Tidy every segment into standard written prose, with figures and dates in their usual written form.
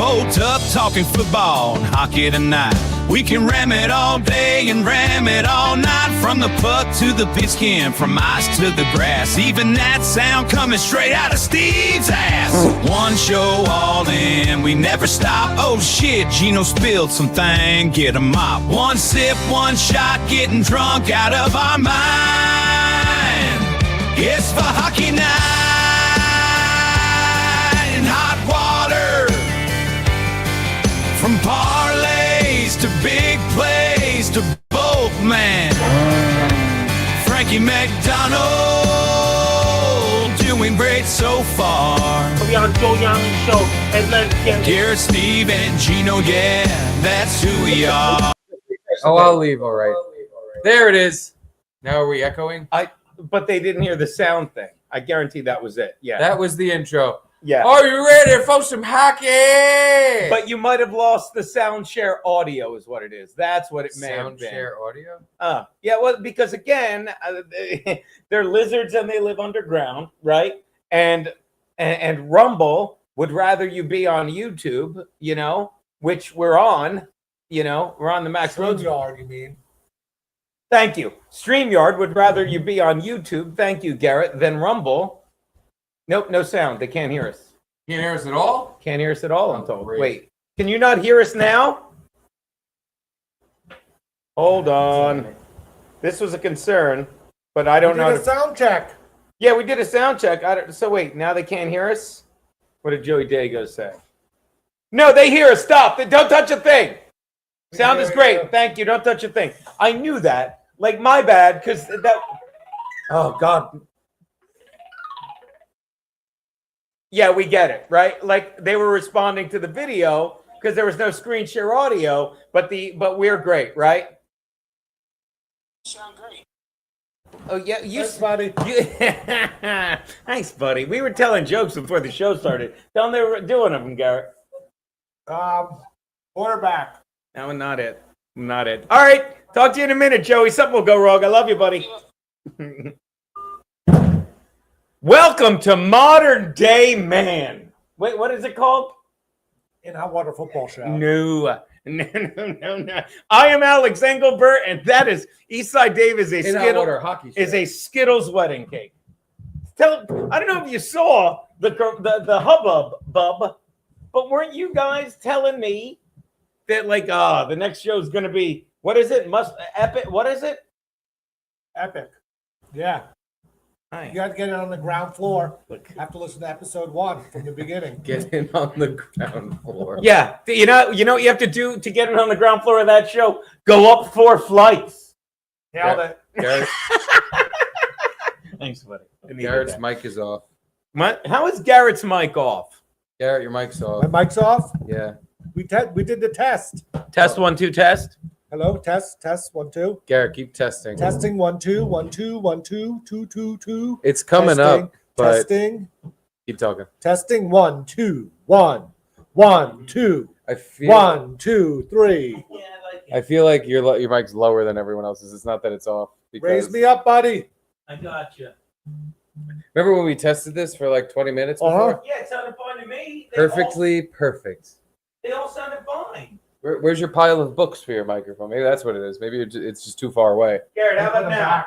Bolt up, talking football and hockey tonight. We can ram it all day and ram it all night. From the puck to the pigskin, from ice to the grass. Even that sound coming straight out of Steve's ass. One show all in, we never stop. Oh shit, Gino spilled something, get a mop. One sip, one shot, getting drunk out of our mind. It's for hockey night and hot water. From parlays to big plays to both, man. Frankie McDonald doing great so far. We on Joe Young Show, and let's get Garrett, Steve, and Gino, yeah, that's who we are. Oh, I'll leave. All right. There it is. Now are we echoing? But they didn't hear the sound thing. I guarantee that was it. Yeah. That was the intro. Yeah. Are you ready for some hockey? But you might have lost the sound share audio, is what it is. That's what it may have Sound been. share audio? Yeah, well, because again, they're lizards and they live underground, right? And Rumble would rather you be on YouTube, you know, which we're on, you know, we're on the Max Roads. StreamYard, you mean? Thank you. StreamYard would rather you be on YouTube, thank you, Garrett, than Rumble. Nope, no sound. They can't hear us. Can't hear us at all? Can't hear us at all, I'm told. Great. Wait, can you not hear us now? Hold on. This was a concern, but I don't know. We did a sound check. Yeah, we did a sound check. So wait, now they can't hear us? What did Joey Dago say? No, they hear us. Stop. Don't touch a thing. Sound is great. Thank you. Don't touch a thing. I knew that. Like, my bad, because that... Oh, God. Yeah, we get it, right? Like, they were responding to the video because there was no screen share audio, but we're great, right? Sound great. Oh, yeah. Thanks, buddy. Thanks, buddy. We were telling jokes before the show started. Tell them they were doing them, Garrett. Quarterback. No, not it. Not it. All right. Talk to you in a minute, Joey. Something will go wrong. I love you, buddy. Welcome to Modern Day Man. Wait, what is it called? In Hot Water Football Show. No. I am Alex Engelbert, and that is Eastside Dave is a Hockey show. is a Skittles wedding cake. I don't know if you saw the hubbub, bub, but weren't you guys telling me that like the next show is going to be what is it? Epic? What is it? Epic. Yeah. Hi. You got to get it on the ground floor. Have to listen to episode 1 from the beginning. Get in on the ground floor. Yeah, you know what you have to do to get it on the ground floor of that show? Go up 4 flights. Nailed it. Garrett, Thanks, buddy. Garrett's mic is off. How is Garrett's mic off? Garrett, your mic's off. My mic's off. Yeah. We did the test. Test 1 2 test. Hello, test 1 2. Garrett, keep testing. Testing 1 2 1 2 1 2 2 2 2. It's coming testing, up, but testing. keep talking. Testing 1 2 1 1 2 I feel 1 2 3. I feel like your mic's lower than everyone else's. It's not that it's off. Raise me up, buddy. I got you. Remember when we tested this for like 20 minutes before? Yeah, it sounded fine to me. Perfectly perfect. They all sounded fine. Where's your pile of books for your microphone? Maybe that's what it is. Maybe it's just too far away. Garrett, how about now?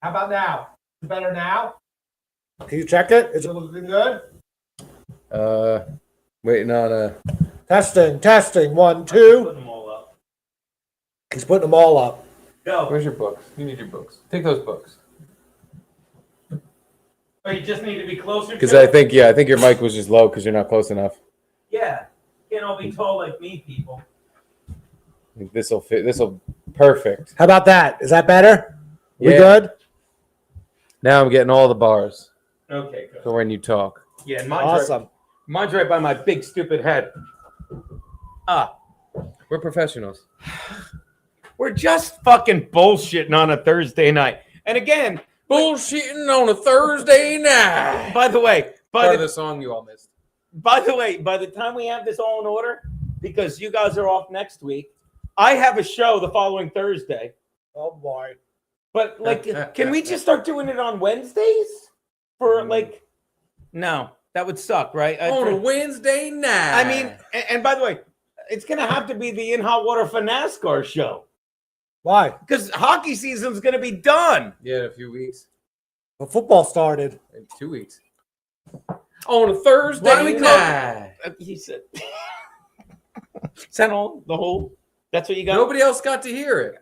How about now? Is it better now? Can you check it? Is it looking good? Waiting on Testing 1 Put 2. them all up. He's putting them all up. Go. Where's your books? You need your books. Take those books. Oh, you just need to be closer. Because to I it? think your mic was just low because you're not close enough. Yeah, can't all be tall like me, people. This'll fit. This'll perfect. How about that? Is that better? We Yeah. good? Now I'm getting all the bars Okay, good. for when you talk. Yeah, and Awesome. mine's right by my big stupid head. We're professionals. We're just fucking bullshitting on a Thursday night. And again, Bullshitting on a Thursday night. by the way, Part of the song you all missed. by the time we have this all in order, because you guys are off next week, I have a show the following Thursday. Oh boy. But like, can we just start doing it on Wednesdays? For like, no, That would suck, right? On a Wednesday night. I mean, and by the way, it's going to have to be the In Hot Water for NASCAR show. Why? Because hockey season's going to be done. Yeah, in a few weeks. The football started. In 2 weeks. On a Thursday Why do we night. He said. Is that all? The whole? That's what you got? Nobody else got to hear it.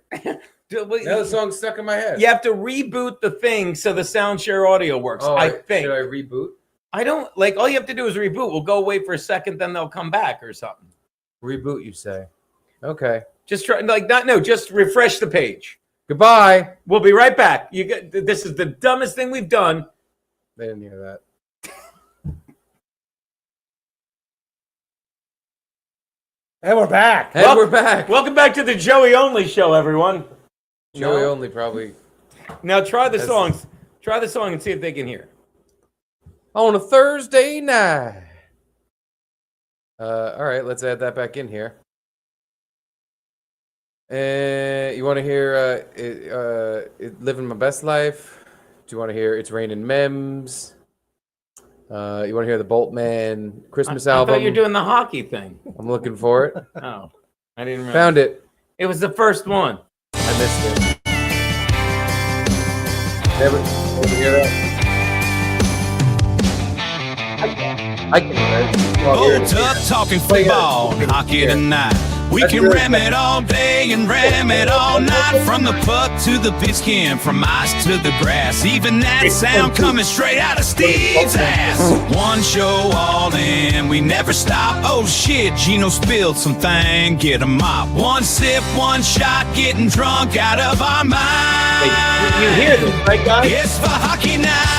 Now the You song's stuck in my head. have to reboot the thing so the sound share audio works. Oh, I think. Should I reboot? I don't like. All you have to do is reboot. We'll go away for a second, then they'll come back or something. Reboot, you say? Okay. Just try, like, not no. Just refresh the page. Goodbye. We'll be right back. You get. This is the dumbest thing we've done. They didn't hear that. And we're back. And we're back. Welcome back to the Joey Only Show, everyone. Joey only probably. Now try the songs. Try the song and see if they can hear. On a Thursday night. All right, let's add that back in here. You want to hear Living My Best Life? Do you want to hear It's Raining Mems? You want to hear the Boltman Christmas album? I thought you were doing the hockey thing. I'm looking for it. Oh, I didn't remember. Found it. It was the first one. I missed it. Never hear that? I can hear it. Bolt up talking football and hockey tonight. We can ram it all day and ram it all night. From the puck to the pigskin, from ice to the grass. Even that sound coming straight out of Steve's ass. One show all in, we never stop. Oh shit, Gino spilled something, get a mop. One sip, one shot, getting drunk out of our mind. You hear this, right, guys? It's for hockey night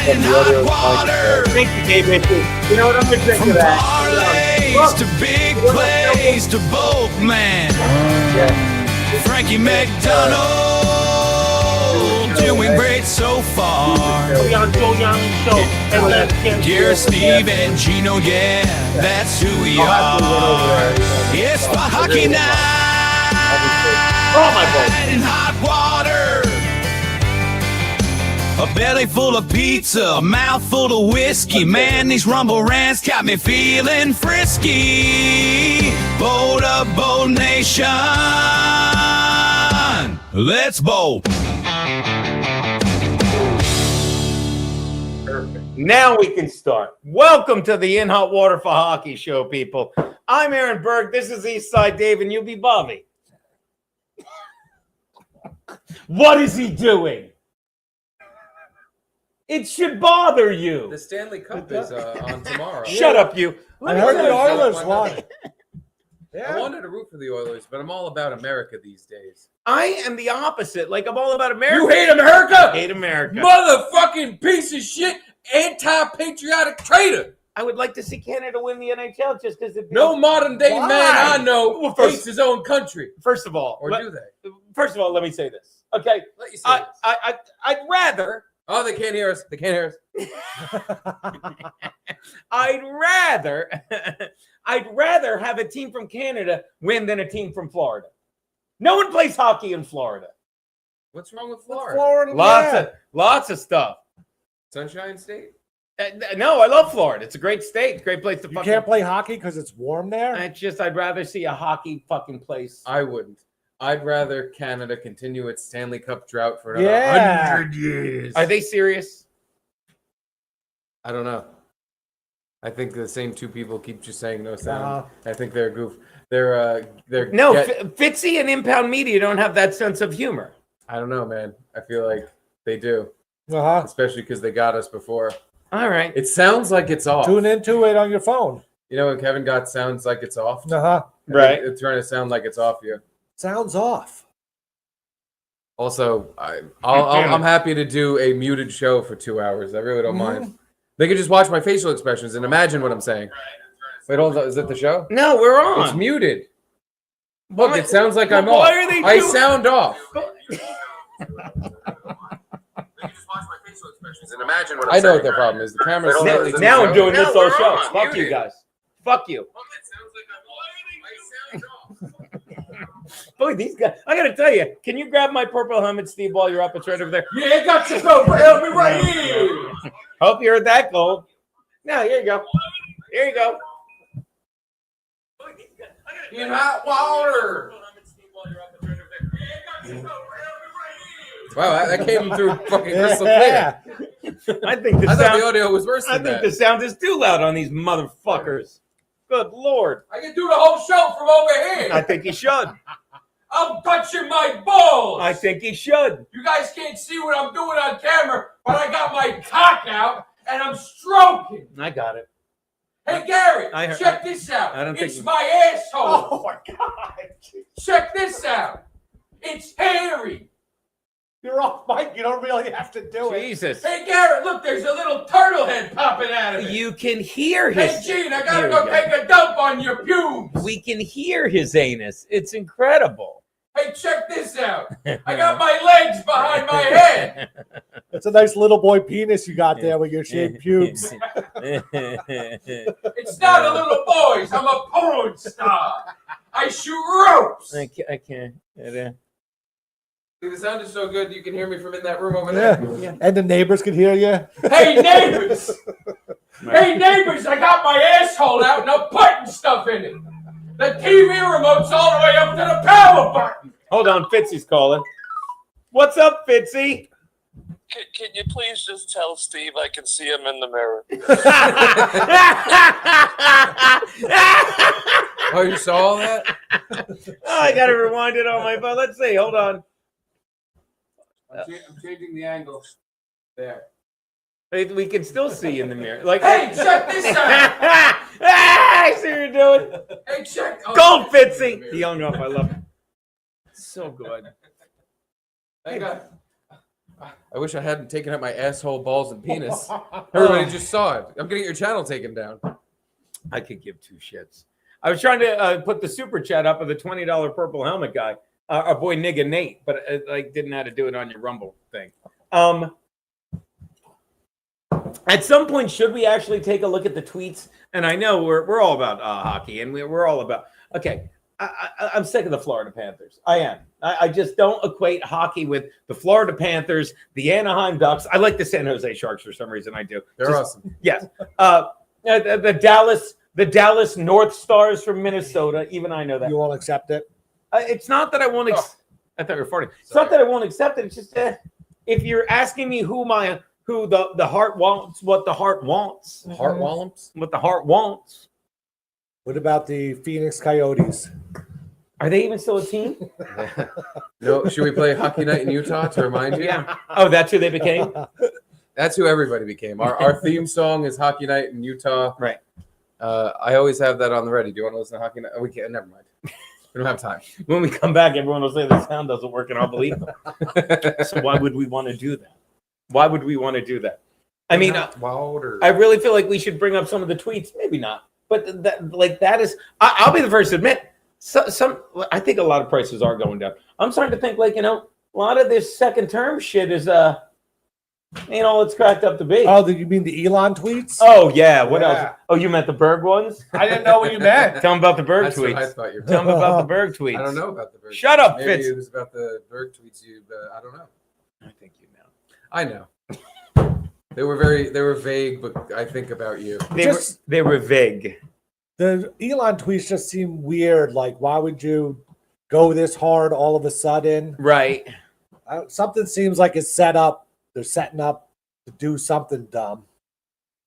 and hot water. Thank you, David. You know what? I'm gonna drink From to that. parlays to big plays to both man. Frankie McDonald doing great so far. Dear Steve and Gino, yeah, that's who we are. It's the hockey night in hot water. A belly full of pizza, a mouth full of whiskey. Man, these rumble rants got me feeling frisky. Bold up, bold nation. Let's bowl. Perfect. Now we can start. Welcome to the In Hot Water for Hockey show, people. I'm Aaron Berg. This is Eastside Dave, and you'll be Bobby. What is he doing? It should bother you. The Stanley Cup is on tomorrow. Shut up, you. I heard the Oilers won. I wanted to root for the Oilers, but I'm all about America these days. I am the opposite. Like, I'm all about America. You hate America? I hate America. Motherfucking piece of shit, anti-patriotic traitor. I would like to see Canada win the NHL just because No modern day man I know Well, hates his own country. First of all, Or do they? First of all, let me say this. Okay, Let you say this. I'd rather. Oh, they can't hear us. They can't hear us. I'd rather have a team from Canada win than a team from Florida. No one plays hockey in Florida. What's wrong with Florida? Florida, Lots of stuff. Sunshine State? No, I love Florida. It's a great state. Great place to You fucking. can't play hockey because it's warm there? It's just I'd rather see a hockey fucking place. I wouldn't. I'd rather Canada continue its Stanley Cup drought for another 100 years. Are they serious? I don't know. I think the same two people keep just saying no sound. I think they're a goof. They're No, Fitzy and Impound Media don't have that sense of humor. I don't know, man. I feel like they do, Uh-huh. especially because they got us before. All right. It sounds like it's off. Tune into it on your phone. You know when Kevin got sounds like it's off? Uh-huh. Right. It's trying to sound like it's off you. Sounds off. Also, I'm happy to do a muted show for 2 hours. I really don't mind. They can just watch my facial expressions and imagine what I'm saying. Wait, hold on. Is it the show? No, we're on. It's muted. Look, Why- it sounds like I'm why off. are they I doing- sound off. I know what their problem is. The camera's slightly too Now I'm low. doing this whole we're show. on. Fuck you Muted. guys. Fuck you. Boy, these guys. I gotta tell you, can you grab my purple helmet, Steve, while you're up? It's right over there. Yeah, I got you, go. Help me right here. Hope you heard that, Gold. No, here you go. Here you go. In hot water. Wow, that came through fucking crystal clear. I think I thought the audio was worse I than think that. the sound is too loud on these motherfuckers. Good Lord. I can do the whole show from over here. I think he should. I'm touching my balls. I think he should. You guys can't see what I'm doing on camera, but I got my cock out and I'm stroking. I got it. Hey, Gary, I heard- check this out. I don't think- It's my asshole. Oh my God. Check this out. It's hairy. You're off mic. You don't really have to do it. Jesus. Hey, Garrett, look, there's a little turtle head popping out of it. You can hear Hey, his... Gene, I Here gotta we go go. take a dump on your pubes. We can hear his anus. It's incredible. Hey, check this out. I got my legs behind my head. It's a nice little boy penis you got there with your shaved pubes. It's not a little boy's. I'm a porn star. I shoot ropes. I can't. See, the sound is so good you can hear me from in that room over there. Yeah. And the neighbors can hear you. Hey, neighbors. Hey, neighbors, I got my asshole out and I'm putting stuff in it. The TV remote's all the way up to the power button. Hold on, Fitzy's calling. What's up, Fitzy? Can you please just tell Steve I can see him in the mirror? Oh, you saw all that? I gotta rewind it on my phone. Let's see. Hold on. I'm changing the angle. There. We can still see in the mirror. Like, Hey, check this out. I see what you're doing. Hey, check. Oh, Gold Fitzy. He hung up. I love it. So good. I wish I hadn't taken out my asshole, balls, and penis. Everybody just saw it. I'm getting your channel taken down. I could give two shits. I was trying to put the super chat up of the $20 purple helmet guy, our boy Nigga Nate, but I didn't know how to do it on your Rumble thing. At some point, should we actually take a look at the tweets? And I know we're all about hockey, and we're all about. Okay, I'm sick of the Florida Panthers. I am. I just don't equate hockey with the Florida Panthers, the Anaheim Ducks. I like the San Jose Sharks for some reason. I do. They're awesome. Yes. The Dallas North Stars from Minnesota. Even I know that. You won't accept it? It's not that I won't. I thought you were farting. It's not that I won't accept it. It's just if you're asking me who the heart wants, what the heart wants, Heart wallops? what the heart wants. What about the Phoenix Coyotes? Are they even still a team? No, should we play Hockey Night in Utah to remind you? Yeah. Oh, that's who they became? That's who everybody became. Our theme song is Hockey Night in Utah. Right. I always have that on the ready. Do you want to listen to Hockey Night? We can't. Never mind. We don't have time. When we come back, everyone will say the sound doesn't work, and I'll believe them. So why would we want to do that? Why would we want to do that? I mean, I really feel like we should bring up some of the tweets. Maybe not. But that is, I'll be the first to admit, I think a lot of prices are going down. I'm starting to think a lot of this second term shit is ain't all it's cracked up to be. Oh, you mean the Elon tweets? Oh yeah. What else? Oh, you meant the Berg ones? I didn't know what you meant. Tell them about the Berg That's what I tweets. thought you were. Tell them about the Berg tweets. I don't know about the Berg. Shut up, Maybe Fitz. it was about the Berg tweets. I don't know. I think you know. I know. They were vague, but I think about you. They were vague. The Elon tweets just seem weird. Like, why would you go this hard all of a sudden? Right. Something seems like it's set up. They're setting up to do something dumb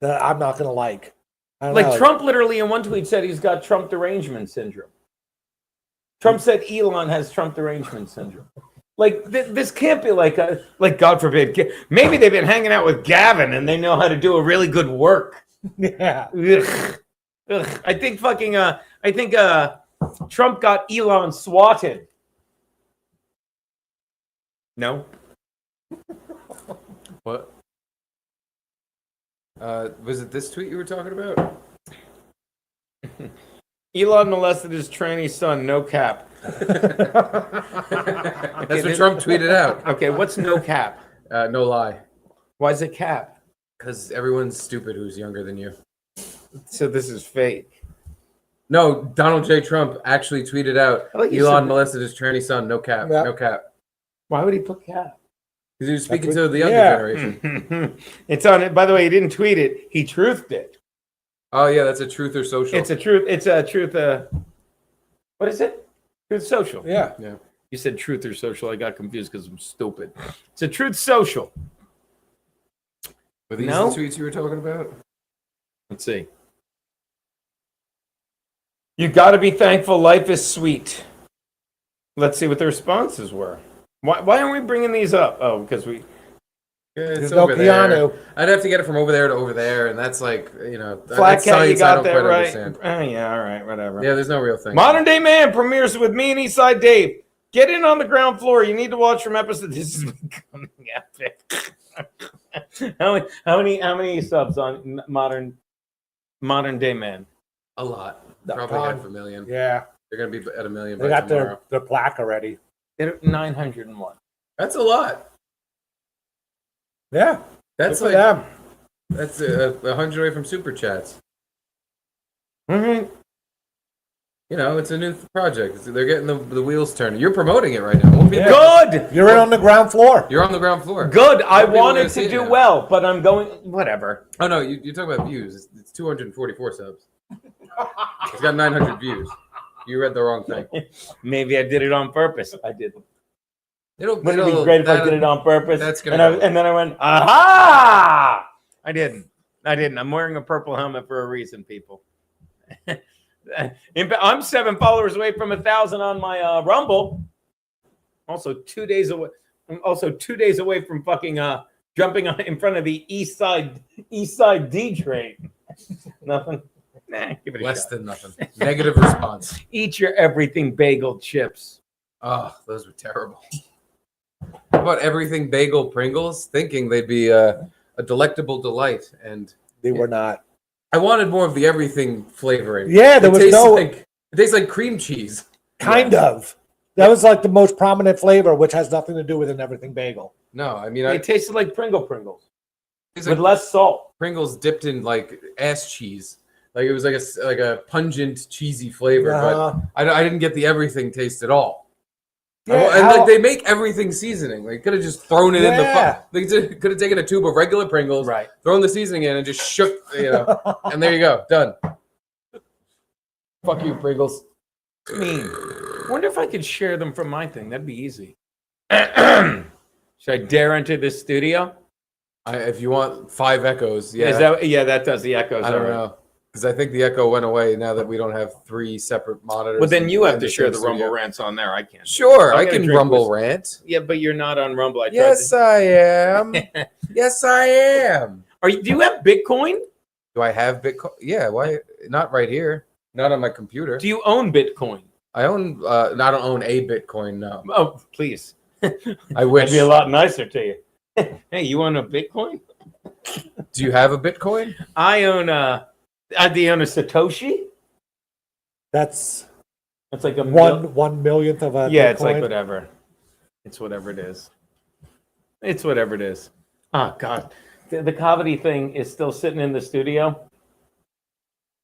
that I'm not going to like. I don't know. Trump literally in one tweet said he's got Trump derangement syndrome. Trump said Elon has Trump derangement syndrome. This can't be like God forbid. Maybe they've been hanging out with Gavin and they know how to do a really good work. Yeah. Ugh. I think Trump got Elon swatted. No. What? Was it this tweet you were talking about? Elon molested his tranny son. No cap. That's what Trump tweeted out. Okay, what's no cap? No lie. Why is it cap? Because everyone's stupid who's younger than you. So this is fake. No, Donald J. Trump actually tweeted out I like you Elon said- molested his tranny son. No cap. Yeah. No cap. Why would he put cat? Because he was speaking what- to the younger yeah. generation. It's on it. By the way, he didn't tweet it. He truthed it. Oh yeah, that's a truth or social. It's a truth. It's a truth. What is it? Truth social. Yeah. Yeah. You said truth or social. I got confused because I'm stupid. It's a truth social. Were these No? the tweets you were talking about? Let's see. You got to be thankful. Life is sweet. Let's see what the responses were. Why aren't we bringing these up? Oh, because we. Yeah, it's There's no over there. Keanu. I'd have to get it from over there to over there, and that's like Flat that's cat, you science I got don't that quite right. understand. Oh, yeah, all right, whatever. Yeah, there's no real thing. Modern Day Man premieres with me and Eastside Dave. Get in on the ground floor. You need to watch from episode. This is becoming epic. how many subs on Modern Day Man? A lot. The Probably pond. half a million. Yeah. They're gonna be at 1 million They by got tomorrow. their plaque already. They're 901. That's a lot. Yeah. That's Good for like them. that's 100 away from super chats. All right. You know, it's a new project. They're getting the wheels turning. You're promoting it right now. More people- Good. You're in on the ground floor. You're on the ground floor. Good. I More people are wanted gonna see to it do now. well, but I'm going. Whatever. Oh no, you're talking about views. It's 244 subs. It's got 900 views. You read the wrong thing. Maybe I did it on purpose. I did. Wouldn't Wouldn't it be great if I did it on purpose? that's gonna and then I went, aha! I didn't. I'm wearing a purple helmet for a reason, people. I'm 7 followers away from 1,000 on my Rumble. Also 2 days away. I'm also 2 days away from fucking jumping in front of the East Side D train. Nothing. Nah, give it a less shot. than nothing. Negative response. Eat your everything bagel chips. Oh, those were terrible. How about everything bagel Pringles? Thinking they'd be a delectable delight, and They were not. I wanted more of the everything flavoring. Yeah, there It was tastes no It tastes like cream cheese. kind of. That was like the most prominent flavor, which has nothing to do with an everything bagel. No, I mean, It tasted like Pringles it's with like less salt. Pringles dipped in like ass cheese. Like it was like a pungent cheesy flavor, Uh-huh. but I didn't get the everything taste at all. Yeah, And how- like they make everything seasoning. They could have just thrown it in the. Yeah. They could have taken a tube of regular Pringles, Right. thrown the seasoning in, and just shook. And there you go, done. Fuck you, Pringles. I mean, wonder if I could share them from my thing. That'd be easy. Should I dare enter this studio? If you want 5 echoes, yeah. That does the echoes. I don't all right. know because I think the echo went away now that we don't have 3 separate monitors. Well, then you have in to share same the studio. Rumble rants on there. I can't. Sure, I'm I gonna can drink Rumble whiskey. rant. Yeah, but you're not on Rumble. I tried Yes, to- I am. Yes, I am. Do you have Bitcoin? Do I have Bitcoin? Yeah, why? Not right here. Not on my computer. Do you own Bitcoin? I own. I don't own a Bitcoin. No, Oh, please. I wish. That'd be a lot nicer to you. Hey, you own a Bitcoin? Do you have a Bitcoin? I own a. Do you own a Satoshi? That's It's like a 1 millionth of a Yeah, it's like Bitcoin. whatever. It's whatever it is. It's whatever it is. Oh God, the comedy thing is still sitting in the studio.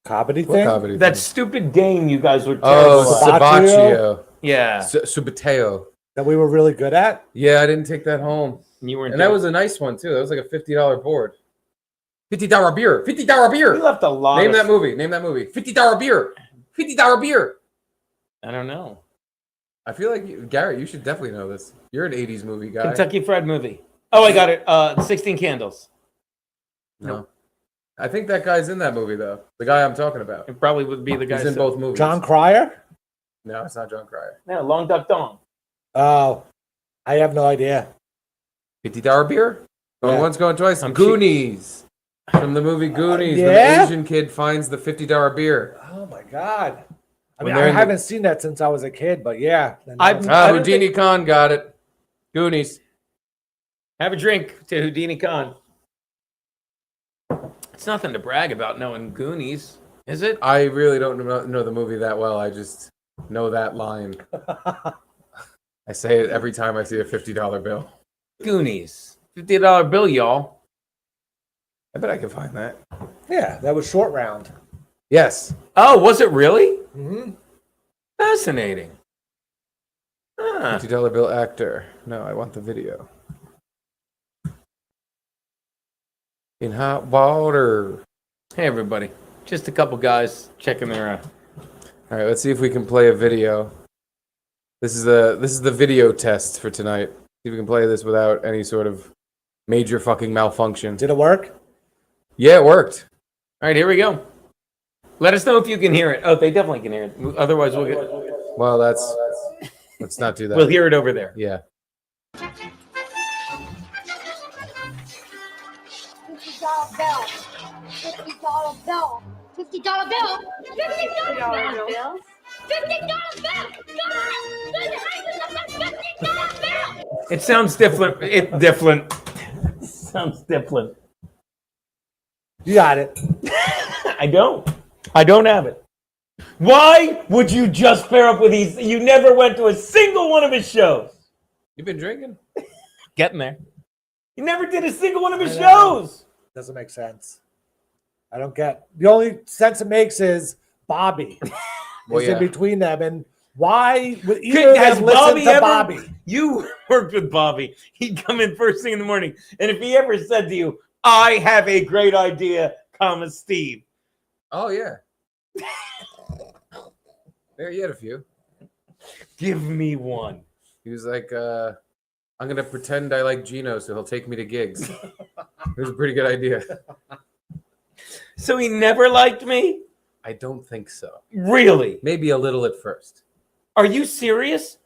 Comedy What thing. comedy That thing? stupid game you guys were. Oh, terrible at. Sabaccio. Yeah, Subiteo. That we were really good at. Yeah, I didn't take that home. you weren't. And that was a nice one too. That was like a $50 board. $50 beer. $50 beer. We left a lot. Name of, that movie. Name that movie. $50 beer. $50 beer. I don't know. I feel like Garrett, you should definitely know this. You're an '80s movie guy. Kentucky Fried Movie. Oh, I got it. 16 Candles. No, I think that guy's in that movie though. The guy I'm talking about. It probably would be the guy. He's in both movies. John Cryer. No, it's not John Cryer. Yeah, Long Duck Dong. Oh, I have no idea. $50 beer. Going Yeah. once, going twice. I'm Goonies. From the movie Goonies, when yeah? the Asian kid finds the $50 beer. Oh my god. I When mean, they're I in the- haven't seen that since I was a kid, but yeah. I've- Ah, I don't Houdini Khan got it. Goonies. Have a drink to Houdini Khan. It's nothing to brag about knowing Goonies, is it? I really don't know the movie that well. I just know that line. I say it every time I see a $50 bill. Goonies. $50 bill, y'all. I bet I can find that. Yeah, that was Short Round. Yes. Oh, was it really? Mm-hmm. Fascinating. Ah. $50 bill actor. No, I want the video. In hot water. Hey, everybody. Just a couple guys checking their... All right, let's see if we can play a video. This is the video test for tonight. See if we can play this without any sort of major fucking malfunction. Did it work? Yeah, it worked. All right, here we go. Let us know if you can hear it. Oh, they definitely can hear it. Otherwise, we'll get... Well, let's not do that. We'll hear it over there. Yeah. $50 bill. $50 bill. $50 bill. $50 bill. $50 bill. It sounds different. Different. Sounds different. You got it. I don't have it. Why would you just pair up with these? You never went to a single one of his shows. You've been drinking? Getting there. You never did a single one of his I know. shows. Doesn't make sense. I don't get. The only sense it makes is Bobby Well, is yeah. in between them, and why would either of Has them listen Bobby to ever? Bobby? You worked with Bobby. He'd come in first thing in the morning, and if he ever said to you, "I have a great idea," comma Steve. Oh yeah. There, you had a few. Give me one. He was like, I'm gonna pretend I like Gino, so he'll take me to gigs. It was a pretty good idea. So he never liked me? I don't think so. Really? Maybe a little at first. Are you serious?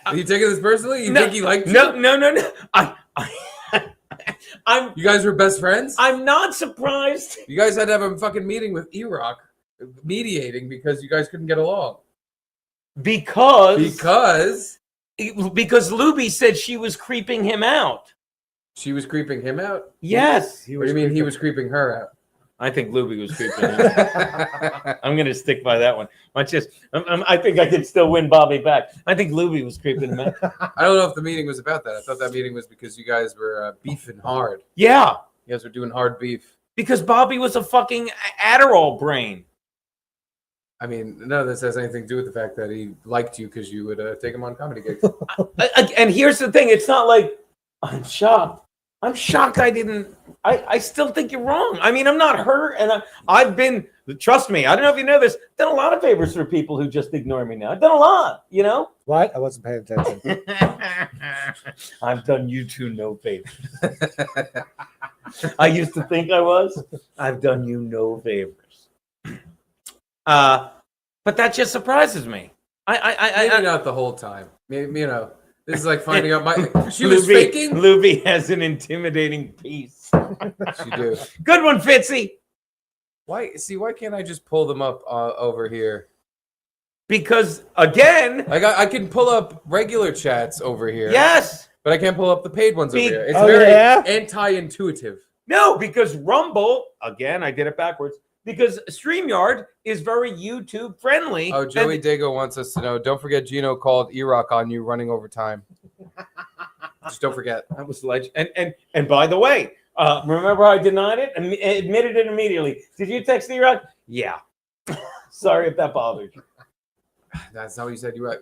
Are you taking this personally? You think he liked you? No. I'm You guys were best friends? I'm not surprised. You guys had to have a fucking meeting with E-Rock, mediating because you guys couldn't get along. Because Luby said she was creeping him out. She was creeping him out? Yes. What do you mean he was creeping her out? I think Luby was creeping him out. I'm going to stick by that one. I think I could still win Bobby back. I think Luby was creeping him out. I don't know if the meeting was about that. I thought that meeting was because you guys were beefing hard. Yeah. You guys were doing hard beef. Because Bobby was a fucking Adderall brain. I mean, none of this has anything to do with the fact that he liked you because you would take him on comedy gigs. And here's the thing. It's not like I'm shocked. I'm shocked I didn't. I still think you're wrong. I mean, I'm not hurt. And I've been, trust me, I don't know if you know this, done a lot of favors for people who just ignore me now. I've done a lot, you know? What? I wasn't paying attention. I've done you two no favors. I used to think I was. I've done you no favors. But that just surprises me. Maybe not the whole time. Maybe, you know, this is like finding out she was faking. Luby has an intimidating piece. She do. Good one, Fitzy. Why can't I just pull them up over here? Because again, I can pull up regular chats over here. yes. But I can't pull up the paid ones over here. It's Oh, very yeah? anti-intuitive. No, because Rumble, again, I did it backwards. Because StreamYard is very YouTube friendly. Oh, Joey Dago wants us to know. Don't forget Gino called E-Rock on you running over time. Just don't forget. That was legend. And by the way, remember I denied it and admitted it immediately. Did you text E-Rock? Yeah. Sorry if that bothered you. That's not what you said. You're right.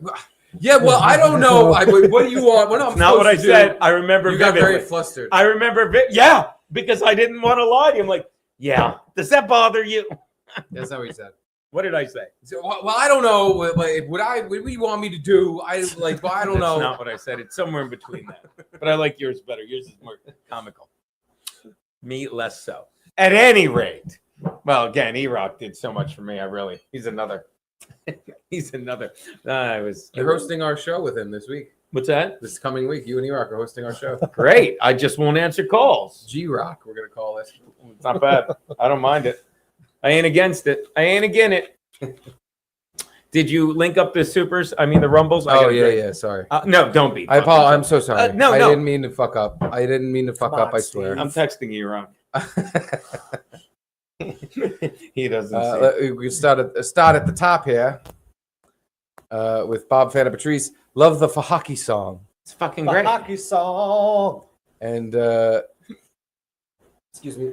Yeah, well, I don't know. What do you want? What am I Not what I supposed to do? said. I remember You got vividly. very flustered. I remember, yeah, because I didn't want to lie to you. I'm like, yeah. Does that bother you? That's not what you said. What did I say? So, well, I don't know. Like, what do you want me to do? I don't That's know. not what I said. It's somewhere in between that. But I like yours better. Yours is more comical. Me, less so. At any rate, well, again, E-Rock did so much for me. He's another. You're hosting our show with him this week. What's that? This coming week, you and E-Rock are hosting our show. Great. I just won't answer calls. G-Rock, we're going to call it. It's not bad. I don't mind it. I ain't against it. I ain't again it. Did you link up the supers? I mean, the rumbles? Oh, yeah. Sorry. No, don't be. I apologize. I'm so sorry. No. I didn't mean to fuck up. I swear. I'm texting you, Ron. He doesn't see. We start at the top here with Bob Fanta Patrice. Love the Fahaki song. It's fucking The great. hockey song. And excuse me.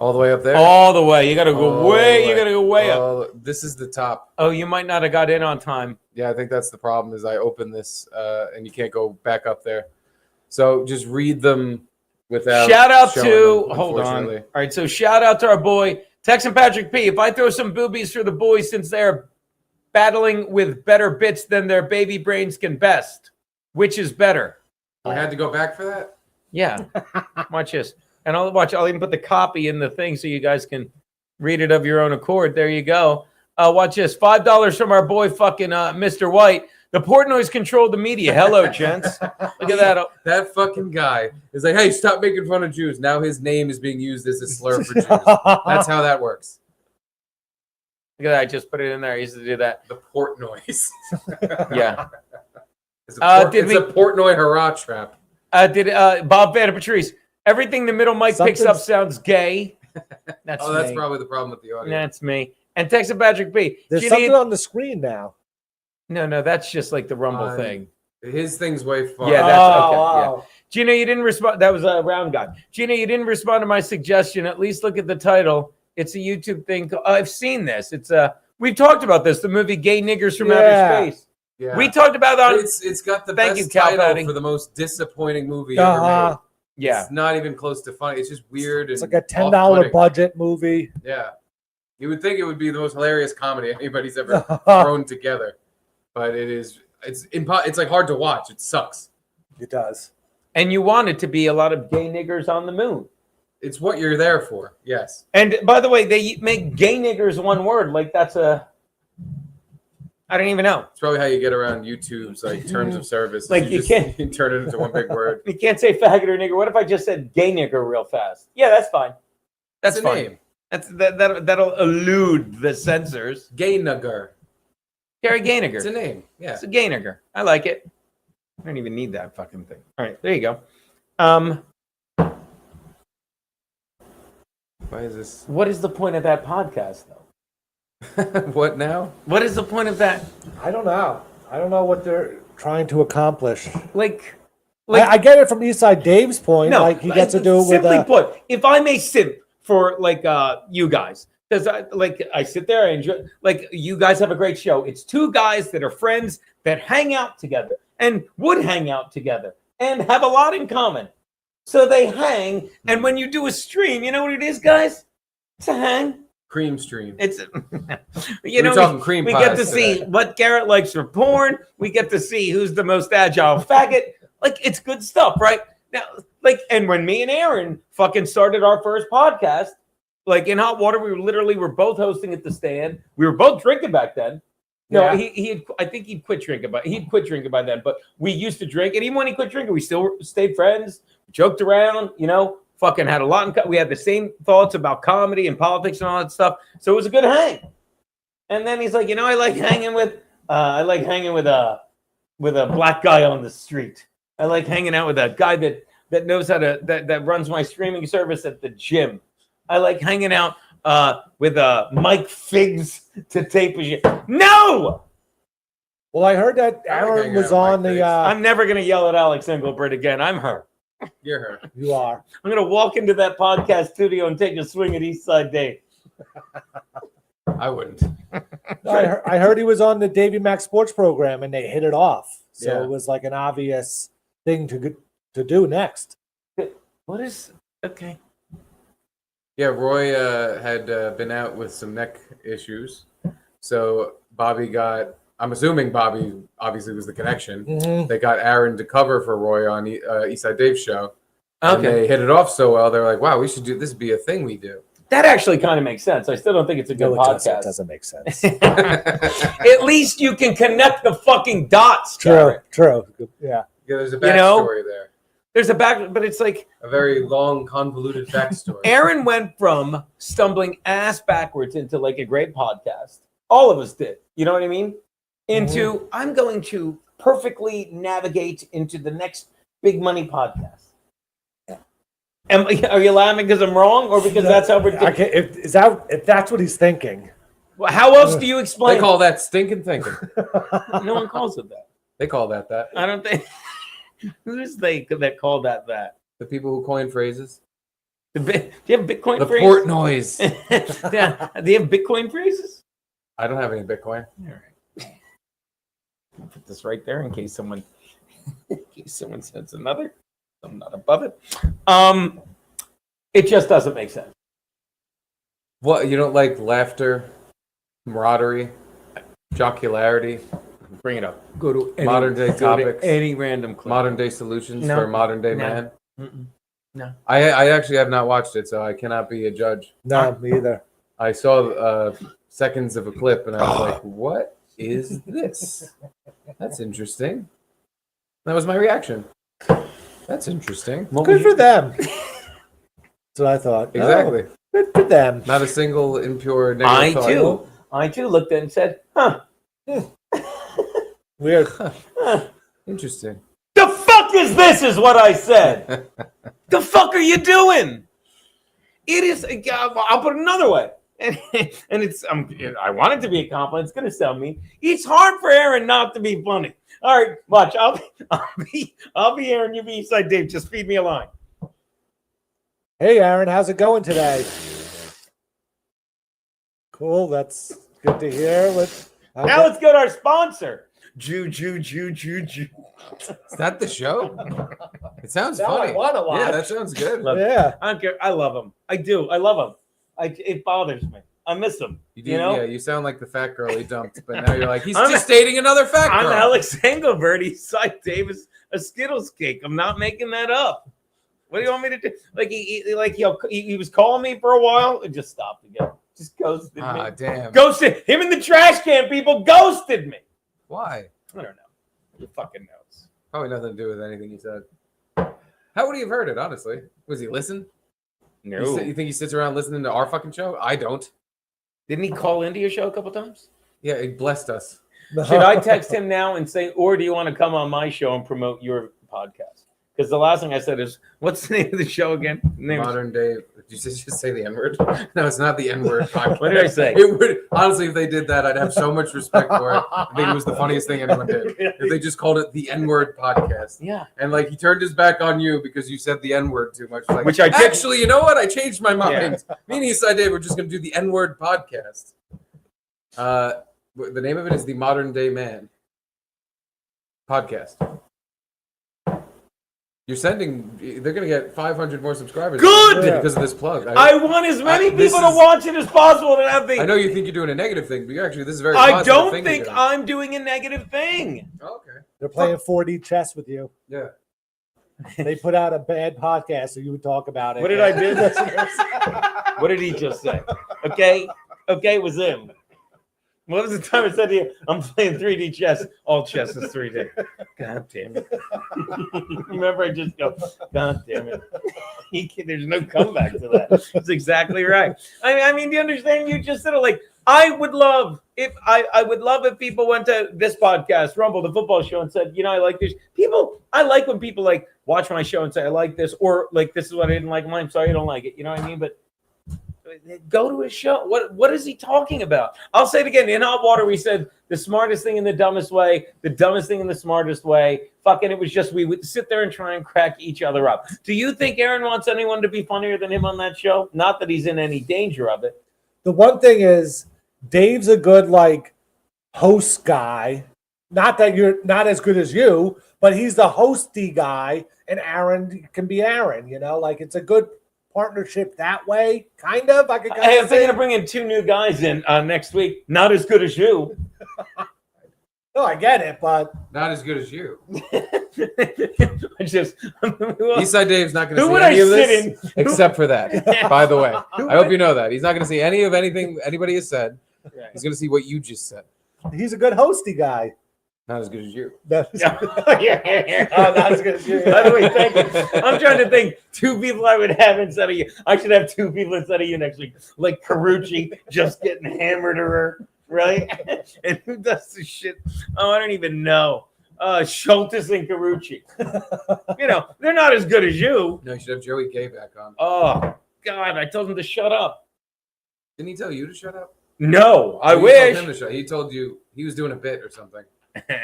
All the way up there. All the way. You got to go All the way. way. You got to go way up. This is the top. Oh, you might not have got in on time. Yeah, I think that's the problem. Is I open this and you can't go back up there. So just read them without. Shout out showing to. them, Hold on. unfortunately. All right. So shout out to our boy Texan Patrick P. If I throw some boobies for the boys since they're battling with better bits than their baby brains can best, which is better? We had to go back for that. Yeah. Watch this. And I'll even put the copy in the thing so you guys can read it of your own accord. There you go. Watch this. $5 from our boy fucking Mr. White. The Portnoy's controlled the media. Hello, gents. Look at that. That fucking guy is like, hey, stop making fun of Jews. Now his name is being used as a slur for Jews. That's how that works. Look at that. I just put it in there. I used to do that. The Portnoys. Yeah. It's a Portnoy hurrah trap. Did Bob Vanna Patrice. Everything the middle mic picks up sounds gay. That's that's me. probably the problem with the audio. That's me. And Texan Patrick B. There's something on the screen now. No, that's just like the Rumble thing. His thing's way far. Yeah, that's okay. Yeah. Gina, you didn't respond. That was a round guy. Gina, you didn't respond to my suggestion. At least look at the title. It's a YouTube thing. I've seen this. It's we've talked about this. The movie "Gay Niggers from Outer Space." Yeah. We talked about that. It's got the Thank best you, Cal title Patty. for the most disappointing movie ever made. Yeah, It's not even close to funny. It's just weird. It's and like a $10 off-putting. budget movie. Yeah. You would think it would be the most hilarious comedy anybody's ever thrown together, but it's like hard to watch. It sucks. It does. and you want it to be a lot of gay niggers on the moon. It's what you're there for. Yes. And by the way, they make gay niggers one word. Like that's a, I don't even know. It's probably how you get around YouTube's like terms of service. Like you can't you turn it into one big word. You can't say faggot or nigger. What if I just said gay nigger real fast? Yeah, that's fine. That's It's a fine. name. That'll elude the censors. Gay nugger. Gary Gainiger. It's a name. Yeah. It's a gay nigger. I like it. I don't even need that fucking thing. All right, there you go. Why is this? What is the point of that podcast, though? What now? What is the point of that? I don't know. I don't know what they're trying to accomplish. Like I get it from Eastside Dave's point. no, like he gets to do it with simply put, if I may simp for like you guys, because I sit there and enjoy, like you guys have a great show. It's two guys that are friends that hang out together and would hang out together and have a lot in common. So they hang, and when you do a stream, you know what it is, guys? It's a hang. Cream stream. It's We're talking cream we get pies to see today. what Garrett likes for porn. We get to see who's the most agile faggot. Like it's good stuff, right? Now, like, and when me and Aaron fucking started our first podcast, like in Hot Water, we were both hosting at the stand. We were both drinking back then. No, Yeah. he had, I think he'd quit drinking by then. But we used to drink, and even when he quit drinking, we still stayed friends, joked around, you know, fucking had a lot in we had the same thoughts about comedy and politics and all that stuff. So it was a good hang. And then he's like, you know, I like hanging with a black guy on the street. I like hanging out with a guy that knows how to that runs my streaming service at the gym. I like hanging out with Mike Figs to tape a shit. No! Well, I heard that I like Aaron hanging was out with on Mike the. Figs. I'm never gonna yell at Alex Engelbert again. I'm her. You're her. You are. I'm gonna walk into that podcast studio and take a swing at Eastside Dave. I wouldn't. I heard he was on the Davy Mac Sports program and they hit it off. So Yeah. it was like an obvious thing to do next. What is okay? Yeah, Roy had been out with some neck issues. So Bobby got, I'm assuming Bobby obviously was the connection. Mhm. They got Aaron to cover for Roy on Eastside Dave's show. And Okay, they hit it off so well. They're like, wow, we should do this, be a thing we do. that actually kind of makes sense. I still don't think it's a good No, it doesn't. It podcast. doesn't make sense. At least you can connect the fucking dots. True. Garrett. True. Yeah. Yeah, there's a You know? backstory there. There's a back, but it's like A very long, convoluted backstory. Aaron went from stumbling ass backwards into like a great podcast. All of us did. You know what I mean? Into I'm going to perfectly navigate into the next big money podcast. Are you laughing because I'm wrong, or because that's how we're I doing? can't, if that's what he's thinking. How else do you They explain? call that stinking thinking. No one calls it that. They call that. I don't think. Who's they that call that? The people who coin phrases. Do you have Bitcoin The phrases? port noise. Yeah. Do you have Bitcoin phrases? I don't have any Bitcoin. All right. I'll put this right there in case someone says another. I'm not above it. It just doesn't make sense. What, you don't like laughter, camaraderie, jocularity, Bring it up. Go to any, modern day go to topics, any random clip. modern day solutions No. for a modern day No. man? Mm-mm. No. I actually have not watched it, so I cannot be a judge. No, me either. I saw seconds of a clip, and I was like, "What is this? That's interesting." That was my reaction. That's interesting. Good for them. That's what I thought. Exactly. Oh, good for them. Not a single impure negative I too looked at it and said, "Huh, Weird. Interesting. the fuck is this?" Is what I said. The fuck are you doing? It is. I'll put it another way, and it's. I want it to be a compliment. It's gonna sound mean. It's hard for Aaron not to be funny. All right, watch. I'll be Aaron. You be Eastside Dave. Just feed me a line. Hey, Aaron, how's it going today? Cool. That's good to hear. Now let's go to our sponsor. Jew. Is that the show? It sounds Now I funny. wanna watch. Yeah, that sounds good. Yeah. I don't care. I love him. I do. I love him. It bothers me. I miss him. You do, You know? yeah. You sound like the fat girl he dumped, but now you're like, he's I'm- just dating another fat I'm girl. Alex Engelbert. Eastside Davis, a Skittles cake. I'm not making that up. What do you want me to do? Like he was calling me for a while and just stopped again. Just ghosted Ah, me. damn. Ghosted him in the trash can. People ghosted me. Why? I don't know. Who fucking knows? Probably nothing to do with anything he said. How would he have heard it, honestly? Was he listen? No. You think he sits around listening to our fucking show? I don't. Didn't he call into your show a couple times? Yeah, he blessed us. Should I text him now and say, or do you want to come on my show and promote your podcast? Because the last thing I said is, what's the name of the show again? The name is- Modern day. Did you just say the N-word? No, it's not the N-word podcast. What did I say? It would, honestly, if they did that, I'd have so much respect for it. I think it was the funniest thing anyone did. If they just called it the N-word podcast. Yeah. And like he turned his back on you because you said the N-word too much. Like, Which I did. actually, you know what? I changed my mind. Me and Eastside Dave, we're just going to do the N-word podcast. The name of it is the Modern Day Man podcast. You're sending. They're going to get 500 more subscribers. Good! Because of this plug. I want as many this people to is- watch it as possible to have the. I know you think you're doing a negative thing, but you're actually this is a very. I positive don't thing you're think doing. I'm doing a negative thing. Oh, okay. They're playing 4D chess with you. Yeah. They put out a bad podcast, so you would talk about it. What did I do? What did he just say? Okay, it was him. What was the time I said to you, I'm playing 3D chess? All chess is 3D. God damn it. Remember, I just go, God damn it. There's no comeback to that. That's exactly right. I mean, do you understand? You just said it like, I would love if people went to this podcast, Rumble, the football show, and said, you know, I like this. I like when people like watch my show and say, I like this, or like, this is what I didn't like. I'm sorry, I don't like it. You know what I mean? But go to his show. What is he talking about? I'll say it again. In Hot Water, we said the smartest thing in the dumbest way, the dumbest thing in the smartest way. Fucking, it was just we would sit there and try and crack each other up. Do you think Aaron wants anyone to be funnier than him on that show? Not that he's in any danger of it. The one thing is, Dave's a good like host guy. Not that you're not as good as you, but he's the hosty guy, and Aaron can be Aaron. You know, like it's a good partnership that way, kind of. I could. Hey, I'm thinking of bringing 2 new guys in next week. Not as good as you. No, I get it, but Not as good as you. I just. Eastside Dave's not going to Who see would any I of sit this in? except for that. By the way, I hope you know that he's not going to see any of anything anybody has said. He's going to see what you just said. he's a good hosty guy. Not as good as you. That's- Yeah. Oh, not as good as you. By the way, thank you. I'm trying to think 2 people I would have instead of you. I should have 2 people instead of you next week. Like Carucci just getting hammered to her, right? And who does this shit? Oh, I don't even know. Schultes and Carucci. You know, they're not as good as you. No, you should have Joey Gay back on. Oh, God, I told him to shut up. Didn't he tell you to shut up? No, I You told wish. him to shut. He told you he was doing a bit or something.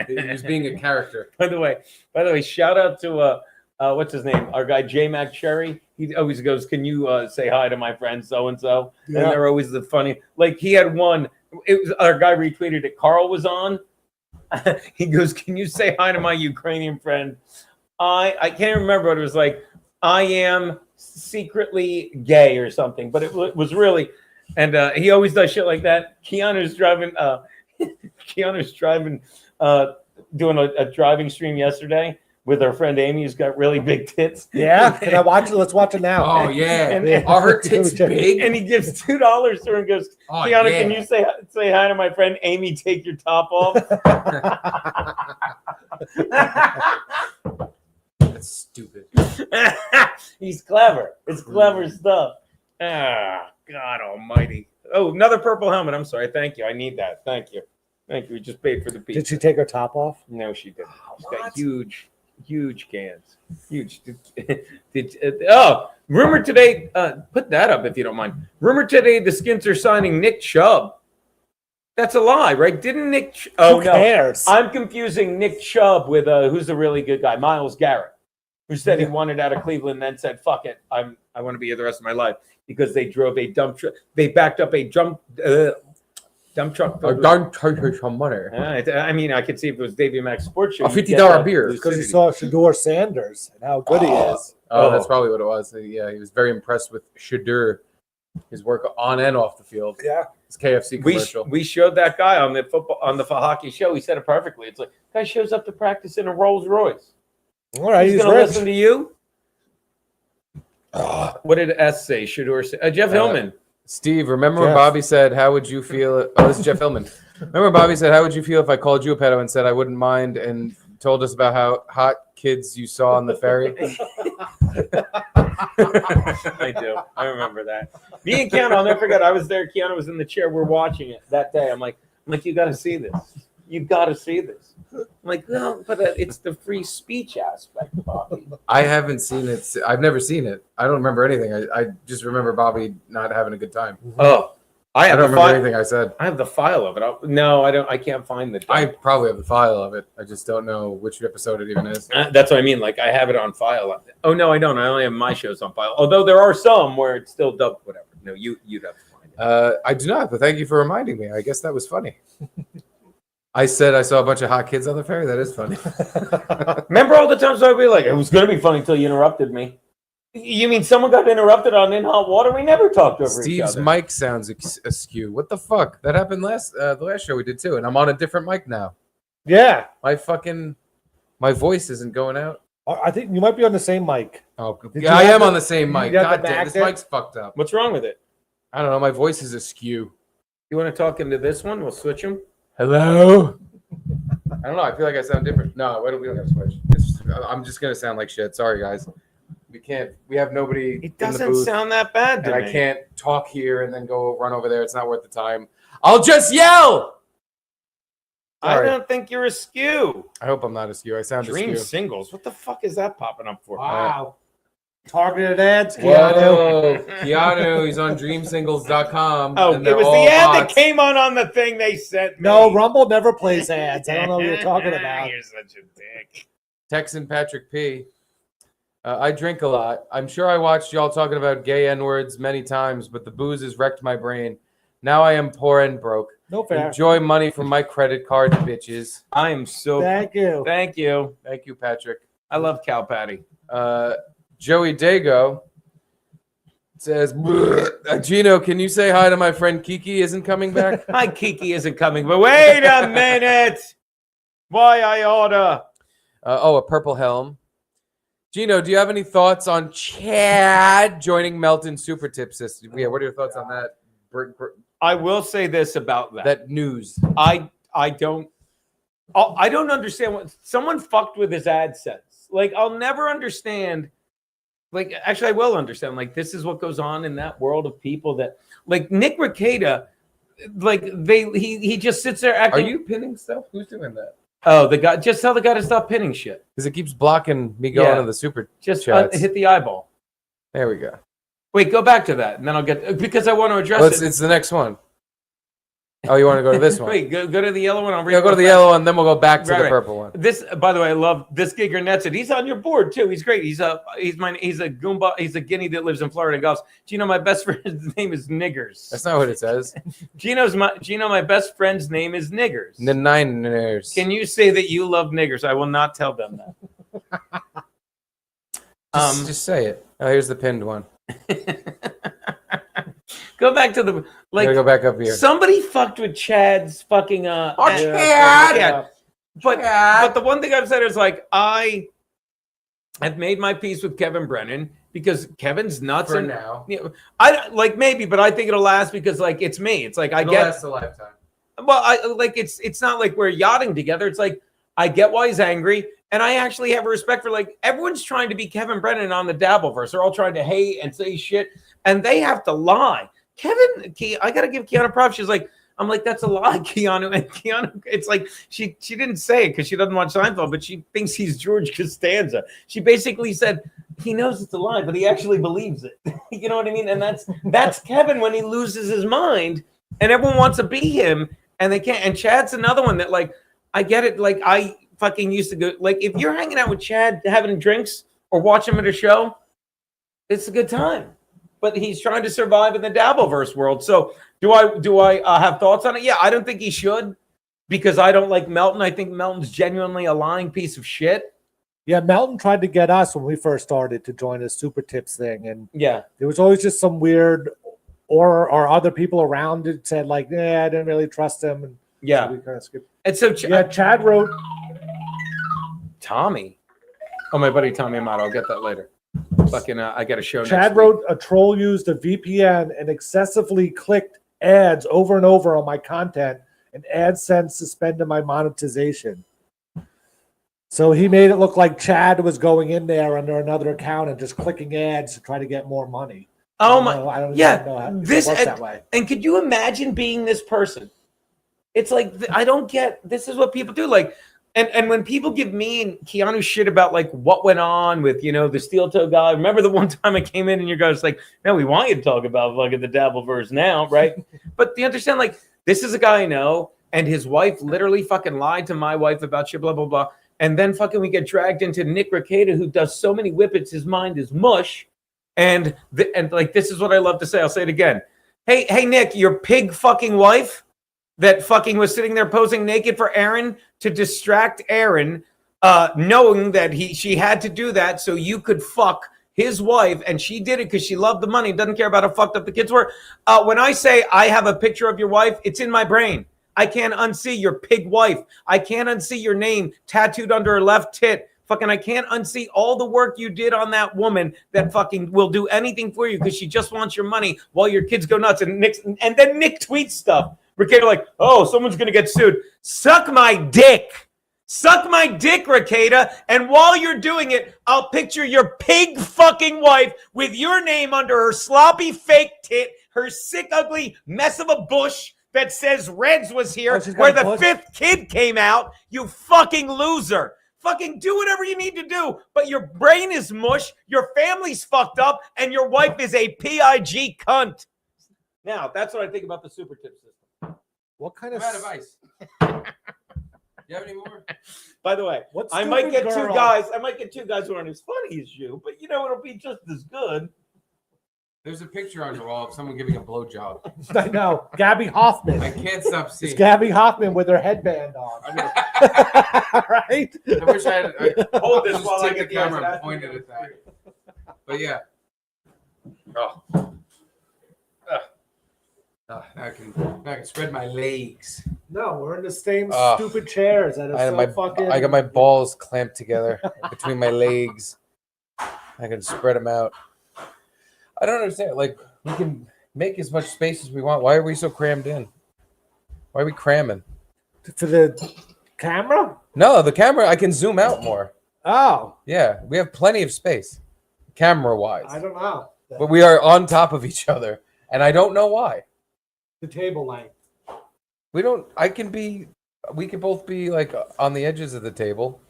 He was being a character. By the way, shout out to what's his name? Our guy J Mac Cherry. he always goes, "Can you say hi to my friend so and so?" And Yeah. they're always the funny. Like he had one. It was our guy retweeted it. Carl was on. He goes, "Can you say hi to my Ukrainian friend?" I can't remember what it was like. I am secretly gay or something, but it was really. And he always does shit like that. Keanu's driving. Keanu's driving. Doing a driving stream yesterday with our friend Amy, who's got really big tits. Yeah, can I watch it? Let's watch it now. Oh yeah. And- Are her tits big? And he gives $2 to her and goes, Oh, Keanu, yeah. can you say hi to my friend Amy? Take your top off. That's stupid. He's clever. It's clever stuff. Ah, God Almighty. Oh, another purple helmet. I'm sorry. Thank you. I need that. Thank you. Thank you. We just paid for the pizza. Did she take her top off? No, she didn't. She's got What? huge cans. Huge. Rumor today. Put that up if you don't mind. Rumor today: the Skins are signing Nick Chubb. That's a lie, right? Didn't Nick? Who cares? I'm confusing Nick Chubb with who's a really good guy, Myles Garrett, who said he wanted out of Cleveland, and then said, "Fuck it, I want to be here the rest of my life," because they drove a dump truck. They backed up a dump truck. Don't take some money. I mean, I could see if it was Davy Max Sports Show. A $50 beer. Because he saw Shador Sanders and how good he is. Oh, that's probably what it was. Yeah, he was very impressed with Shadur, his work on and off the field. Yeah. His KFC commercial. We showed that guy on the hockey show. He said it perfectly. It's like guy shows up to practice in a Rolls Royce. All right, He's he's gonna rich. listen to you. What did S say? Shador say? Jeff Hillman. Steve, remember when Jeff. Bobby said, "How would you feel?" Oh, this is Jeff Hillman. Remember when Bobby said, "How would you feel if I called you a pedo and said I wouldn't mind?" and told us about how hot kids you saw on the ferry? I do. I remember that. Me and Keanu, I'll never forget. I was there. Keanu was in the chair. We're watching it that day. I'm like, you got to see this. You've got to see this. I'm like, no, but it's the free speech aspect, Bobby. I haven't seen it. I've never seen it. I don't remember anything. I just remember Bobby not having a good time. Oh, I don't remember anything I said. I have the file of it. No, I don't. I can't find the. I probably have the file of it. I just don't know which episode it even is. That's what I mean. Like I have it on file. Oh no, I don't. I only have my shows on file. Although there are some where it's still dubbed. Whatever. No, you'd have to find it. I do not, but thank you for reminding me. I guess that was funny. I said I saw a bunch of hot kids on the ferry. That is funny. Remember all the times I'd be like, it was going to be funny until you interrupted me. You mean someone got interrupted on In Hot Water? We never talked over each Steve's other. mic sounds askew. What the fuck? That happened the last show we did too, and I'm on a different mic now. Yeah. My voice isn't going out. I think you might be on the same mic. Oh, Did yeah, I you have am the- on the same mic. you have God the damn, this magnet? mic's fucked up. What's wrong with it? I don't know. My voice is askew. You want to talk into this one? We'll switch them. Hello. I don't know. I feel like I sound different. No, we don't have to switch. I'm just gonna sound like shit. Sorry, guys. We can't. We have nobody. It in the doesn't booth, sound that bad to and me. I can't talk here and then go run over there. It's not worth the time. I'll just yell. I Sorry. don't think you're askew. I hope I'm not askew. I sound Dream askew. singles. What the fuck is that popping up for? Wow. Targeted ads, Keanu. Whoa, Keanu, he's on dreamsingles.com. Oh, and it they're was the all ad bots. that came on the thing they sent me. No, Rumble never plays ads. I don't know what you're talking about. You're such a dick. Texan Patrick P. I drink a lot. I'm sure I watched y'all talking about gay N-words many times, but the booze has wrecked my brain. Now I am poor and broke. No fair. Enjoy money from my credit card, bitches. I am so. Thank you. Thank you. Thank you, Patrick. I love cow patty. Joey Dago says, Gino, can you say hi to my friend Kiki isn't coming back? Hi, Kiki isn't coming, but wait a minute. Why I order? A purple helm. Gino, do you have any thoughts on Chad joining Melton Super Tip System? Yeah, what are your thoughts on that? I will say this about that. That news. I don't understand what someone fucked with his AdSense. Like I'll never understand. Like actually, I will understand. Like this is what goes on in that world of people that like Nick Rekieta. Like he just sits there acting. Are you pinning stuff? Who's doing that? Oh, the guy. Just tell the guy to stop pinning shit. Because it keeps blocking me going Yeah. to the super Just chats. hit the eyeball. There we go. Wait, go back to that, and then I'll get because I want to address Well, it. it's the next one. Oh, you want to go to this one? Wait, go to the yellow one. I'll read Yeah, go to the yellow one, then we'll go back to Right, the right. purple one. This, by the way, I love this Giger Netson. He's on your board too. He's great. He's a Goomba. He's a guinea that lives in Florida and golfs. Gino, my best friend's name is Niggers. That's not what it says. Gino, my best friend's name is Niggers. The Niners. Can you say that you love niggers? I will not tell them that. Just say it. Oh, here's the pinned one. Go back to the Gotta go back up here. Somebody fucked with Chad's fucking Chad! But the one thing I've said is like I have made my peace with Kevin Brennan because Kevin's nuts For and now. you know, I like maybe, but I think it'll last because like it's me. It's like It'll last a lifetime. well, I like it's not like we're yachting together. It's like I get why he's angry, and I actually have a respect for like everyone's trying to be Kevin Brennan on the Dabbleverse. They're all trying to hate and say shit, and they have to lie. I gotta give Keanu props. She's like, I'm like, that's a lie, Keanu. And Keanu, it's like she didn't say it because she doesn't watch Seinfeld, but she thinks he's George Costanza. She basically said he knows it's a lie, but he actually believes it. You know what I mean? And that's Kevin when he loses his mind, and everyone wants to be him, and they can't. And Chad's another one that like I get it. Like I fucking used to go. Like if you're hanging out with Chad, having drinks or watching him at a show, it's a good time. But he's trying to survive in the Dabbleverse world. So do I have thoughts on it? Yeah, I don't think he should because I don't like Melton. I think Melton's genuinely a lying piece of shit. Yeah, Melton tried to get us when we first started to join his Super Tips thing, and Yeah. there was always just some weird or other people around it said like, "Yeah, I didn't really trust him." And Yeah. so we kind of skipped. And so Chad wrote. Tommy. Oh, my buddy Tommy Amato. I'll get that later. Fucking, I got a show next Chad week. wrote a troll used a VPN and excessively clicked ads over and over on my content, and AdSense suspended my monetization. So he made it look like Chad was going in there under another account and just clicking ads to try to get more money. Oh I don't yeah. know how This it works that way. And could you imagine being this person? It's like I don't get. This is what people do. Like, and when people give me and Keanu shit about like what went on with the steel toe guy. Remember the one time I came in and you guys like, no, we want you to talk about fucking the Dabbleverse now, right? But do you understand? Like, this is a guy I know, and his wife literally fucking lied to my wife about shit, blah blah blah. And then fucking we get dragged into Nick Rekieta, who does so many whippets, his mind is mush. And like this is what I love to say. I'll say it again. Hey Nick, your pig fucking wife that fucking was sitting there posing naked for Aaron to distract Aaron, knowing that she had to do that so you could fuck his wife, and she did it because she loved the money, doesn't care about how fucked up the kids were. When I say I have a picture of your wife, it's in my brain. I can't unsee your pig wife. I can't unsee your name tattooed under her left tit. Fucking, I can't unsee all the work you did on that woman that fucking will do anything for you because she just wants your money while your kids go nuts. And then Nick tweets stuff. Rekieta like, oh, someone's going to get sued. Suck my dick. Suck my dick, Rekieta. And while you're doing it, I'll picture your pig fucking wife with your name under her sloppy fake tit, her sick, ugly mess of a bush that says Reds was here, where the fifth kid came out. You fucking loser. Fucking do whatever you need to do, but your brain is mush, your family's fucked up, and your wife is a PIG cunt. Now, that's what I think about the Super Tip system. What kind of I'm out of ice. You have any more? By the way, I might get two guys who aren't as funny as you, but it'll be just as good. There's a picture on your wall of someone giving a blowjob. I know. Gabby Hoffman. I can't stop seeing. It's Gabby Hoffman with her headband on. Right? I wish I had. Hold this just while I take get the the camera ice. and pointed at that. But yeah. Oh. Now I can spread my legs. No, we're in the same Ugh. stupid chairs that are I got my balls clamped together between my legs. I can spread them out. I don't understand. Like, we can make as much space as we want. Why are we so crammed in? Why are we cramming? For the camera? No, the camera, I can zoom out more. Oh. Yeah, we have plenty of space, camera-wise. I don't know. But we are on top of each other, and I don't know why. The table length. We could both be, like, on the edges of the table.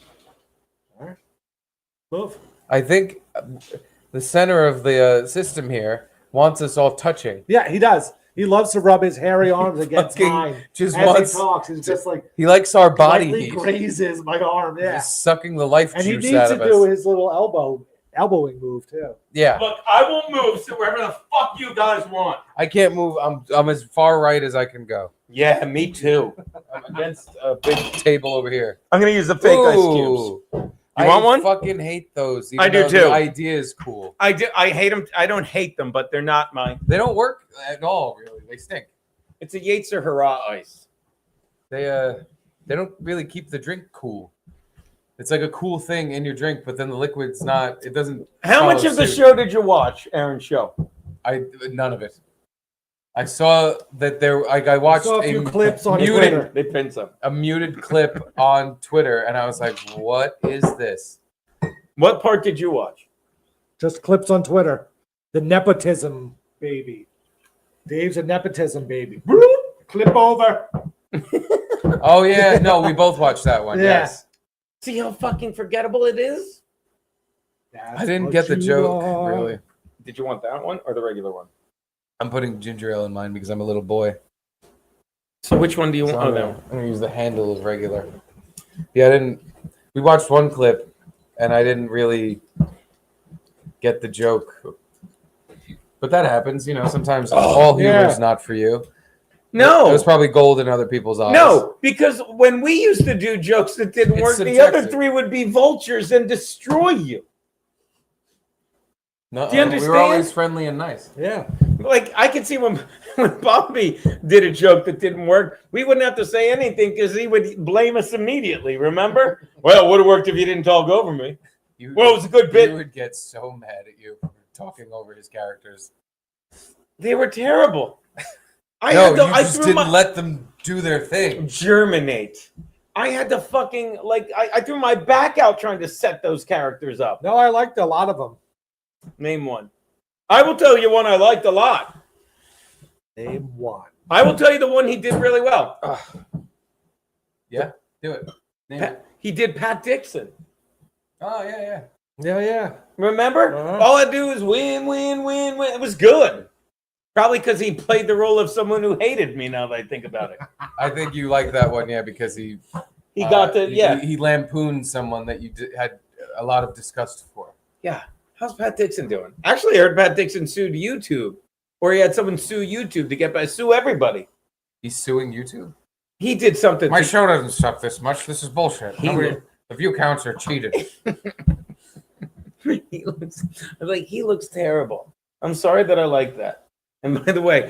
All right. Move. I think the center of the system here wants us all touching. Yeah, he does. He loves to rub his hairy arms against Fucking mine. just As wants- he talks, he's just like He likes our body lightly heat. grazes my arm. Yeah, Just sucking the life and he juice needs out to of do us. his little elbowing move too. Yeah, Look, I will move to wherever the fuck you guys want. I can't move. I'm as far right as I can go. Yeah, me too. I'm against a big table over here. I'm gonna use the fake ice cubes. Ooh. You want one? I fucking hate those. I do though too. The idea is cool. I do. I hate them. I don't hate them, but they're not mine. They don't work at all, really. They stink. It's a Yates or Hurrah ice. They don't really keep the drink cool. It's like a cool thing in your drink, but then the liquid's not. It doesn't. How much follow of the suit. show did you watch, Aaron's show? None of it. I saw that there. I watched saw a few clips on muted, Twitter. They pinned some. a muted clip on Twitter, and I was like, "What is this?" What part did you watch? Just clips on Twitter. The nepotism baby. Dave's a nepotism baby. Clip over. Oh yeah, no, we both watched that one. Yeah. Yes, See how fucking forgettable it is? I didn't get the joke really. Did you want that one or the regular one? I'm putting ginger ale in mine because I'm a little boy. So which one do you So want? I'm Oh, gonna, no. I'm gonna use the handle of regular. Yeah, I didn't. We watched one clip, and I didn't really get the joke. But that happens, sometimes all humor is not for you. No. It was probably gold in other people's eyes. No, because when we used to do jokes that didn't It's work, the other subjective. three would be vultures and destroy you. No, Do you we were understand? always friendly and nice. Yeah. Like I could see when Bobby did a joke that didn't work, we wouldn't have to say anything because he would blame us immediately. Remember? Well, it would have worked if you didn't talk over me. Well, it was a good bit. He would get so mad at you for talking over his characters. They were terrible. I No, you I just threw didn't my let them do their thing. germinate. I had to fucking I threw my back out trying to set those characters up. No, I liked a lot of them. Name one. I will tell you one I liked a lot. Name one. I will tell you the one he did really well. Yeah, do it. Name it. He did Pat Dixon. Oh yeah, yeah. Yeah, yeah. Remember? Uh-huh. All I do is win, win, win, win. It was good. Probably because he played the role of someone who hated me. Now that I think about it, I think you like that one, yeah, because he got the he lampooned someone that you had a lot of disgust for. yeah. How's Pat Dixon doing? Actually, I heard Pat Dixon sued YouTube, or he had someone sue YouTube to get back, sue everybody. He's suing YouTube. He did something. My show doesn't suck this much. This is bullshit. He The view counts are cheated. he looks terrible. I'm sorry that I like that. And by the way,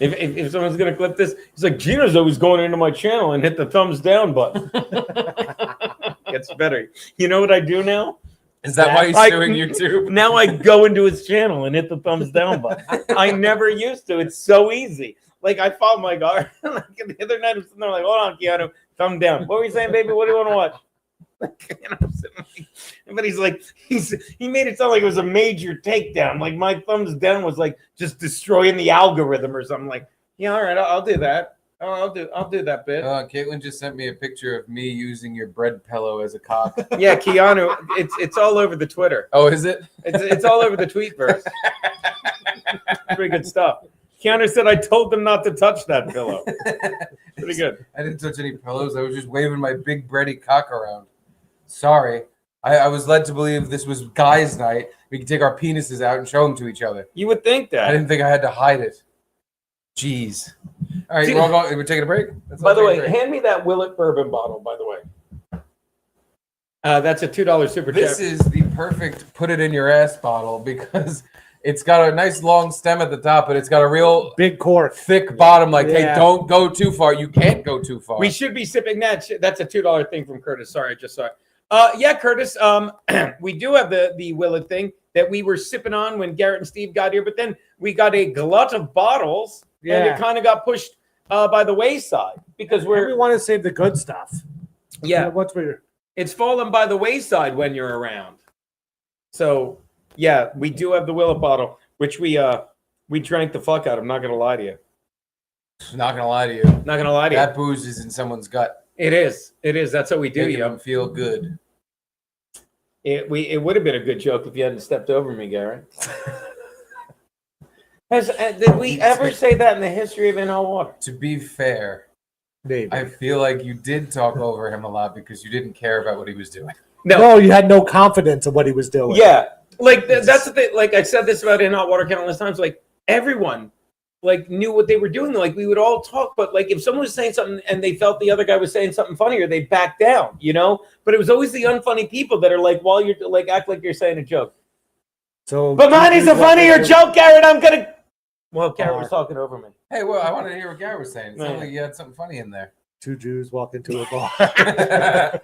if someone's gonna clip this, he's like, Gina's always going into my channel and hit the thumbs down button. Gets better. You know what I do now? Is that why he's I- suing YouTube? Now I go into his channel and hit the thumbs down button. I never used to. It's so easy. Like I follow my guard. Like the other night I'm sitting there like, hold on, Keanu, thumb down. What were you saying, baby? What do you want to watch? And I'm sitting like, but he's like, he made it sound like it was a major takedown. Like my thumbs down was like just destroying the algorithm or something. Like, yeah, all right, I'll do that. Oh, I'll do that bit. Caitlin just sent me a picture of me using your bread pillow as a cock. Yeah, Keanu, it's all over the Twitter. Oh, is it? It's all over the tweetverse. Pretty good stuff. Keanu said, I told them not to touch that pillow. Pretty good. I didn't touch any pillows. I was just waving my big bready cock around. Sorry. I was led to believe this was guys' night. We could take our penises out and show them to each other. You would think I that. didn't think I had to hide it. Jeez. All right, Dude. we're taking a break? By the way, hand me that Willet bourbon bottle, by the way. That's a $2 super chat. This is the perfect put it in your ass bottle because it's got a nice long stem at the top, but it's got a real Big cork. thick bottom. Like, hey, Yeah. don't go too far. You can't go too far. We should be sipping that. That's a $2 thing from Curtis. Sorry, I just saw it. Yeah, Curtis. We do have the Willet thing that we were sipping on when Garrett and Steve got here, but then we got a glut of bottles, and Yeah. it kind of got pushed by the wayside because We want to save the good stuff. yeah, What's weird? it's fallen by the wayside when you're around. So yeah, we do have the Willet bottle, which we drank the fuck out of. I'm not gonna lie to you. Not gonna lie to you. Not gonna lie to you. That booze is in someone's gut. It is. That's what we do. Making You them feel good. It would have been a good joke if you hadn't stepped over me, Garrett. Did we ever say that in the history of In Hot Water? To be fair, Maybe. I feel like you did talk over him a lot because you didn't care about what he was doing. No, you had no confidence in what he was doing. Yeah, like that's the thing. Like I said this about In Hot Water countless times. Like everyone, like knew what they were doing. Like we would all talk, but like if someone was saying something and they felt the other guy was saying something funnier, they'd back down. You know. But it was always the unfunny people that are like, while you're like act like you're saying a joke. So, But mine is a funnier joke, Garrett. I'm gonna. Well, Garrett was talking over me. Hey, well, I wanted to hear what Gary was saying. It sounded like you had something funny in there. 2 Jews walk into a bar.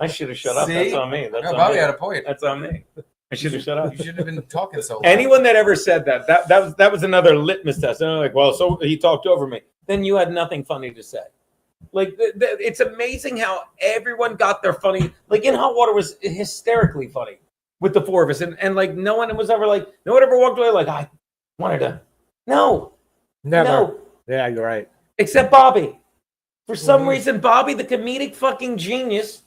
I should have shut up. See? That's on me. That's No, on Bobby me. had a point. That's on me. I should have shut up. You shouldn't have been talking so loud. Anyone that ever said that was another litmus test. And I'm like, well, so he talked over me. Then you had nothing funny to say. Like it's amazing how everyone got their funny. Like In Hot Water was hysterically funny with the four of us, and like no one ever walked away like I wanted to. No, Never. no, Yeah, you're right. except Bobby. For some reason, Bobby, the comedic fucking genius.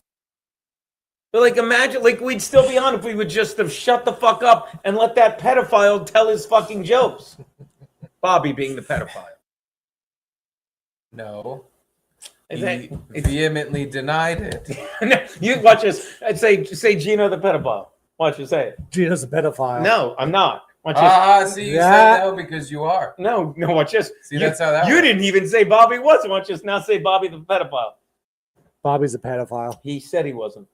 But like, imagine, like, we'd still be on if we would just have shut the fuck up and let that pedophile tell his fucking jokes. Bobby being the pedophile. No. Is He that- vehemently denied it. No, you watch this. I'd say Gino the pedophile. Watch you say it. Gino's a pedophile. No, I'm not. Watch this. See, you Yeah. said no because you are. No, watch this. See, that's how that You works. didn't even say Bobby was. Watch this. Now say Bobby the pedophile. Bobby's a pedophile. He said he wasn't.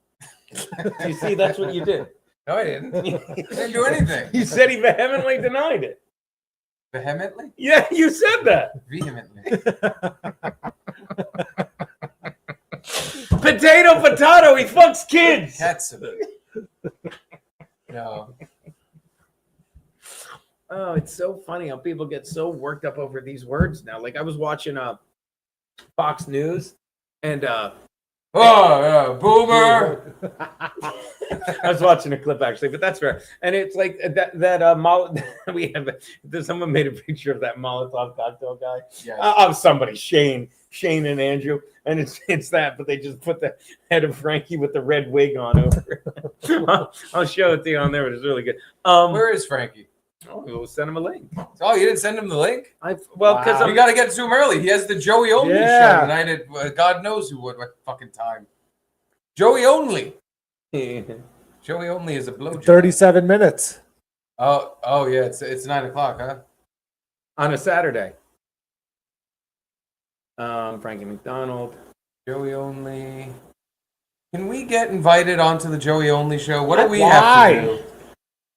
You see, that's what you did. No, I didn't. I didn't do anything. You said he vehemently denied it. Vehemently? Yeah, you said that. Vehemently. Potato, he fucks kids. Ketchup. No. Oh, it's so funny how people get so worked up over these words now. Like I was watching Fox News and Oh, yeah, boomer. I was watching a clip actually, but that's fair. And it's like we have someone made a picture of that Molotov cocktail guy. Yes. Of somebody, Shane and Andrew, and it's that, but they just put the head of Frankie with the red wig on over it. I'll show it to you on there, but it's really good. Where is Frankie? Oh, we'll send him a link. Oh, you didn't send him the link? Because Wow. You got to get to him early. He has the Joey Only Yeah. show tonight at God knows what fucking time. Joey Only. Joey Only is a blowjob. 37 minutes. Oh yeah, it's 9 o'clock, huh? on a Saturday. Frankie McDonald. Joey Only. Can we get invited onto the Joey Only show? What do we Why? have to do?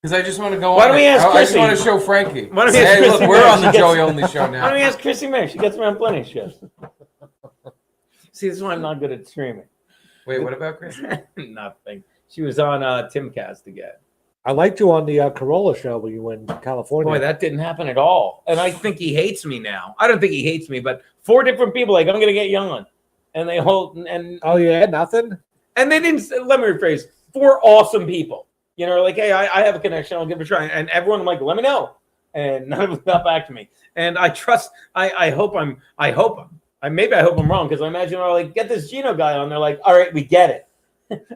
Because I just want to go Why on. don't we ask I just Chrissy? want to show Frankie. Why don't we ask Hey, look, Chrissy we're Mayer? on the She gets- Joey Only show Why don't we now. ask Chrissy Mayer? She gets me on plenty of shows. See, this is why I'm not good at streaming. Wait, what about Chris? Nothing. She was on Timcast again. I liked you on the Corolla show when you were in California. Boy, that didn't happen at all. And I think he hates me now. I don't think he hates me, but 4 different people like I'm going to get you on, and they hold and Oh yeah, nothing. they didn't. Let me rephrase. 4 awesome people. You know, like, hey, I have a connection. I'll give it a try. And everyone, I'm like, let me know. And none of them got back to me. And I trust. I hope I'm wrong, because I imagine they're like, get this Gino guy on. They're like, all right, we get it.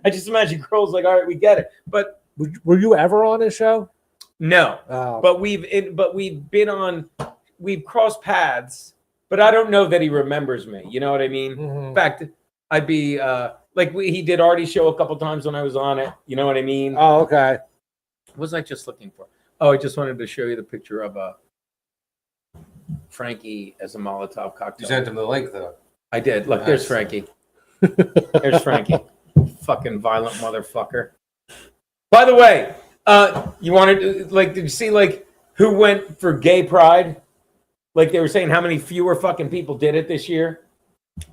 I just imagine girls like, all right, we get it. But Were you ever on his show? no. Oh. But we've crossed paths. But I don't know that he remembers me. You know what I mean? Mhm. In fact, I'd be he did Artie's show a couple times when I was on it. You know what I mean? Oh, okay. What was I just looking for? Oh, I just wanted to show you the picture of Frankie as a Molotov You cocktail. sent him the link though. I did. Look, Nice. there's Frankie. There's Frankie. Fucking violent motherfucker. By the way, you wanted to, did you see who went for gay pride? Like they were saying how many fewer fucking people did it this year?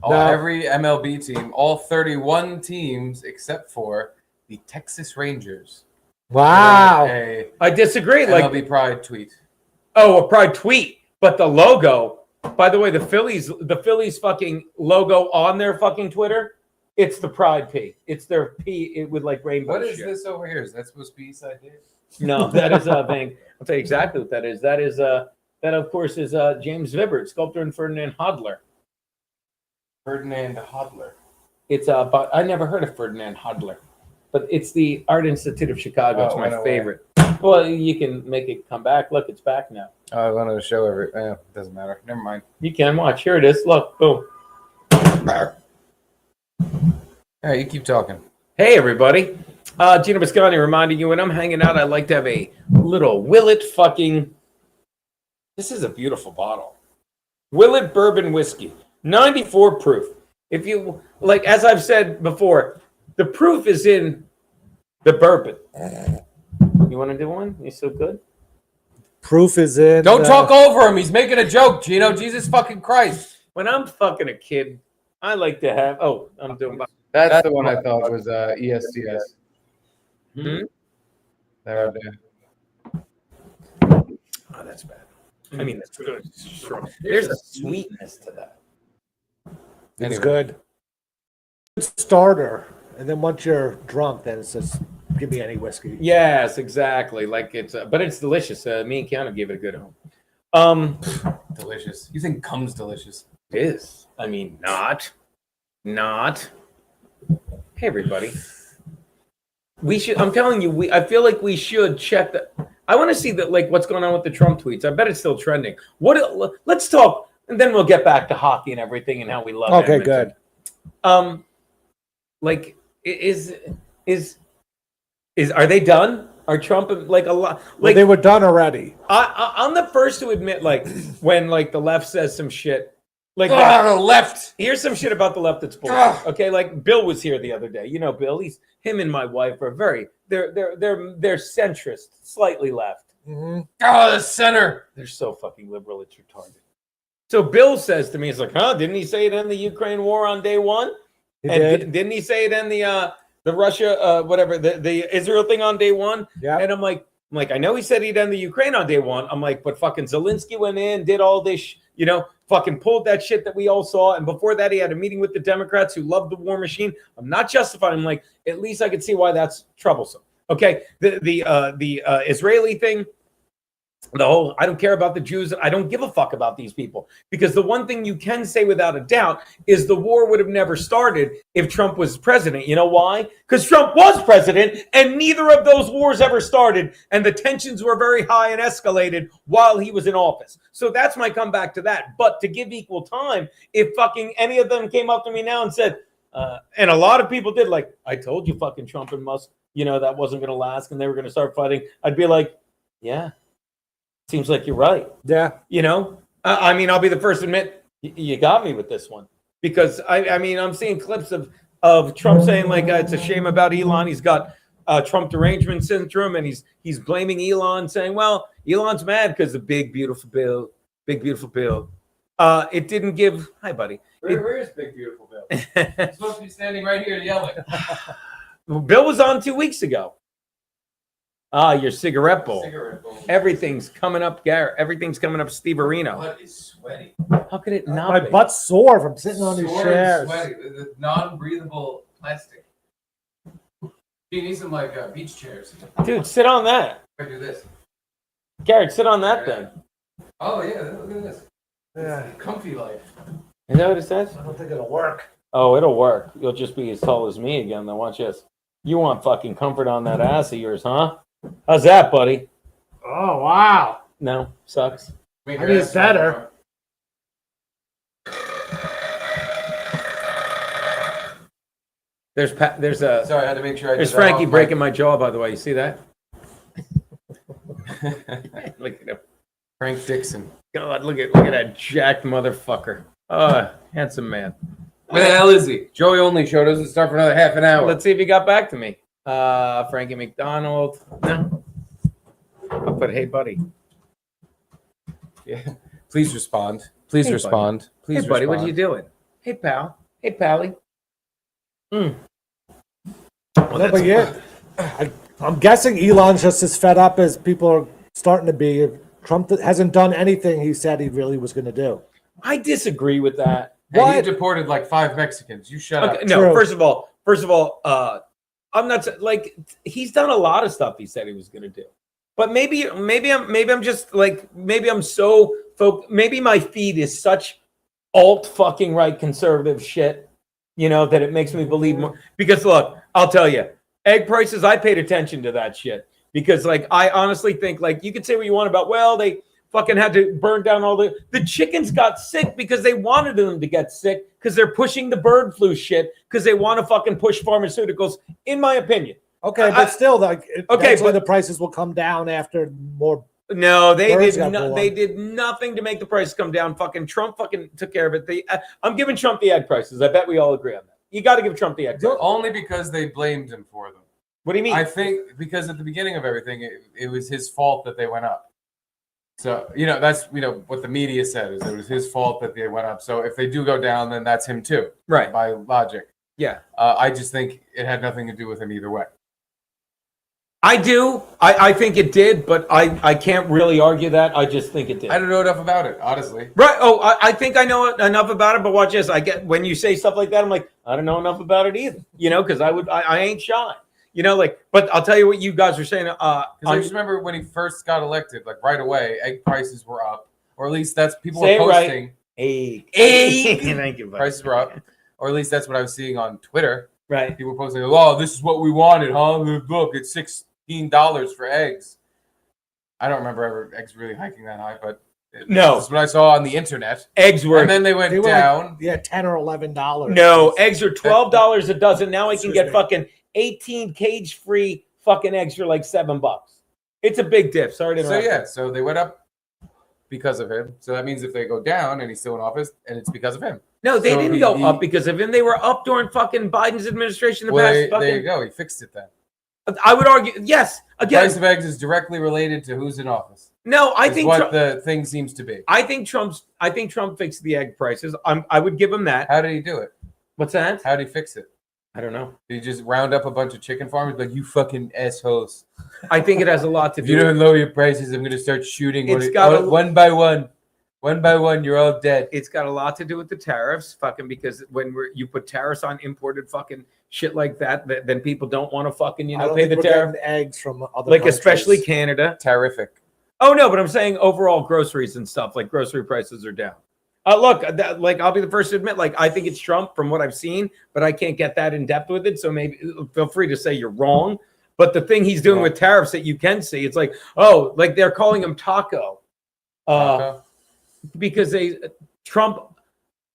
Oh, No. every MLB team, all 31 teams except for the Texas Rangers. Wow. A I disagree. MLB Pride tweet. A pride tweet, but the logo. By the way, the Phillies fucking logo on their fucking Twitter, it's the Pride P. It's their P with rainbow. What is shit. this over here? Is that supposed to be Eastside Dave? No, that is a thing. I'll tell you exactly what that is. That of course is James Vibbert, sculptor, and Ferdinand Hodler. Ferdinand Hodler. It's but I never heard of Ferdinand Hodler, but it's the Art Institute of Chicago. It's Oh, my no way. favorite. Well, you can make it come back. Look, it's back now. I wanted to show it doesn't matter. Never mind. You can watch. Here it is. Look, boom. All right, you keep talking. Hey, everybody. Gino Biscotti reminding you when I'm hanging out, I like to have a little Willet fucking. This is a beautiful bottle. Willet Bourbon Whiskey, 94 proof. If you like, as I've said before, the proof is in the bourbon. You want to do one? You so good? Proof is in. Don't talk over him. He's making a joke, Gino. Jesus fucking Christ. When I'm fucking a kid, I like to have. Oh, I'm doing. That's the one I thought was ESTS. Hmm? There, there. Oh, that's bad. I mean, that's good. There's a sweetness to that. It's Anyway. good. Starter, and then once you're drunk, then it's just give me any whiskey. Yes, exactly. Like it's, but it's delicious. Me and Keanu gave it a good home. Delicious. You think cum's delicious? It is. I mean, not. Hey, everybody. We should. I'm telling you. I feel like we should check the. I want to see that, like, what's going on with the Trump tweets. I bet it's still trending. Let's talk, and then we'll get back to hockey and everything and how we love. Okay, Edmonton. good. Like, are they done? Are Trump like a lot? Well, Like they were done already. I'm the first to admit, like, when like the left says some shit. Like, The left. here's some shit about the left that's bullshit. Ugh. Okay, like Bill was here the other day. You know, Bill. Him and my wife are they're centrist, slightly left. Mm-hmm. Oh, the center. They're so fucking liberal, it's retarded. So Bill says to me, he's like, "Huh? Didn't he say it in the Ukraine war on day one? He And did. didn't he say it in the Russia whatever the Israel thing on day one?" Yeah. And I'm like, I know he said he'd end the Ukraine on day one. I'm like, but fucking Zelensky went in, did all this, fucking pulled that shit that we all saw. And before that, he had a meeting with the Democrats who loved the war machine. I'm not justifying. I'm like, at least I could see why that's troublesome. Okay, the Israeli thing. The whole, I don't care about the Jews. I don't give a fuck about these people, because the one thing you can say without a doubt is the war would have never started if Trump was president. You know why? Because Trump was president and neither of those wars ever started. And the tensions were very high and escalated while he was in office. So that's my comeback to that. But to give equal time, if fucking any of them came up to me now and said, and a lot of people did, like, I told you fucking Trump and Musk, that wasn't going to last and they were going to start fighting. I'd be like, yeah. Seems like you're right. Yeah. I mean, I'll be the first to admit you got me with this one, because I mean, I'm seeing clips of Trump saying like it's a shame about Elon. He's got Trump derangement syndrome, and he's blaming Elon, saying, well, Elon's mad because the big beautiful bill. It didn't give. Hi, buddy. Where is Big Beautiful Bill? He's supposed to be standing right here yelling. Bill was on 2 weeks ago. Your cigarette bowl. Everything's coming up, Garrett. Everything's coming up, Steve Areno. Butt is sweaty. How could it not My be? butt's sore from sitting on these Sore and chairs. sweaty. The non-breathable plastic. You need some like beach chairs. Dude, sit on that. I do this. Garrett, sit on that thing. Oh yeah, look at this. Yeah. Comfy life. Is that what it says? I don't think it'll work. Oh, it'll work. You'll just be as tall as me again. Then watch this. You want fucking comfort on that ass of yours, huh? How's that, buddy? Oh, wow. No, sucks. Make I your need ass better. There's Sorry, I had to make sure I did there's that Frankie off breaking my jaw, by the way. You see that? mic. Look at him. Frank Dixon. God, look at that jacked motherfucker. Handsome man. Where the hell is he? Joey only show doesn't start for another half an hour. Let's see if he got back to me. Frankie McDonald. No. I'll put, hey, buddy. Yeah. Please respond. Please Hey, respond. Please Hey, buddy, respond. what are you doing? Hey, pal. Hey, pally. No, but yeah, I'm guessing Elon's just as fed up as people are starting to be. Trump hasn't done anything he said he really was going to do. I disagree with that. Hey, What? he deported like 5 Mexicans. You shut Okay, up. no, True. first of all, I'm not like, he's done a lot of stuff he said he was going to do, but maybe I'm just like, maybe I'm so maybe my feed is such alt fucking right conservative shit, that it makes me believe more. Because look, I'll tell you, egg prices, I paid attention to that shit. because like I honestly think like you could say what you want about they fucking had to burn down all the chickens got sick because they wanted them to get sick because they're pushing the bird flu shit because they want to fucking push pharmaceuticals, in my opinion. Okay, but still, like, eventually but the prices will come down after more. No, they birds did. got born. They did nothing to make the prices come down. Fucking Trump fucking took care of it. I'm giving Trump the egg prices. I bet we all agree on that. You got to give Trump the egg prices. Only because they blamed him for them. What do you mean? I think because at the beginning of everything, it was his fault that they went up. So, that's, what the media said is it was his fault that they went up. So if they do go down, then that's him too. Right. By logic. Yeah. I just think it had nothing to do with him either way. I do. I think it did, but I can't really argue that. I just think it did. I don't know enough about it, honestly. Right. Oh, I think I know enough about it, but watch this. I get when you say stuff like that, I'm like, I don't know enough about it either. Because I ain't shy. But I'll tell you what you guys are saying. I just remember when he first got elected, like right away, egg prices were up, or at least that's people were posting. Egg. Thank you. Buddy. Prices were up, or at least that's what I was seeing on Twitter. Right. People posting, "Oh, this is what we wanted, huh? Look, it's $16 for eggs." I don't remember eggs really hiking that high, but no, that's what I saw on the internet. Eggs were, and then they went down. Like, $10 or $11. No, eggs are $12 a dozen. Now I can get fucking 18 cage-free fucking eggs for like $7. It's a big dip. Sorry to interrupt. So they went up because of him. So that means if they go down and he's still in office, and it's because of him. No, they didn't go up because of him. They were up during fucking Biden's administration. There you go. He fixed it then. I would argue, yes. Again, the price of eggs is directly related to who's in office. No, I think what the thing seems to be. I think Trump fixed the egg prices. I would give him that. How did he do it? What's that? How did he fix it? I don't know. Did he just round up a bunch of chicken farmers like, you fucking assholes? I think it has a lot to do. If you don't lower your prices, I'm going to start shooting one by one. One by one, you're all dead. It's got a lot to do with the tariffs, fucking, because when you put tariffs on imported fucking shit like that, then people don't want to fucking pay the tariff. Eggs from other like countries. Especially Canada. Terrific. Oh no, but I'm saying overall groceries and stuff, like grocery prices are down. Look, I'll be the first to admit, like I think it's Trump from what I've seen, but I can't get that in depth with it. So maybe feel free to say you're wrong. But the thing he's doing with tariffs that you can see, it's like, oh, like they're calling him taco. Because Trump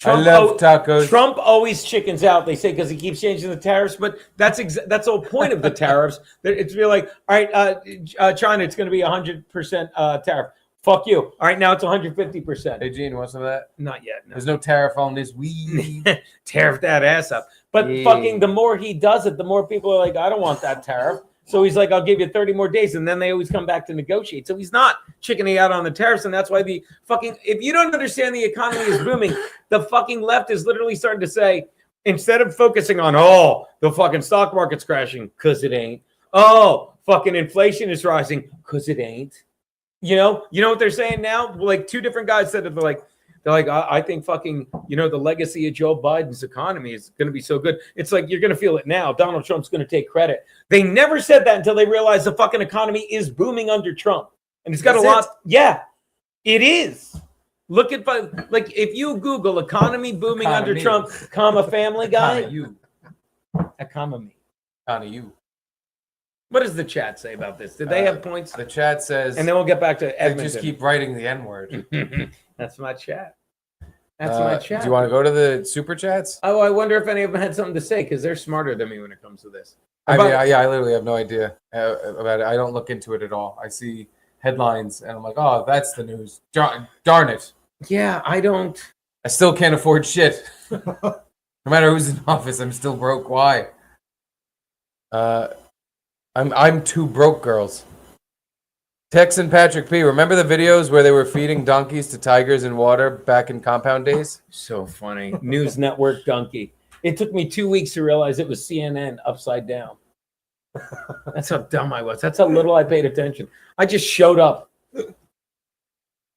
I love tacos. Trump always chickens out. They say because he keeps changing the tariffs, but that's the whole point of the tariffs. It's really like, all right, China, it's going to be 100% tariff. Fuck you. All right, now it's 150%. Hey, Gene, want some of that? Not yet. No. There's no tariff on this weed. Tariff that ass up. But fucking the more he does it, the more people are like, I don't want that tariff. So he's like, I'll give you 30 more days. And then they always come back to negotiate. So he's not chickening out on the tariffs. And that's why if you don't understand the economy is booming, the fucking left is literally starting to say, instead of focusing on, the fucking stock market's crashing, because it ain't. Oh, fucking inflation is rising, because it ain't. You know what they're saying now? Like two different guys said it. They're like, I think fucking, the legacy of Joe Biden's economy is going to be so good. It's like, you're going to feel it now. Donald Trump's going to take credit. They never said that until they realized the fucking economy is booming under Trump. And it's got a lot. Yeah, it is. Look at, like, if you Google economy booming under Trump, Family Guy. Economy. You. What does the chat say about this? Did they have points? The chat says. And then we'll get back to Edmonton. They just keep writing the N-word. That's my chat. That's my chat. Do you want to go to the super chats? Oh, I wonder if any of them had something to say because they're smarter than me when it comes to this. I literally have no idea about it. I don't look into it at all. I see headlines and I'm like, oh, that's the news. Darn it. Yeah, I don't. I still can't afford shit. No matter who's in office, I'm still broke. Why? I'm too broke, girls. Tex and Patrick P. Remember the videos where they were feeding donkeys to tigers in water back in compound days? So funny. News Network donkey. It took me 2 weeks to realize it was CNN upside down. That's how dumb I was. That's how little I paid attention. I just showed up.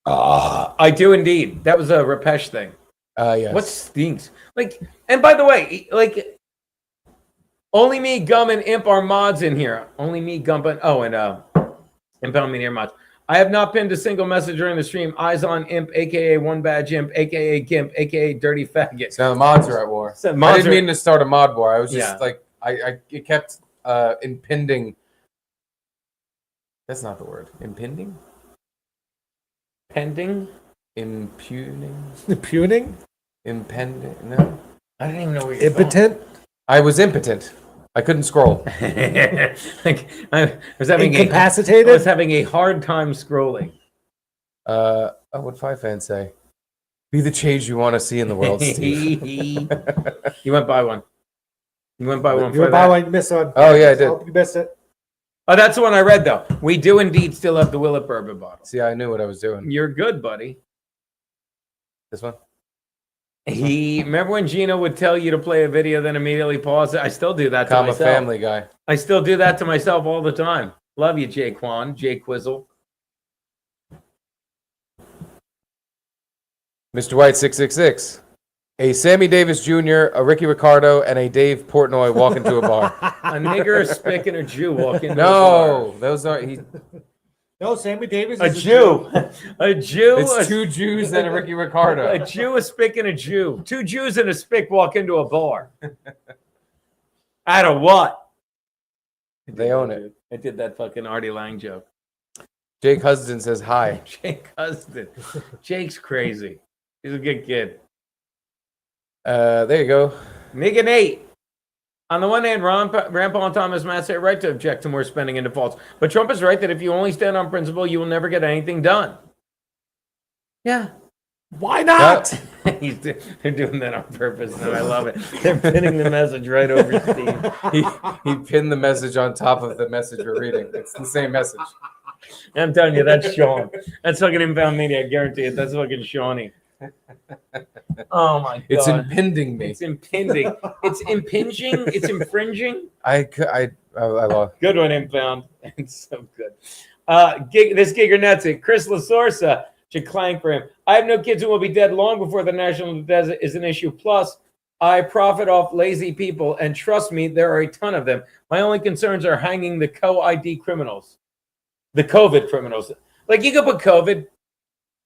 I do indeed. That was a Rapesh thing. Yes. What stinks? Like, and by the way, like, only me, Gum, and Imp are mods in here. Only me, Gum, and Impound me near mods. I have not pinned a single message during the stream. Eyes on Imp, aka One Badge Imp, aka Gimp, aka Dirty Faggot. So now the mods are at war. So I didn't mean to start a mod war. I was just Yeah. it kept impending. That's not the word. Impending? Pending? Impugning? Impugning? Impending? No. I didn't even know what you're Impotent? I was impotent. I couldn't scroll. Like, I was having Incapacitated? I was having a hard time scrolling. What Five fans say? Be the change you want to see in the world, Steve. You went by one. You went by one. You were by one, you missed one. Oh, yeah, I did. Oh, you missed it. Oh, that's the one I read, though. We do indeed still have the Willet bourbon bottle. See, I knew what I was doing. You're good, buddy. This one? Remember when Gino would tell you to play a video, then immediately pause it? I still do that to I'm a myself. family guy. I still do that to myself all the time. Love you, Jay Quizzle. Mr. White 666. A Sammy Davis Jr., a Ricky Ricardo, and a Dave Portnoy walk into a bar. A nigger, a spick, and a Jew walk into a bar. No, those are No, Sammy Davis A is Jew. A Jew. It's two Jews and a Ricky Ricardo. A Jew, a spick, and a Jew. Two Jews and a spick walk into a bar. Out of what? They own it. I did that fucking Artie Lang joke. Jake Huston says hi. Jake Huston. Jake's crazy. He's a good kid. There you go. Nigga Nate. On the one hand, Rand Paul and Thomas Massey are right to object to more spending and defaults. But Trump is right that if you only stand on principle, you will never get anything done. Yeah. Why not? They're doing that on purpose now. I love it. They're pinning the message right over Steve. He pinned the message on top of the message we're reading. It's the same message. I'm telling you, that's Sean. That's fucking Inbound Media. I guarantee it. That's fucking Shawnee. Oh my god! It's impending me. It's impending. It's impinging. It's infringing. I lost. Good one, Inbound. It's so good. This gig or nuts it. Chris Lasorsa should clank for him. I have no kids who will be dead long before the national debt is an issue. Plus, I profit off lazy people, and trust me, there are a ton of them. My only concerns are hanging the co-ID criminals, the COVID criminals. Like you could put COVID.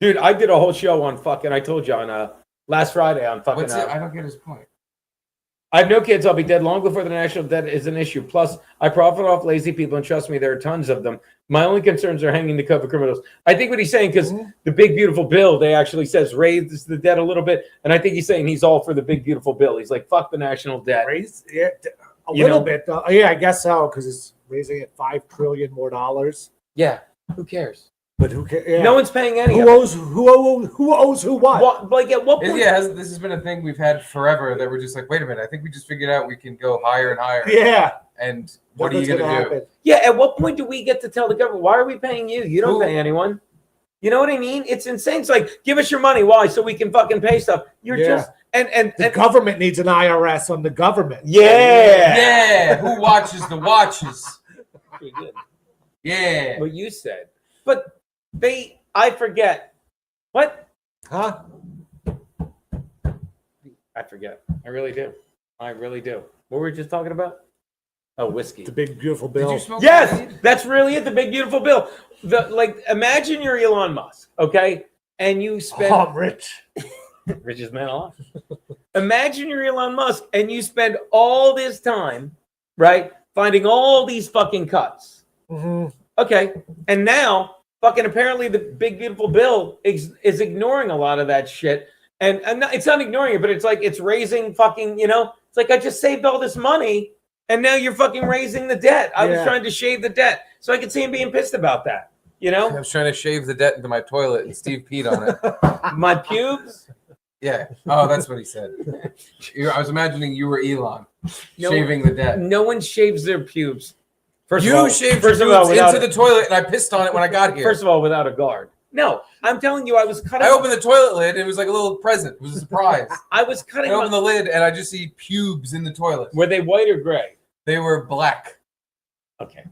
Dude, I did a whole show on fucking, I told you on last Friday on fucking. What's it? I don't get his point. I have no kids. I'll be dead long before the national debt is an issue. Plus, I profit off lazy people, and trust me, there are tons of them. My only concerns are hanging the COVID criminals. I think what he's saying, because the big, beautiful bill, they actually says raise the debt a little bit. And I think he's saying he's all for the big, beautiful bill. He's like, fuck the national debt. Raise it a little bit. Yeah, I guess so, because it's raising it $5 trillion more dollars. Yeah, who cares? But who cares? Yeah. No one's paying any. Who owes who what? Like at what point? Yeah, this has been a thing we've had forever that we're just like, wait a minute, I think we just figured out we can go higher and higher. Yeah. And what are you going to do? Yeah, at what point do we get to tell the government, why are we paying you? You don't pay anyone. You know what I mean? It's insane. It's like, give us your money. Why? So we can fucking pay stuff. You're just and the government needs an IRS on the government. Yeah. Yeah. Who watches the watches? Pretty good. Yeah. What you said. But I forget. What? Huh? I forget. I really do. I really do. What were we just talking about? Oh, whiskey. The big beautiful bill. Did you smoke Yes, weed? that's really it. The big beautiful bill. Imagine you're Elon Musk, okay, and you spend. Oh, I'm rich. Richest man alive. Imagine you're Elon Musk and you spend all this time, right, finding all these fucking cuts. Mm-hmm. Okay, and now fucking apparently the big beautiful bill is ignoring a lot of that shit, and it's not ignoring it, but it's like it's raising fucking, it's like I just saved all this money. And now you're fucking raising the debt. I was trying to shave the debt. So I could see him being pissed about that. I was trying to shave the debt into my toilet and Steve peed on it. My pubes? Yeah. Oh, that's what he said. I was imagining you were Elon shaving the debt. No one shaves their pubes. Shaved your pubes into the toilet and I pissed on it when I got here. First of all, without a guard. No, I'm telling you, I was cutting. I opened the toilet lid. It was like a little present. It was a surprise. I was cutting. I opened the lid and I just see pubes in the toilet. Were they white or gray? They were black. Okay.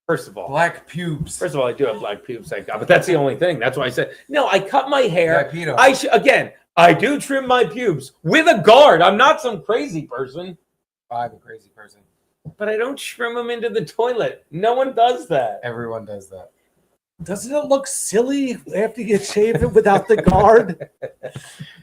First of all, black pubes. First of all, I do have black pubes, thank God. But that's the only thing. That's why I said no. I cut my hair. Yeah, I peed on it. I do trim my pubes with a guard. I'm not some crazy person. I'm a crazy person. But I don't trim them into the toilet. No one does that. Everyone does that. Doesn't it look silly after you shave it without the guard?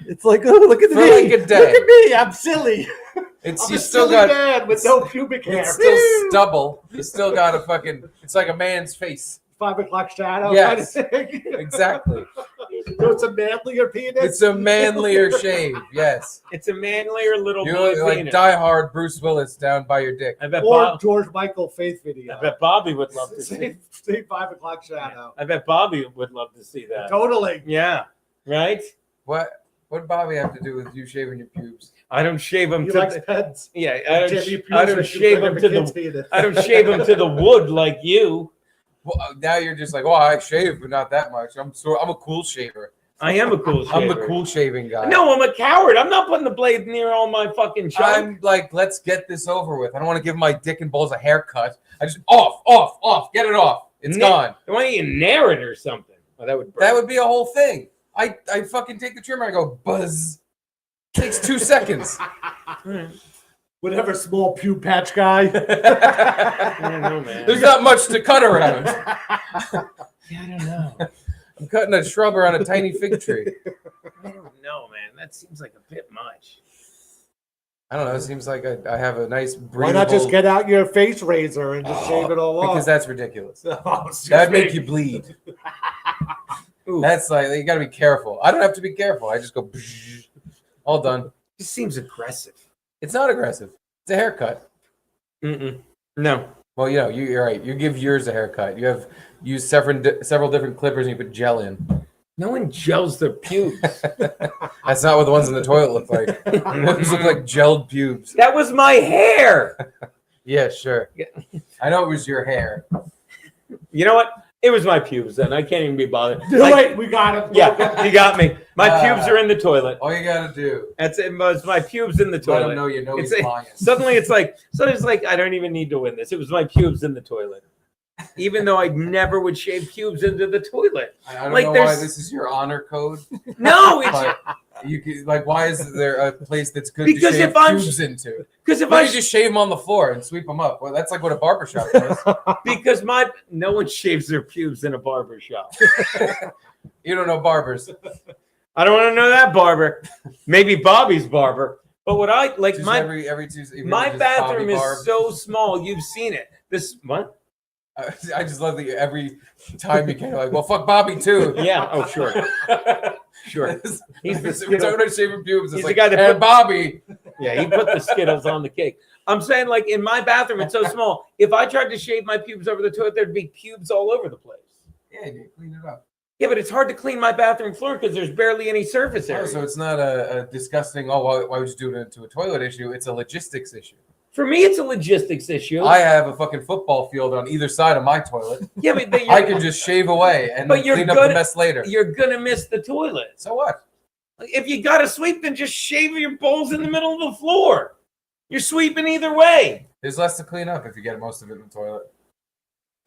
It's like, oh, look at me. Like a day. Look at me. I'm silly. I'm you still got man with no pubic hair. It's still stubble. You still got a fucking. It's like a man's face. 5 o'clock shadow. Yes. Kind of thing. Exactly. So it's a manlier penis. It's a manlier shave. Yes. It's a manlier little You boy look like penis. Die Hard Bruce Willis down by your dick. I bet Or George Michael Faith video. I bet Bobby would love to see. Same 5 o'clock shadow. I bet Bobby would love to see that. Totally. Yeah. Right. What would Bobby have to do with you shaving your pubes? I don't shave him He to likes the, pets. yeah. Jimmy I Pughes don't makes shave you him look to like a kid's the. penis. I don't shave him to the wood like you. Well, now you're just like, oh, I shave, but not that much. I'm a cool shaver. I am a cool shaver. I'm the cool shaving guy. No, I'm a coward. I'm not putting the blade near all my fucking chunk. I'm like, let's get this over with. I don't want to give my dick and balls a haircut. I just off, get it off. It's gone. Why don't you nair it or something? Oh, that would. Burn. That would be a whole thing. I fucking take the trimmer and I go buzz. Takes 2 seconds. Whatever small pube patch guy. I don't know, man. There's not much to cut around. Yeah, I don't know. I'm cutting a shrub around a tiny fig tree. I don't know, man. That seems like a bit much. I don't know. It seems like I have a nice breathable... Why not just get out your face razor and just shave it all off? Because that's ridiculous. Oh, excuse That'd me. make you bleed. Ooh. That's like, you got to be careful. I don't have to be careful. I just go, all done. This seems aggressive. It's not aggressive. It's a haircut. No. Well, you know, you're right. You give yours a haircut. You have used several different clippers and you put gel in. No one gels their pubes. That's not what the ones in the toilet look like. The ones look like gelled pubes. That was my hair. Yeah, sure. I know it was your hair. You know what? It was my pubes then. I can't even be bothered. Wait, we got him. Yeah, you got me. My pubes are in the toilet. All you got to do That's it. Was my pubes in the let toilet. him know you know It's he's a- lying. Suddenly it's like I don't even need to win this. It was my pubes in the toilet. Even though I never would shave pubes into the toilet. I don't like, know why this is your honor code. No, it's But you could, like, why is there a place that's good Because to shave if I'm- pubes into? because if Why I don't you just shave them on the floor and sweep them up? Well, that's like what a barbershop does. because no one shaves their pubes in a barber shop. You don't know barbers. I don't want to know that barber. Maybe Bobby's barber. But what I like Just my every Tuesday. my just bathroom Bobby is Barb. so small. You've seen it. This what? I just love that every time you can, like, well, fuck Bobby too. Yeah. Oh, sure. Sure. He's the We're talking about shaving pubes. It's He's the like, guy that and put- Bobby. Yeah, he put the Skittles on the cake. I'm saying, like, in my bathroom, it's so small. If I tried to shave my pubes over the toilet, there'd be pubes all over the place. Yeah, you clean it up. Yeah, but it's hard to clean my bathroom floor because there's barely any surface Oh, area. so it's not a disgusting, why would you do it into a toilet issue? It's a logistics issue. For me, it's a logistics issue. I have a fucking football field on either side of my toilet. Yeah, but then I can just shave away and But then you're clean up gonna- the mess later. you're gonna miss the toilet. So what? If you got to sweep, then just shave your bowls in the middle of the floor. You're sweeping either way. There's less to clean up if you get most of it in the toilet.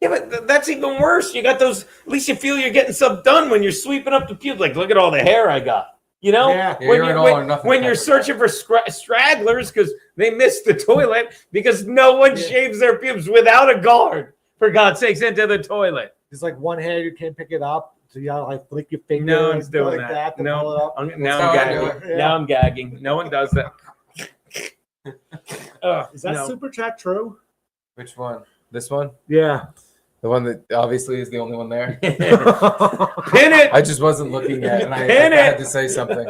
Yeah, but that's even worse. You got those. At least you feel you're getting something done when you're sweeping up the pubes. Like, look at all the hair I got. You know, Yeah. Yeah, when you're you're, an all or nothing when you're type of searching for stragglers because they missed the toilet because no one shaves their pubes without a guard. For God's sakes, into the toilet. There's like one hair you can't pick it up, so you gotta like flick your finger. No one's and go doing like that. to pull it No, up. now That's I'm how I do gagging. it. Now I'm gagging. No one does that. Ugh, Is that no. super chat true? Which one? This one? Yeah. The one that obviously is the only one there? Pin it. I just wasn't looking at it, and I Pin had it. to say something.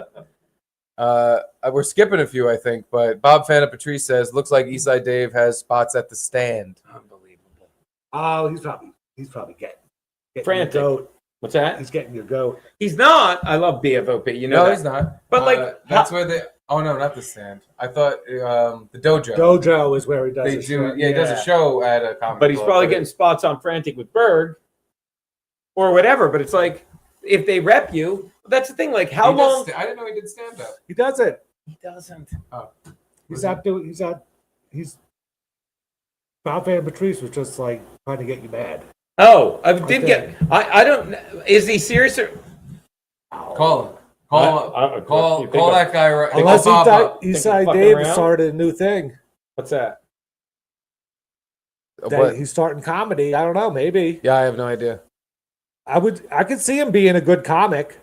We're skipping a few, I think, but Bob Fanta Patrice says, looks like Eastside Dave has spots at the stand. Unbelievable. Oh, he's probably getting Frantic. your goat. What's that? He's getting your goat. He's not. I love BFOP. You know No, that. he's not. But, like, that's where they. Oh no, not the stand. I thought the dojo. Dojo is where he does. They his do. show. Yeah, he does a show at a comedy. But he's club, probably getting spots on Frantic with Berg or whatever. But it's like, if they rep you, that's the thing. Like, how He does long? I didn't know he did stand up. He does it. He doesn't. He's out doing. He's. Bob Van Patrice was just like trying to get you mad. Oh, I did get. I don't. Is he serious or? Call him. Call You think that guy right. Unless call Bob up. Eastside fucking Dave around? started a new thing. What's that? That What? he's starting comedy. I don't know. Maybe Yeah, I have no idea. I could see him being a good comic.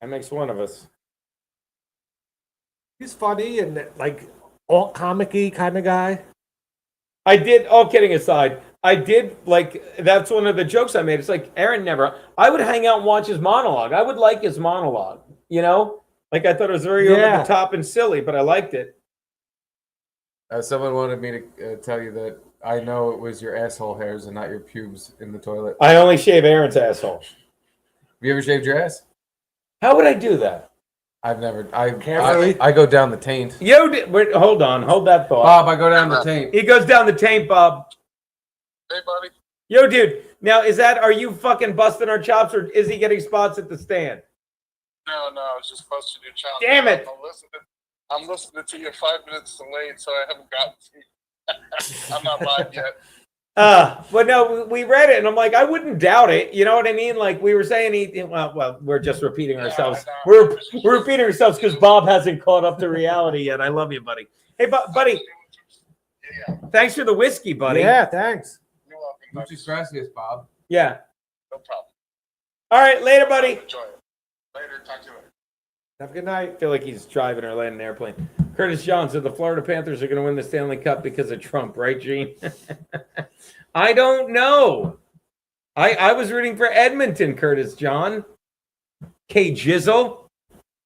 That makes one of us. He's funny and like alt comic-y kind of guy. I did. All kidding aside, I did like that's one of the jokes I made. It's like Aaron never. I would hang out and watch his monologue. I would like his monologue. You know, like I thought it was very over the top and silly, but I liked it. Someone wanted me to tell you that I know it was your asshole hairs and not your pubes in the toilet. I only shave Aaron's asshole. Have you ever shaved your ass? How would I do that? I've never. Carefully. I go down the taint. Wait, hold on, hold that thought. Bob, I go down the taint. He goes down the taint, Bob. Hey, buddy. Yo, dude. Now, are you fucking busting our chops, or is he getting spots at the stand? No, I was just busting your chops. Damn it. I'm listening to you 5 minutes delayed, so I haven't gotten to you. I'm not live yet. But no, we read it, and I'm like, I wouldn't doubt it. You know what I mean? Like we were saying, well, we're just repeating ourselves. We're repeating ourselves because Bob hasn't caught up to reality yet. I love you, buddy. Hey, buddy. Yeah. Thanks for the whiskey, buddy. Yeah, thanks. You're welcome. Muchas gracias, Bob. Yeah. No problem. All right, later, buddy. Enjoy it. Later. Talk to you later. Have a good I night. feel like he's driving or landing an airplane. Curtis John said the Florida Panthers are going to win the Stanley Cup because of Trump, right, Gene? I don't know. I was rooting for Edmonton, Curtis John. K Jizzle.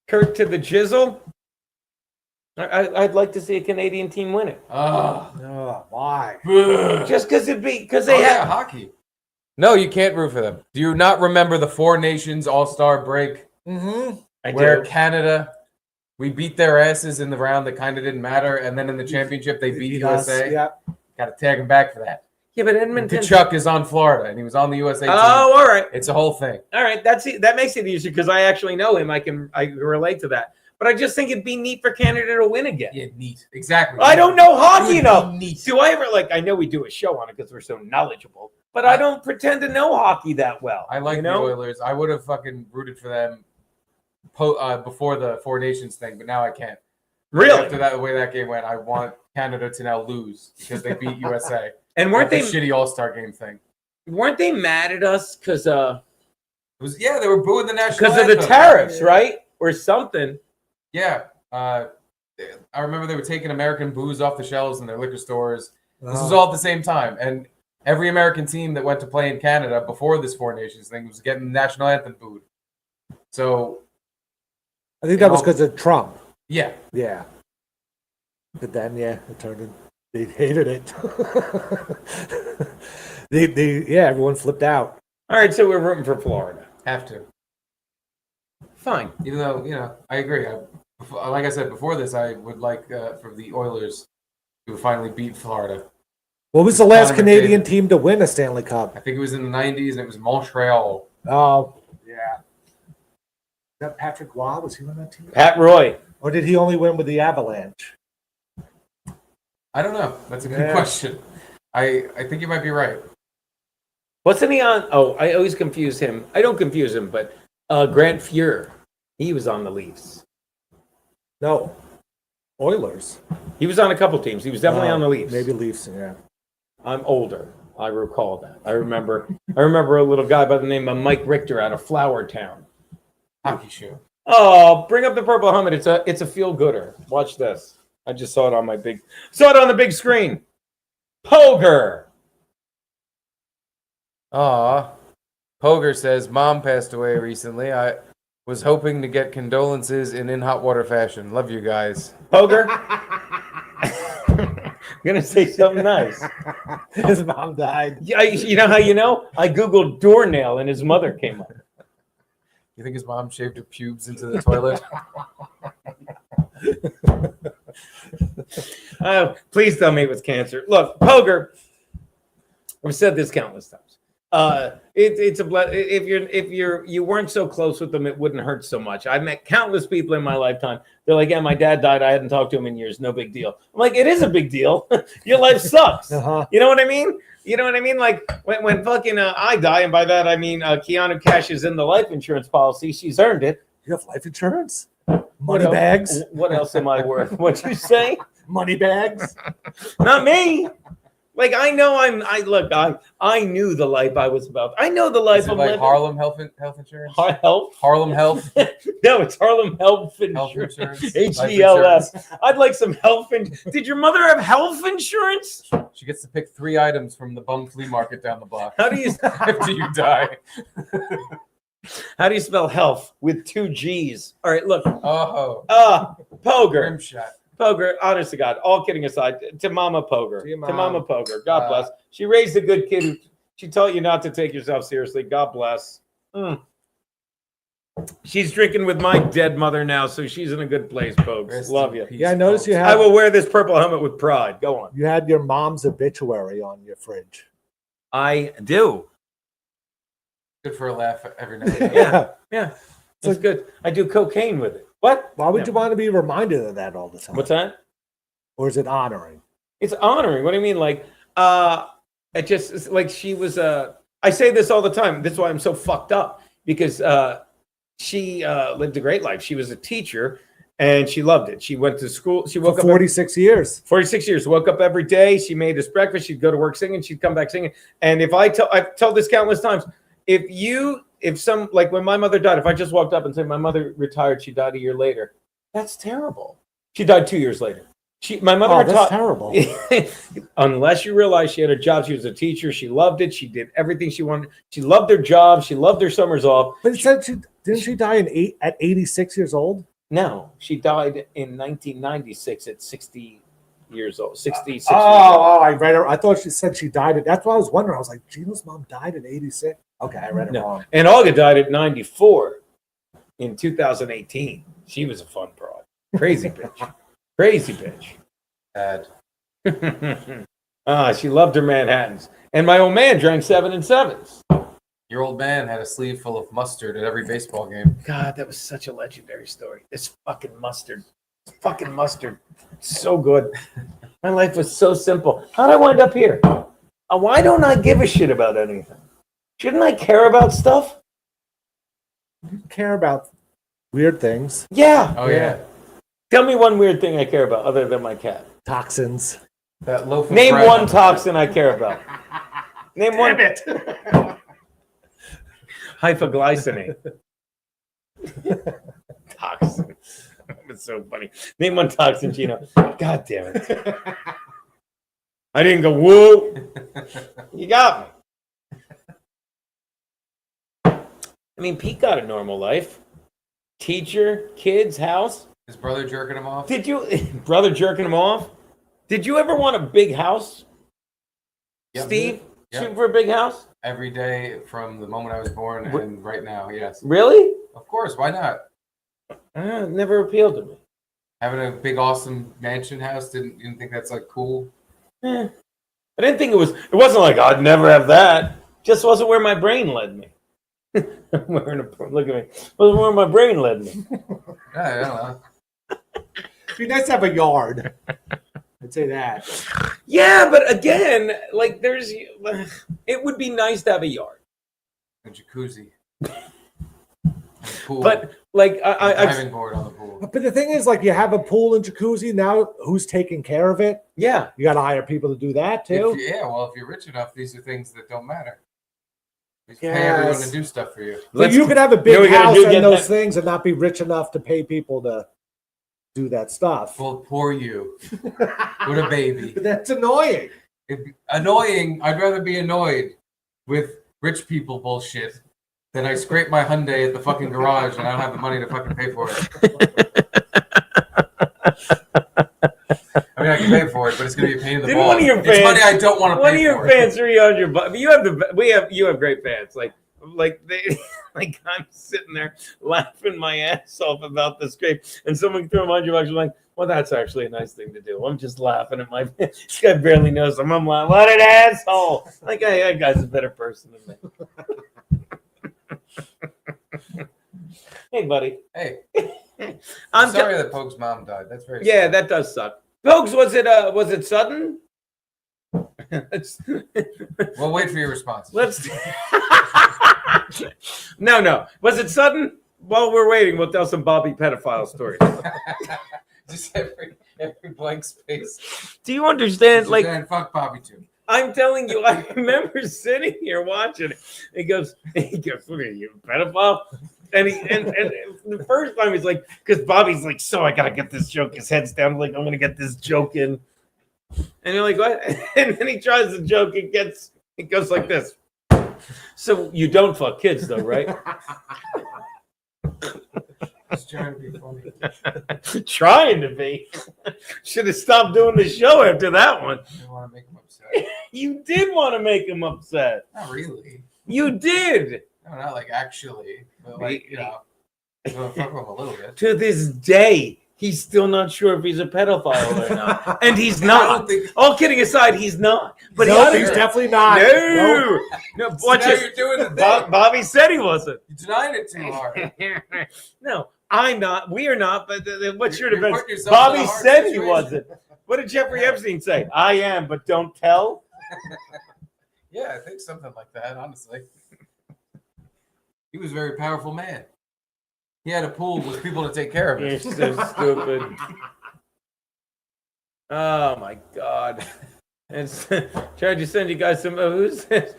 Kurt to the Jizzle. I'd like to see a Canadian team win it. Oh, why? Just because they have hockey. No, you can't root for them. Do you not remember the Four Nations All-Star break? Mm-hmm. where Canada, we beat their asses in the round that kind of didn't matter, and then in the championship they beat USA. Yeah. Got to tag him back for that. Yeah, but Edmonton. Kachuk is on Florida, and he was on the USA team. Oh, all right. It's a whole thing. All right, that makes it easier because I actually know him. I can relate to that. But I just think it'd be neat for Canada to win again. Yeah, neat. Exactly. I don't know hockey enough. Neat. Do I ever I know we do a show on it because we're so knowledgeable, but I don't pretend to know hockey that well. I like the Oilers. I would have fucking rooted for them before the Four Nations thing, but now I can't. Really? After that, the way that game went, I want Canada to now lose because they beat USA. And weren't they shitty All-Star game thing? Weren't they mad at us because they were booing the national because of the anthem. tariffs, right, or something? Yeah. I remember they were taking American booze off the shelves in their liquor stores. This was all at the same time, and every American team that went to play in Canada before this Four Nations thing was getting the national anthem booed. So, I think that was because of Trump. yeah. Yeah. But then, it turned in. They hated it. Everyone flipped out. All right, so we're rooting for Florida. Have to. Fine. Even though, I agree. Like I said before this, I would like for the Oilers to finally beat Florida. What was the last Conor Canadian McDavid. team to win a Stanley Cup? I think it was in the 90s, and it was Montreal. Oh, yeah. Is that Patrick Waugh? Was he on that team? Pat Roy. Or did he only win with the Avalanche? I don't know. That's a good question. I think you might be right. Wasn't he on? Oh, I always confuse him. I don't confuse him, but Grant Fuhr, he was on the Leafs. No. Oilers. He was on a couple teams. He was definitely on the Leafs. Maybe Leafs, yeah. I'm older. I recall that. I remember a little guy by the name of Mike Richter out of Flower Town. Hockey show. Oh, bring up the purple helmet. It's a feel gooder. Watch this. I just saw it on the big screen. Poger. Aw. Poger says, Mom passed away recently. I was hoping to get condolences in hot water fashion. Love you guys. Poger. I'm going to say something nice. His mom died. Yeah, you know how you know? I Googled doornail and his mother came up. You think his mom shaved her pubes into the toilet? Please tell me it was cancer. Look, Poger. I've said this countless times. It's a if you weren't so close with them, it wouldn't hurt so much. I've met countless people in my lifetime. They're like, "Yeah, my dad died. I hadn't talked to him in years. No big deal." I'm like, "It is a big deal. Your life sucks." Uh-huh. You know what I mean? You know what I mean? Like when fucking I die, and by that I mean Keanu cashes in the life insurance policy. She's earned it. You have life insurance? What Money else- bags? What else am I worth? What'd you say? Money bags? Not me. Like I know I knew the life I was about. I know the life Is it I'm like living. Harlem health insurance? Health? Harlem Health. No, it's Harlem Health Health Insurance. insurance. Life HDLS. I'd like some health. Did your mother have health insurance? She gets to pick 3 items from the bum flea market down the block. How do you After you die. How do you spell health with 2 G's? All right, look. Oh. Poger. Rim shot. Poger, honest to God, all kidding aside, to Mama Poger. To your To mom. Mama Poger. God bless. She raised a good kid. She taught you not to take yourself seriously. God bless. She's drinking with my dead mother now, so she's in a good place, folks. Rest Love in you. peace, Yeah, I noticed you folks. I have will wear this purple helmet with pride. Go on. you had your mom's obituary on your fridge. I do. Good for a laugh every now and then. Yeah. Yeah. It's good. I do cocaine with it. What? Why would No. you want to be reminded of that all the time? What's that? Or is it honoring? It's honoring. What do you mean? Like, it just it's like she was. I say this all the time. That's why I'm so fucked up because she lived a great life. She was a teacher and she loved it. She went to school. She woke For up 46 years. 46 years. Woke up every day. She made us breakfast. She'd go to work singing. She'd come back singing. And if I've told this countless times. Like when my mother died, if I just walked up and said my mother retired, she died a year later. That's terrible. She died 2 years later. My mother That's terrible. Unless you realize she had a job, she was a teacher. She loved it. She did everything she wanted. She loved her job. She loved her summers off. But it said didn't she die at 86 years old? No, she died in 1996 at 60 years old. 66 years Oh, old. I read her. I thought she said she died at. That's why I was wondering. I was like, Gino's mom died at 86. Okay, I read it No. wrong. And Olga died at 94 in 2018. She was a fun broad. Crazy bitch. Crazy bitch. Bad. She loved her Manhattans. And my old man drank 7 and 7s. Your old man had a sleeve full of mustard at every baseball game. God, that was such a legendary story. This fucking mustard. So good. My life was so simple. How'd I wind up here? Why don't I give a shit about anything? Shouldn't I care about stuff? You care about weird things, Yeah. Oh, yeah. Tell me one weird thing I care about other than my cat. toxins. That loaf of Name bread one on the- toxin I care about. Name one. it. Hypoglycinate. Toxin. It's so funny. Name one toxin, Gino. God damn it. I didn't go, whoa. You got me. I mean, Pete got a normal life. Teacher, kids, house. His brother jerking him off. Did you, brother jerking him off? Did you ever want a big house? Yep. Steve, Yep. shooting for a big house? Every day from the moment I was born and right now, yes. Really? Of course, why not? It never appealed to me. Having a big, awesome mansion house, you didn't think that's like cool? I didn't think it wasn't like I'd never have that. Just wasn't where my brain led me. Look at me. Wasn't where my brain led me. I don't know. It'd be nice to have a yard. I'd say that. Yeah, but again, like it would be nice to have a yard. A jacuzzi. And a pool. But like A diving board on the pool. But the thing is, like, you have a pool and jacuzzi now. Who's taking care of it? yeah. You got to hire people to do that too. If you're rich enough, these are things that don't matter. You pay Yes. everyone to do stuff for you. But you could have a You know what big we gotta house do, and get those that- things and not be rich enough to pay people to do that stuff. Well, poor you. With a baby. But that's annoying. Annoying. I'd rather be annoyed with rich people bullshit than I scrape my Hyundai at the fucking garage and I don't have the money to fucking pay for it. I mean, I can pay for it, but it's gonna be a pain in the Didn't balls. one of your It's fans- money I don't want to One pay of your for. fans $300. You have great fans. Like they like I'm sitting there laughing my ass off about the scrape, and someone threw $100. I'm like, well, that's actually a nice thing to do. I'm just laughing at my this guy barely knows him. I'm like, what an asshole! Like, hey, that guy's a better person than me. Hey, buddy. Hey, I'm I'm sorry that Pogue's mom died. That's very Yeah, sad. that does suck. Folks, was it sudden? We'll wait for your response. Let's. No. Was it sudden? While we're waiting, we'll tell some Bobby pedophile stories. Just every blank space. Do you understand? Like, And fuck Bobby too. I'm telling you, I remember sitting here watching it. He goes, "What are you, a pedophile?" And the first time he's like, because Bobby's like, "So I gotta get this joke." His head's down, like, "I'm gonna get this joke in." And you're like, "What?" And then he tries the joke. It goes like this. So you don't fuck kids, though, right? Just trying to be funny. Trying to be. Should have stopped doing the show after that one. I didn't want to make him upset. You did want to make him upset. Not really. You did. No, not like actually. But like, you know, I'm gonna fuck him a little bit. To this day, he's still not sure if he's a pedophile or not. And he's I not. don't think. All kidding aside, he's not. But No, he he's definitely not. No. No, So watch now it. you're doing the thing. Bobby said he wasn't. You're denying it too hard. No, I'm not. We are not. But what's your You're defense? putting yourself in Bobby a hard said he situation. wasn't. What did Jeffrey Epstein say? I am, but don't tell. Yeah, I think something like that, honestly. He was a very powerful man. He had a pool with people to take care of You're him. so stupid. Oh my God. And tried to send you guys some. Who's this?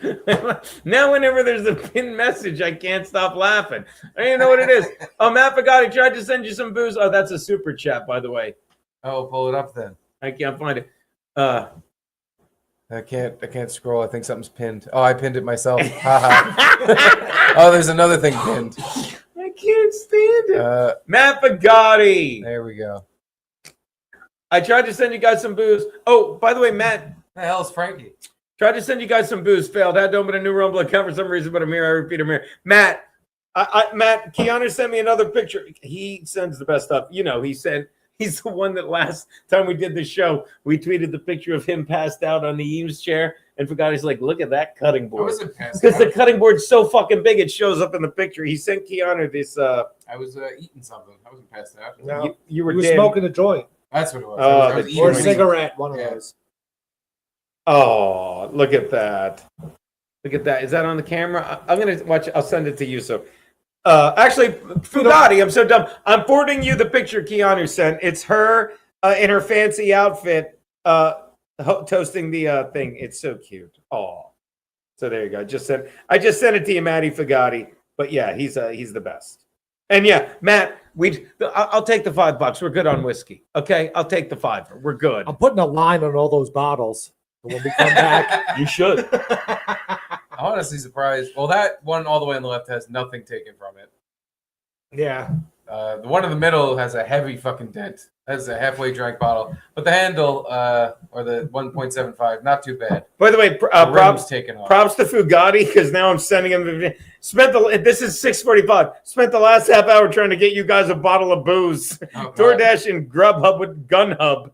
Now, whenever there's a pinned message, I can't stop laughing. I don't even know what it is. Oh, Matt Pagani tried to send you some booze. Oh, that's a super chat, by the way. Oh, pull it up then. I can't find it. I can't scroll. I think something's pinned. Oh, I pinned it myself. Haha. Oh, there's another thing pinned. I can't stand it. Matt Pagani. There we go. I tried to send you guys some booze. Oh, by the way, Matt. The hell's Frankie? Tried to send you guys some booze. Failed. Had to open a new Rumble account for some reason, but I'm here. I repeat, I'm here. Matt. Matt. Keanu sent me another picture. He sends the best stuff. You know, he said he's the one that last time we did the show, we tweeted the picture of him passed out on the Eames chair, and forgot. He's like, "Look at that cutting I board." wasn't passed Because the out. cutting board's so fucking big, it shows up in the picture. He sent Keanu this. I was eating something. I wasn't passed out. No, You were he was dead. smoking a joint That's what it was. Oh, I was the eating or a joint. cigarette, one of Yeah. those. Oh, look at that. Look at that. Is that on the camera? I'm going to watch it. I'll send it to you. So, actually, Fugatti, I'm so dumb. I'm forwarding you the picture Keanu sent. It's her in her fancy outfit toasting the thing. It's so cute. Oh, so there you go. I just sent it to you, Matty Fugatti. But yeah, he's the best. And yeah, Matt, I'll take the $5. We're good on whiskey. Okay, I'll take the $5. We're good. I'm putting a line on all those bottles when we come back. You should. I'm honestly surprised. Well, that one all the way on the left has nothing taken from it. Yeah. The one in the middle has a heavy fucking dent. That's a halfway drank bottle. But the handle, or the 1.75, not too bad. By the way, The rim's props taken off. to Fugatti because now I'm sending him. This is 6:45. Spent the last half hour trying to get you guys a bottle of booze. Oh, God. DoorDash and Grubhub with GunHub.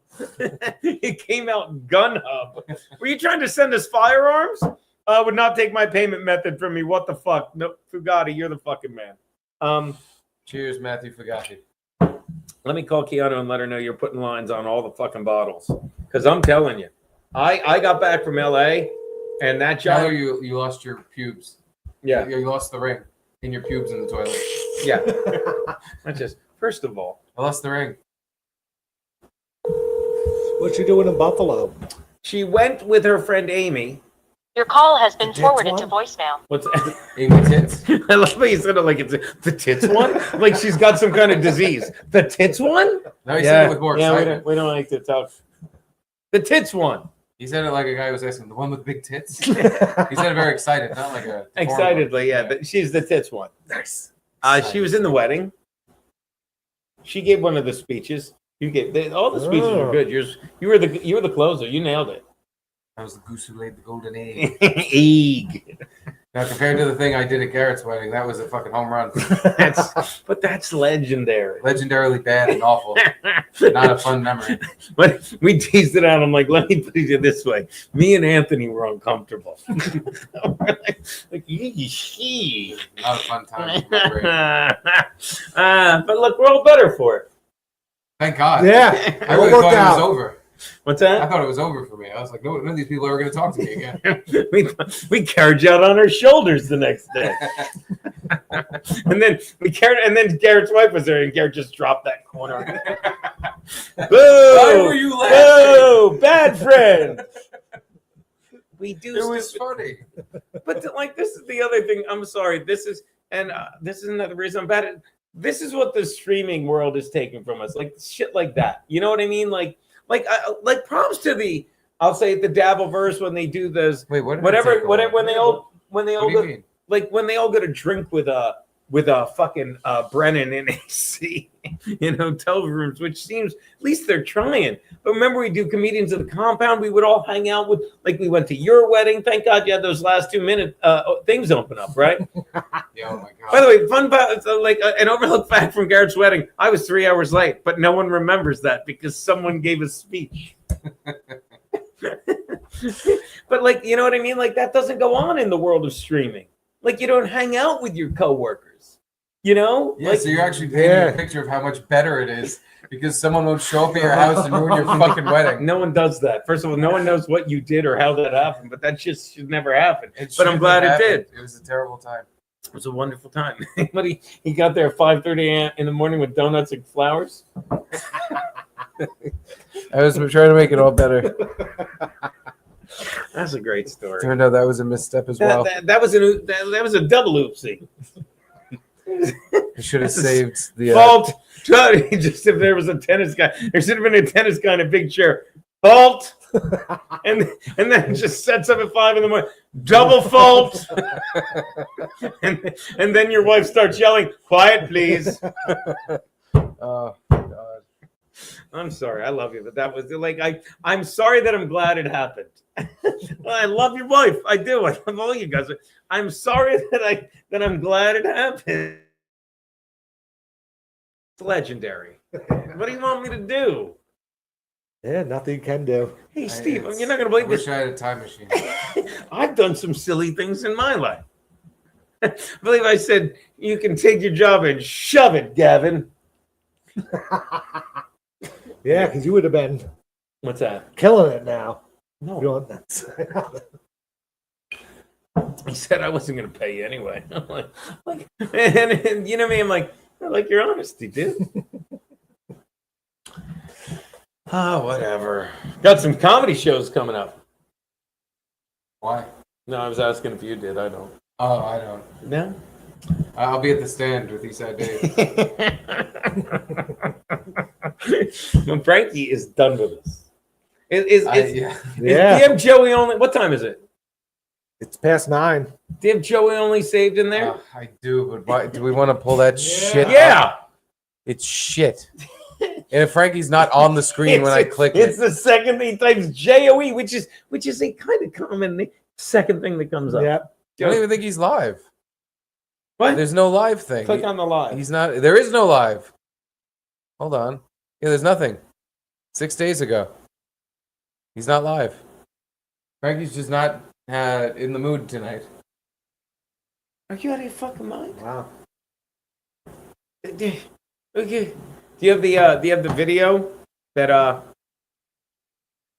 It came out GunHub. Were you trying to send us firearms? Would not take my payment method from me. What the fuck? No, Fugatti, you're the fucking man. Cheers, Matthew Fugatti. Let me call Keanu and let her know you're putting lines on all the fucking bottles. Because I'm telling you, I got back from LA and that Tell her job. you lost your pubes. Yeah. You lost the ring in your pubes in the toilet. Yeah. That's just, first of all, I lost the ring. What you doing in Buffalo? she went with her friend Amy. Your call has been The tits forwarded to one? voicemail. What's Amy Tits. I love how you said it like it's the tits one? Like she's got some kind of disease. The tits one? No, he said it with more yeah, excitement. we don't like to talk. The tits one. He said it like a guy who was asking, the one with big tits? He said it very excited, not like a... Excitedly, yeah. But she's the tits one. Nice. She was in the wedding. She gave one of the speeches. All the speeches were good. You were the closer. You nailed it. I was the goose who laid the golden egg. Egg. Now, compared to the thing I did at Garrett's wedding, that was a fucking home run. But that's legendary. Legendarily bad and awful. Not a fun memory. But we teased it out. I'm like, let me put it this way. Me and Anthony were uncomfortable. like, yee. Not a fun time. Memory. But look, we're all better for it. Thank God. Yeah. I It really worked thought it out. was over. What's I that? thought it was over for me. I was like, none of these people are going to talk to me again. we carried you out on our shoulders the next day. and then Garrett's wife was there, and Garrett just dropped that corner. Boo! Why were you laughing? Boo! Bad friend. we do. It was stupid- funny. But like, this is the other thing. I'm sorry. This is another reason I'm bad at. This is what the streaming world is taking from us, like shit like that. You know what I mean? Like props to the. I'll say the Dabbleverse when they do those. Wait, what? Whatever. When they all What do you go, mean? like when they all get a drink with a fucking Brennan in AC in hotel rooms, which seems at least they're trying. But remember, we do comedians of the compound. We would all hang out with, like, we went to your wedding. Thank God you had those last 2 minute things open up, right? Yeah, oh my God. By the way, fun fact, an overlooked fact from Garrett's wedding. I was 3 hours late, but no one remembers that because someone gave a speech. But like, you know what I mean? Like, that doesn't go on in the world of streaming. Like, you don't hang out with your coworkers, you know? Yeah, like, so you're actually painting a picture of how much better it is because someone won't show up at your house and ruin your fucking wedding. no one does that. First of all, no one knows what you did or how that happened, but that just should never happen. But I'm glad it did. It was a terrible time. It was a wonderful time. But he got there at 5:30 in the morning with donuts and flowers. I was trying to make it all better. That's a great story. Turned out that was a misstep as well. That was a double oopsie. I should have saved the Fault. Just if there was a tennis guy, there should have been a tennis guy in a big chair. Fault. and then just sets up at 5 a.m. Double fault. and then your wife starts yelling, "Quiet, please." Oh God. I'm sorry, I love you, but that was like I'm sorry that I'm glad it happened. I love your wife, I do. I love all you guys. I'm sorry that I'm glad it happened. It's legendary. What do you want me to do? Yeah, nothing you can do. Hey, Steve, you're not gonna believe I this. wish I had a time machine. I've done some silly things in my life. I believe I said you can take your job and shove it, Gavin. Yeah, because you would have been What's that? killing it now. No. You want that? He said I wasn't going to pay you anyway. I'm like, and you know me, I'm like, I like your honesty, dude. Whatever. Got some comedy shows coming up. Why? No, I was asking if you did. I don't. Oh, I don't. No? I'll be at the stand with Eastside Dave. When Frankie is done with us. Is Yeah. Yeah. do you have Joey only? What time is it? It's past 9. Do you have Joey only saved in there? I do, but why do we want to pull that shit up? Yeah. It's shit. And if Frankie's not on the screen when I click it's it. the second thing types JOE, which is a kind of common second thing that comes up. Yep. I don't even think he's live. What? There's no live thing. Click on the live. He's not. There is no live. Hold on. Yeah, there's nothing. 6 days ago. He's not live. Frankie's just not in the mood tonight. Are you out of your fucking mind? Wow. Okay. Do you have the video that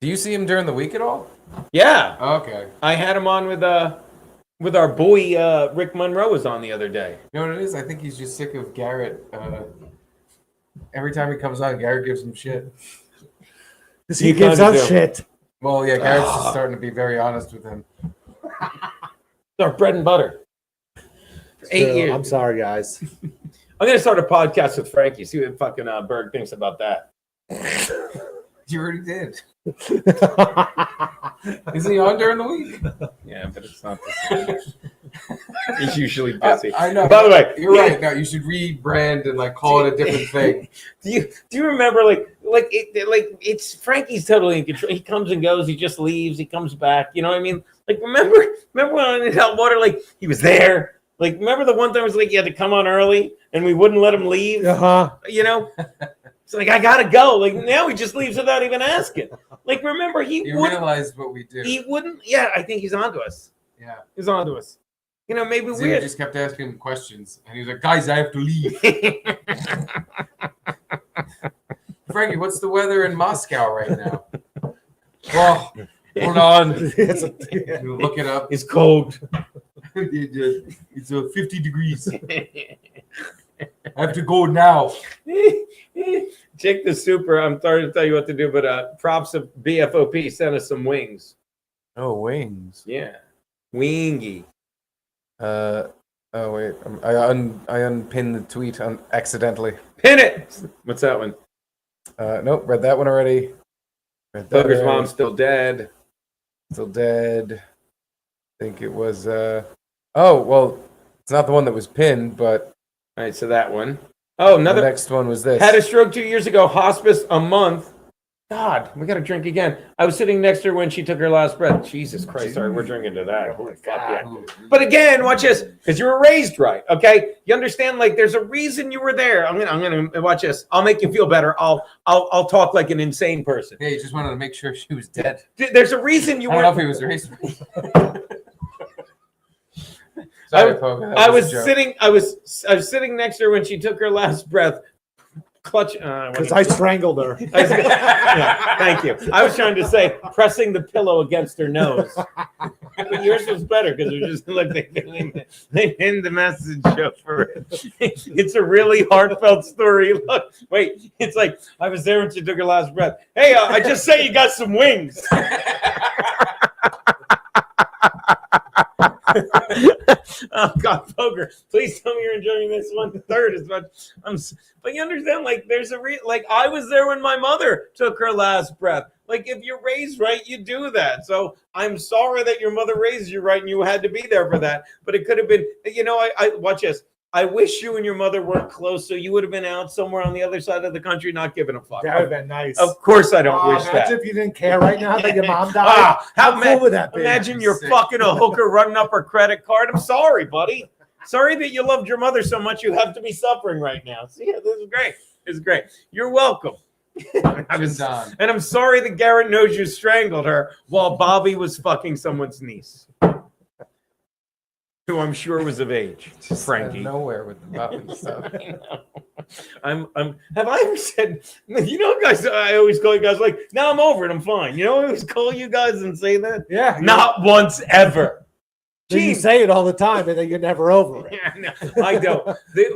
Do you see him during the week at all? Yeah, Okay. I had him on with our boy Rick Monroe was on the other day. You know what it is? I think he's just sick of Garrett. Every time he comes on, Garrett gives him shit. He You gives kinda us do. shit. Well, yeah, Garrett's just starting to be very honest with him. It's our bread and butter. For 8 So, years. I'm sorry, guys. I'm gonna start a podcast with Frankie. See what fucking Berg thinks about that. You already did. Is he on during the week? Yeah, but it's not the same. He's usually busy. I know. By the way, You're right. No, you should rebrand and like call it a different thing. Do you remember it's Frankie's totally in control. He comes and goes. He just leaves. He comes back. You know what I mean? Like remember when I in hot water? Like he was there. Like remember the one time it was like he had to come on early and we wouldn't let him leave. You know. It's like I gotta go. Like now he just leaves without even asking. Like remember You wouldn't. realized what we do. He wouldn't. Yeah, I think he's onto us. Yeah. He's onto us. You know, maybe Zia we just kept asking him questions, and he was like, "Guys, I have to leave." Frankie, what's the weather in Moscow right now? Oh, hold on. You look it up. It's cold. It's 50 degrees. I have to go now. Jake the Super, I'm sorry to tell you what to do, but props of BFOP sent us some wings. Oh, wings. Yeah. Wingy. Oh wait, I unpinned the tweet accidentally. Pin it. What's that one? Nope, read that one already. Read that Booger's already. mom's still dead. Still dead. I think it was. Oh well, it's not the one that was pinned, but All right, so that one. Oh, the another. next one was this. Had a stroke 2 years ago. Hospice a month. God, we got to drink again. I was sitting next to her when she took her last breath. Jesus Christ. Sorry, we're drinking to that. Holy fuck, yeah. But again, watch this, because you were raised right, okay? You understand, like, there's a reason you were there. I'm gonna watch this. I'll make you feel better. I'll talk like an insane person. Yeah, you just wanted to make sure she was dead. There's a reason you I were. don't know if he was raised. Sorry, Pogo, that I was a joke. sitting. I was sitting next to her when she took her last breath. Clutch. Because I strangled her. Yeah, thank you. I was trying to say pressing the pillow against her nose. But yours was better because it was just like they pinned the message over it. It's a really heartfelt story. Look, wait, it's like I was there when she took her last breath. Hey, I just say you got some wings. Oh God, Poker! Please tell me you're enjoying this 1/3 as much. But you understand, like, there's like I was there when my mother took her last breath. Like, if you're raised right, you do that. So I'm sorry that your mother raised you right and you had to be there for that. But it could have been, I watch this. I wish you and your mother weren't close, so you would have been out somewhere on the other side of the country, not giving a fuck. That would have been nice. Of course, I don't wish that. Imagine if you didn't care right now that your mom died. How cool would that be? Imagine you're fucking a hooker running up her credit card. I'm sorry, buddy. Sorry that you loved your mother so much you have to be suffering right now. See, yeah, this is great. This is great. You're welcome. And I'm sorry that Garrett knows you strangled her while Bobby was fucking someone's niece, who I'm sure was of age. Just Frankie. nowhere with the Bobby stuff. I'm. Have I ever said? Guys, I always call you guys like, "No, I'm over it. I'm fine." You know, I always call you guys and say that. Yeah. Not once ever. You say it all the time, and then you're never over it. Yeah, no, I don't.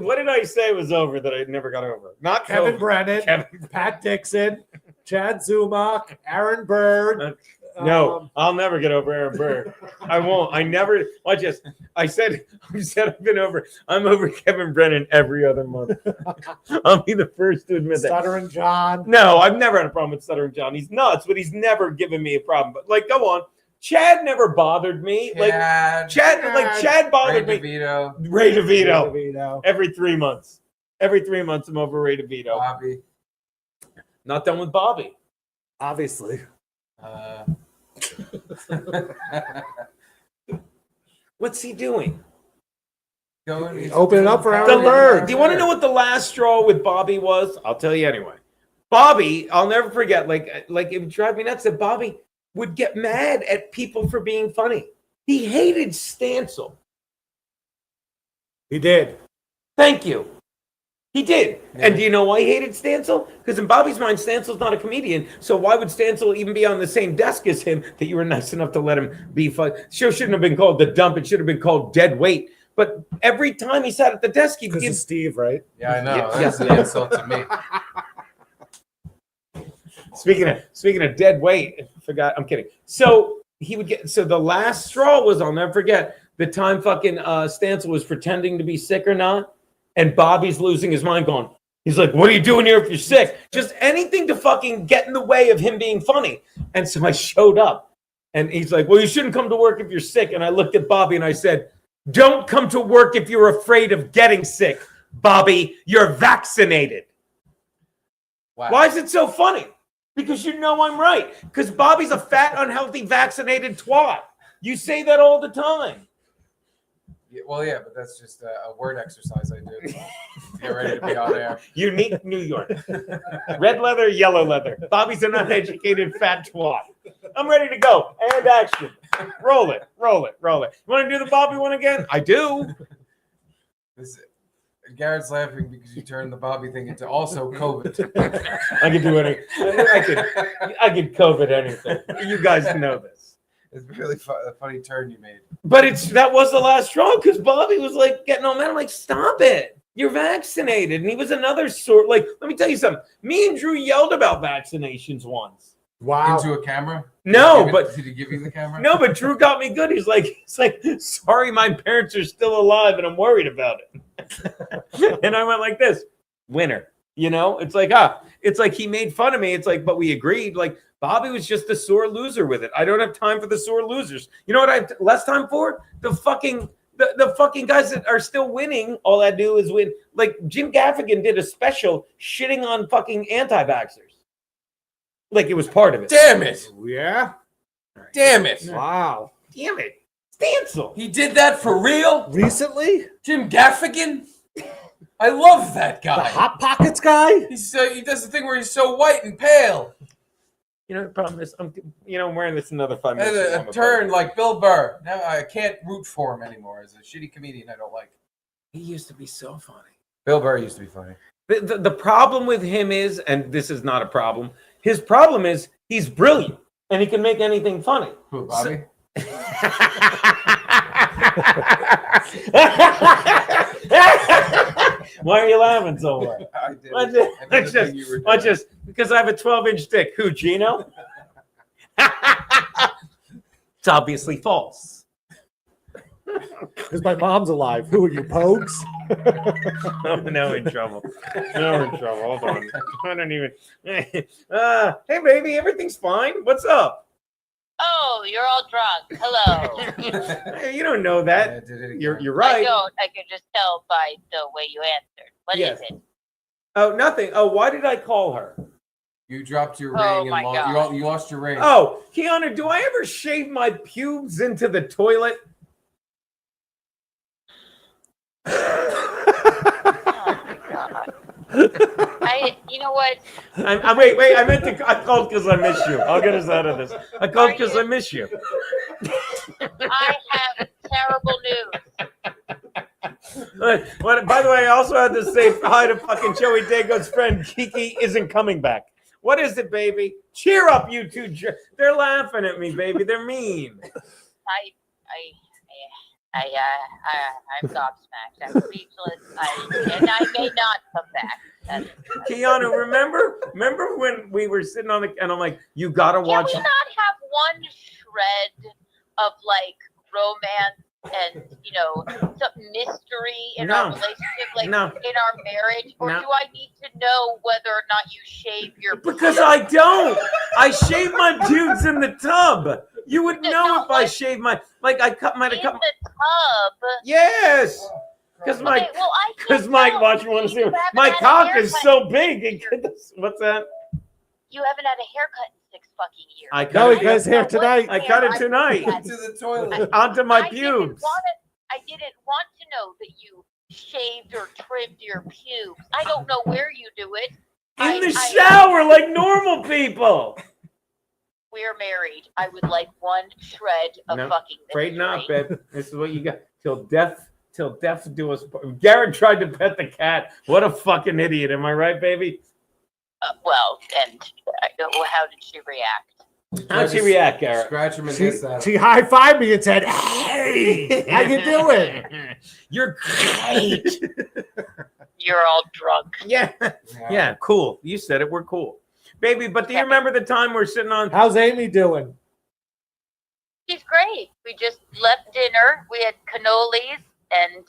What did I say was over that I never got over? Not Kevin COVID. Brennan, Pat Dixon, Chad Zumach, Aaron Bird. No, I'll never get over Aaron Bird. I won't. I never. Watch this. I said I've been over. I'm over Kevin Brennan every other month. I'll be the first to admit that. Stuttering John. No, I've never had a problem with Stuttering John. He's nuts, but he's never given me a problem. But like, go on. Chad never bothered me. Chad bothered me. Ray DeVito. Every 3 months. Every 3 months, I'm over Ray DeVito. Bobby. Not done with Bobby. Obviously. What's he doing? Open it up for The Aaron bird. Bird. Do you want to know what the last straw with Bobby was? I'll tell you anyway. Bobby, I'll never forget. Like it would drive me nuts that Bobby would get mad at people for being funny. He hated Stancil. He did. Thank you. He did. Yeah. And do you know why he hated Stancil? Because in Bobby's mind, Stancel's not a comedian. So why would Stancil even be on the same desk as him that you were nice enough to let him be fun? Show shouldn't have been called The Dump. It should have been called Dead Weight. But every time he sat at the desk, he'd Because give of Steve, right? Yeah, I know. Yeah. That's an insult to me. Speaking of dead weight, I forgot. I'm kidding. So he would get. So the last straw was, I'll never forget, the time fucking Stancil was pretending to be sick or not, and Bobby's losing his mind, going. He's like, "What are you doing here if you're sick?" Just anything to fucking get in the way of him being funny. And so I showed up, and he's like, "Well, you shouldn't come to work if you're sick." And I looked at Bobby and I said, "Don't come to work if you're afraid of getting sick, Bobby. You're vaccinated." Wow. Why is it so funny? Because you know I'm right. Because Bobby's a fat, unhealthy, vaccinated twat. You say that all the time. Yeah, well, yeah, but that's just a word exercise I do. Get ready to be on air. Unique New York. Red leather, yellow leather. Bobby's an uneducated fat twat. I'm ready to go. And action. Roll it. You want to do the Bobby one again? I do. Garrett's laughing because you turned the Bobby thing into also COVID. I can do anything. I could COVID anything. You guys know this. It's really a funny turn you made. But that was the last straw because Bobby was like getting all mad. I'm like, stop it. You're vaccinated. And he was another sort. Like, let me tell you something. Me and Drew yelled about vaccinations once. Wow. into a camera? No, but did he give you the camera? no, but Drew got me good. He's like, sorry, my parents are still alive, and I'm worried about it. And I went like this, winner. You know, it's like he made fun of me. It's like, but we agreed. Like Bobby was just a sore loser with it. I don't have time for the sore losers. You know what I have less time for? The fucking guys that are still winning. All I do is win. Like Jim Gaffigan did a special shitting on fucking anti-vaxxers. Like it was part of it. Damn it! Yeah. Damn it! Wow. Damn it. Stancil. He did that for real? Recently? Jim Gaffigan? I love that The guy. Hot Pockets guy? He does the thing where he's so white and pale. You know, the problem is, I'm wearing this another 5 And minutes. a turn like Bill Burr. Now I can't root for him anymore as a shitty comedian I don't like. He used to be so funny. Bill Burr used to be funny. The problem with him is, and this is not a problem, his problem is he's brilliant and he can make anything funny. Who, Bobby? Why are you laughing so hard? I did. Watch this. Because I have a 12-inch dick. Who, Gino? It's obviously false. Because my mom's alive. Who are you, Pogues? Oh, now we're in trouble. Now we're in trouble. Hold on. I don't even. Hey, baby, everything's fine. What's up? Oh, you're all drunk. Hello. Hey, you don't know that. You're I right. don't. I can just tell by the way you answered. What Yes. is it? Oh, nothing. Oh, why did I call her? You dropped your Oh, ring my and God. you lost your ring. Oh, Keanu, do I ever shave my pubes into the toilet? Oh my God. You know what? Wait. I called because I miss you. I'll get us out of this. I called because I miss you. I have terrible news. By the way, I also had to say hi to fucking Joey Dago's friend. Kiki isn't coming back. What is it, baby? Cheer up, you two. They're laughing at me, baby. They're mean. I'm gobsmacked. I'm speechless. And I may not come back. Keanu, remember when we were sitting on the and I'm like, you gotta watch. Can we not have one shred of like romance and some mystery in our relationship, like in our marriage, or do I need to know whether or not you shave your? Because I don't. I shave my pubes in the tub. You would know if I shave my might have cut. In the tub. Yes. Because my watch you want to see my cock is so big. What's that? You haven't had a haircut in 6 fucking years. I cut it. He goes here tonight. I cut it tonight. Into the toilet. Onto my pubes. I didn't want to know that you shaved or trimmed your pubes. I don't know where you do it. In the shower like normal people. We're married. I would like one shred of fucking mystery. Afraid not, babe. This is what you got. Till death do us part. Garrett tried to pet the cat. What a fucking idiot. Am I right, baby? Well, and how did she react? How'd she react, Garrett? Scratch him and this out. She high-fived me and said, "Hey, how you doing?" You're great. You're all drunk. Yeah, cool. You said it. We're cool. Baby, but do you remember the time we're sitting on? How's Amy doing? She's great. We just left dinner. We had cannolis, and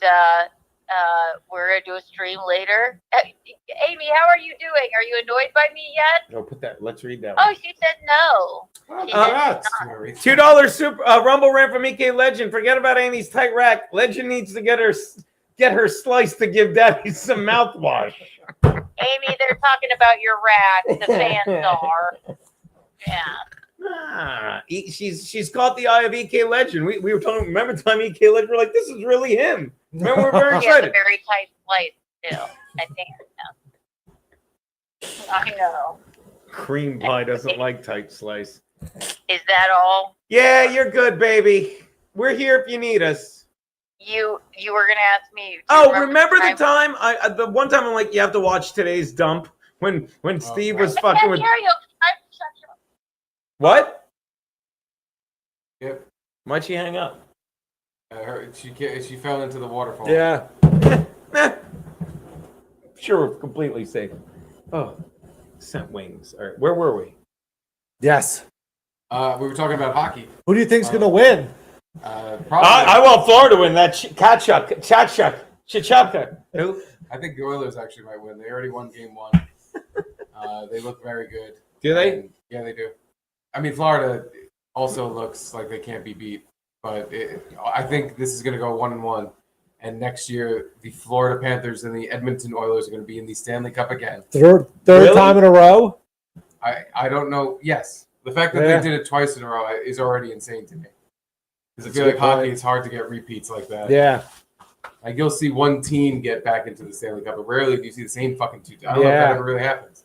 we're going to do a stream later. Amy, how are you doing? Are you annoyed by me yet? No, put that. Let's read that. Oh, she said no. She said not. $2 super Rumble rant from EK Legend. Forget about Amy's tight rack. Legend needs to get her slice to give Daddy some mouthwash. Amy, they're talking about your rack. The fans are. Yeah. She's caught the eye of EK Legend. We were talking. Remember the time EK Legend? We're like, this is really him. Remember, we're very He has a excited. very tight slice too. I think. I know. Cream pie doesn't like tight slice. Is that all? Yeah, you're good, baby. We're here if you need us. You were gonna ask me. Oh, remember the time? The one time I'm like, you have to watch today's dump when Steve was fucking with. What? Yep. Why'd she hang up? She fell into the waterfall. Yeah. Sure, we're completely safe. Oh, sent wings. All right, where were we? Yes. We were talking about hockey. Who do you think's going to win? Probably. I want Florida to win that. Chachaka. Who? I think the Oilers actually might win. They already won game 1. They look very good. Do they? And, yeah, they do. I mean, Florida also looks like they can't be beat, but I think this is going to go 1-1. And next year, the Florida Panthers and the Edmonton Oilers are going to be in the Stanley Cup again. Third Really? time in a row? I don't know. Yes. The fact that they did it twice in a row is already insane to me. Because I feel like hockey, it's hard to get repeats like that. Yeah. Like you'll see one team get back into the Stanley Cup, but rarely do you see the same fucking two. I don't know if that ever really happens.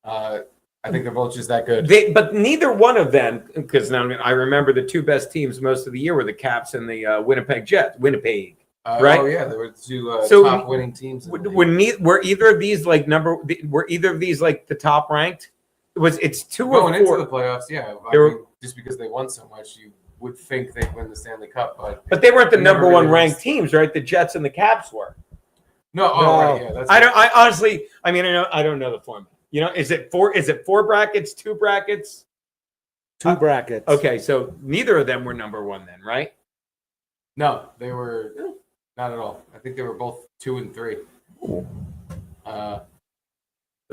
I think they're both just that good. But neither one of them, because now I remember the two best teams most of the year were the Caps and the Winnipeg Jets. Winnipeg, right? Oh yeah, there were two top winning teams. Were either of these like the top ranked? It's 2 or 4 going into the playoffs. Yeah, I mean, just because they won so much, you would think they'd win the Stanley Cup, but they weren't the number one really ranked teams, right? The Jets and the Caps were. No, right, yeah. That's I honestly, I don't know the format. You know, is it 4 brackets, 2 brackets? 2 brackets. Okay, so neither of them were number 1 then, right? No, they were not at all. I think they were both 2 and 3.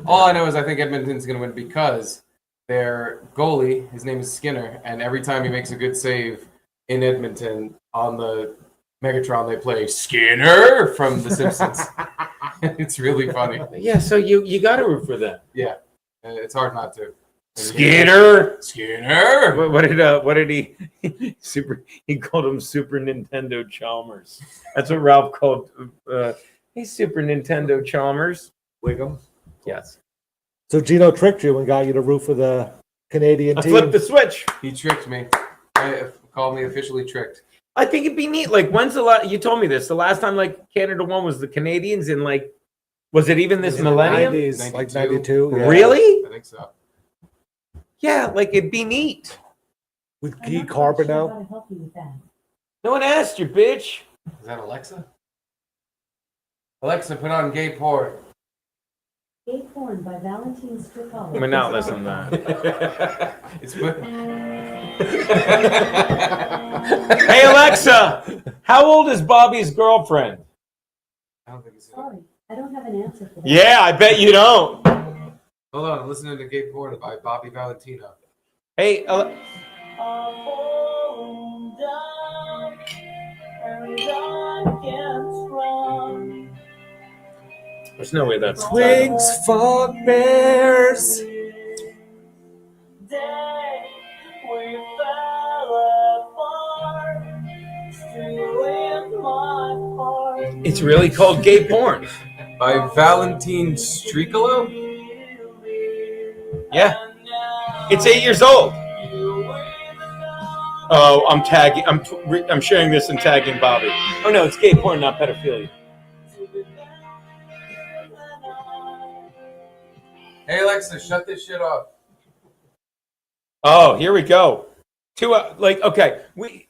All I know is I think Edmonton's going to win because their goalie, his name is Skinner, and every time he makes a good save in Edmonton on the Megatron, they play Skinner from The Simpsons. It's really funny. Yeah, so you got to root for them. Yeah, it's hard not to. Skinner. Skinner. What did he he called him Super Nintendo Chalmers. That's what Ralph called hey Super Nintendo Chalmers. Wiggum. Yes. So Gino tricked you and got you to root for the Canadian I team. flipped the switch. He tricked me. Called me officially tricked. I think it'd be neat. Like, when's the last? You told me this. The last time like Canada won was the Canadians in like, was it even this millennium? 90s, like 92. Yeah. Really? I think so. Yeah, like it'd be neat. With Guy Carbonell. How to help you with that. No one asked you, bitch. Is that Alexa? Alexa, put on gay porn. Gay Porn by Valentine Stricolo. I'm not listening to that. It's Hey Alexa, how old is Bobby's girlfriend? I don't think it's. Sorry, I don't have an answer for that. Yeah, I bet you don't. Hold on, I'm listening to gay porn by Bobby Valentino. Hey, there's no way that's Wings, fuck bears. It's really called gay porn. By Valentine Stricolo? Yeah. It's 8 years old. Oh, I'm tagging. I'm sharing this and tagging Bobby. Oh no, it's gay porn, not pedophilia. Hey Alexa, shut this shit off. Oh, here we go. Okay,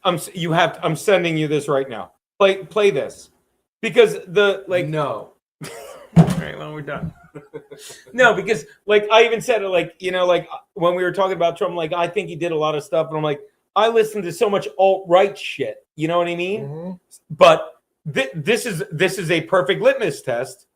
I'm sending you this right now. Play this because No. All right, well we're done. No, because I even said it when we were talking about Trump, I think he did a lot of stuff, and I'm like, I listen to so much alt-right shit. You know what I mean? Mm-hmm. But this is a perfect litmus test.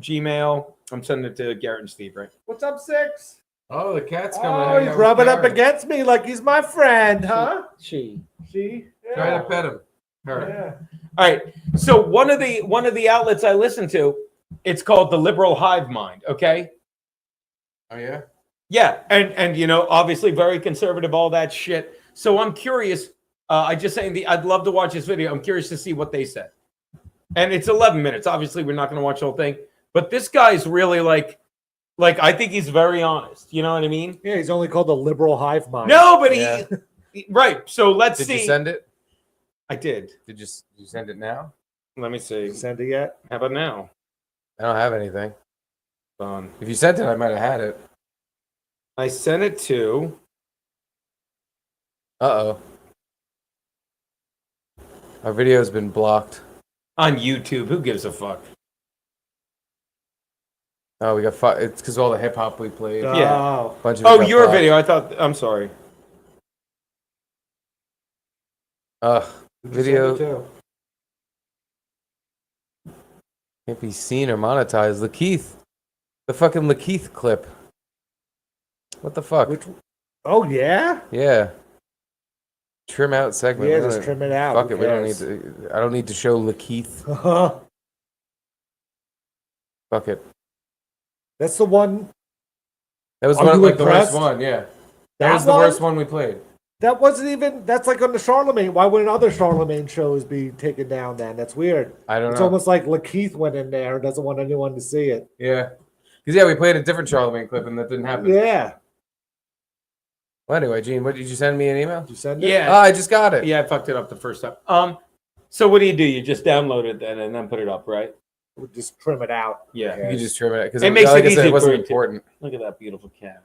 Gmail. I'm sending it to Garrett and Steve, right? What's up, Six? Oh, the cat's coming. Oh, he's rubbing up against me like he's my friend, huh? She. See? Try to pet him. Her. Yeah. All right. So one of the outlets I listen to, it's called the Liberal Hive Mind. Okay. Oh yeah. Yeah, and obviously very conservative, all that shit. So I'm curious. I just saying I'd love to watch this video. I'm curious to see what they said. And it's 11 minutes. Obviously, we're not going to watch the whole thing. But this guy's really like I think he's very honest. You know what I mean? Yeah, he's only called the liberal hive mind. No, but Yeah. he right. So let's see. Did you send it? I did. Did you send it now? Let me see. Send it yet? How about now? I don't have anything. Hold on. If you sent it, I might have had it. I sent it to. Uh-oh. Our video's been blocked. On YouTube. Who gives a fuck? Oh, we got five. It's because all the hip hop we played. Yeah. Bunch of Oh, it got your blocked. video. I thought. I'm sorry. Video can't be seen or monetized. Lakeith, the fucking Lakeith clip. What the fuck? Oh yeah. Yeah. Trim out segment. Yeah, We just don't- trim it out. Fuck Who it. We don't need cares? to. I don't need to show Lakeith. Fuck it. That's the one. That was Are one, you like the worst impressed? one. Yeah. That That was the one? worst one we played. That wasn't even. That's like on the Charlemagne. Why wouldn't other Charlemagne shows be taken down then? That's weird. I don't It's know. almost like Lakeith went in there and doesn't want anyone to see it. Yeah. Because, yeah, we played a different Charlemagne clip and that didn't happen. Yeah. Well, anyway, Gene, what did you send me an email? Did you send it? Yeah. Oh, I just got it. Yeah, I fucked it up the first time. So what do? You just download it then and then put it up, right? We'll just trim it out. Yeah. You can just trim it because It makes like it I said, easy it wasn't for it to- important. Look at that beautiful cat.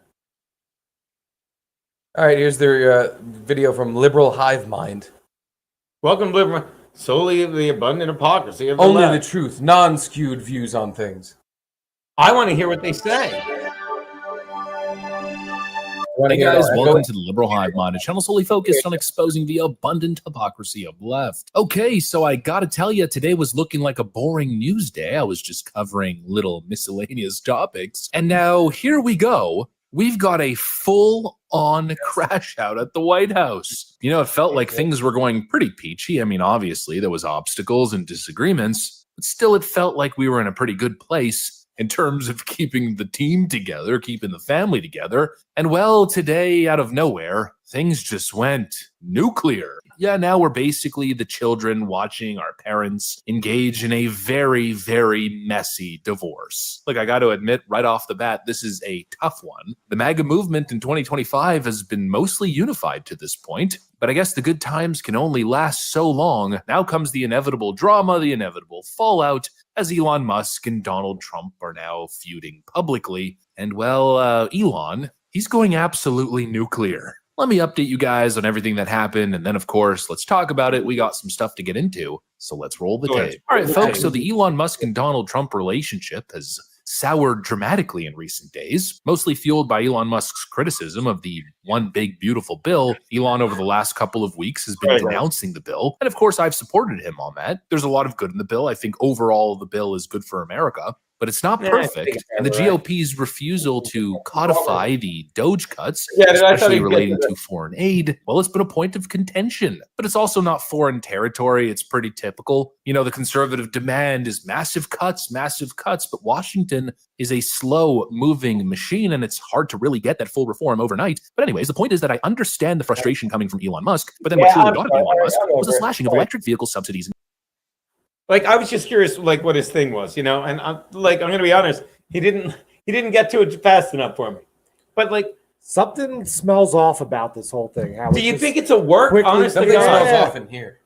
All right, here's their video from Liberal Hive Mind. Welcome, Liberal. Solely the abundant hypocrisy of the Only left. the truth, non-skewed views on things. I want to hear what they say. Hey guys, welcome to the Liberal Hive Mind, a channel solely focused on exposing the abundant hypocrisy of the left. Okay, so I gotta tell you, today was looking like a boring news day. I was just covering little miscellaneous topics. And now here we go. We've got a full-on crash out at the White House. You know, it felt like things were going pretty peachy. I mean, obviously, there was obstacles and disagreements, but still it felt like we were in a pretty good place in terms of keeping the team together, keeping the family together. And well, today, out of nowhere, things just went nuclear. Yeah, now we're basically the children watching our parents engage in a very, very messy divorce. Look, I got to admit right off the bat, this is a tough one. The MAGA movement in 2025 has been mostly unified to this point, but I guess the good times can only last so long. Now comes the inevitable drama, the inevitable fallout, as Elon Musk and Donald Trump are now feuding publicly. And well, Elon, he's going absolutely nuclear. Let me update you guys on everything that happened, and then, of course, let's talk about it. We got some stuff to get into, so let's roll the tape. All right, folks, so the Elon Musk and Donald Trump relationship has soured dramatically in recent days, mostly fueled by Elon Musk's criticism of the one big beautiful bill. Elon, over the last couple of weeks, has been denouncing the bill, and of course, I've supported him on that. There's a lot of good in the bill. I think overall the bill is good for America, but it's not perfect. And the GOP's refusal to codify the Doge cuts, especially relating to foreign aid, well, it's been a point of contention. But it's also not foreign territory. It's pretty typical. You know, the conservative demand is massive cuts, but Washington is a slow-moving machine, and it's hard to really get that full reform overnight. But anyways, the point is that I understand the frustration coming from Elon Musk, but then what truly got Elon Musk was the slashing of electric vehicle subsidies. Like, I was just curious, like, what his thing was, you know. And I'm gonna be honest, he didn't get to it fast enough for me. But like, something smells off about this whole thing. Do you think it's a work? quickly- Honest to Something God, smells off in here.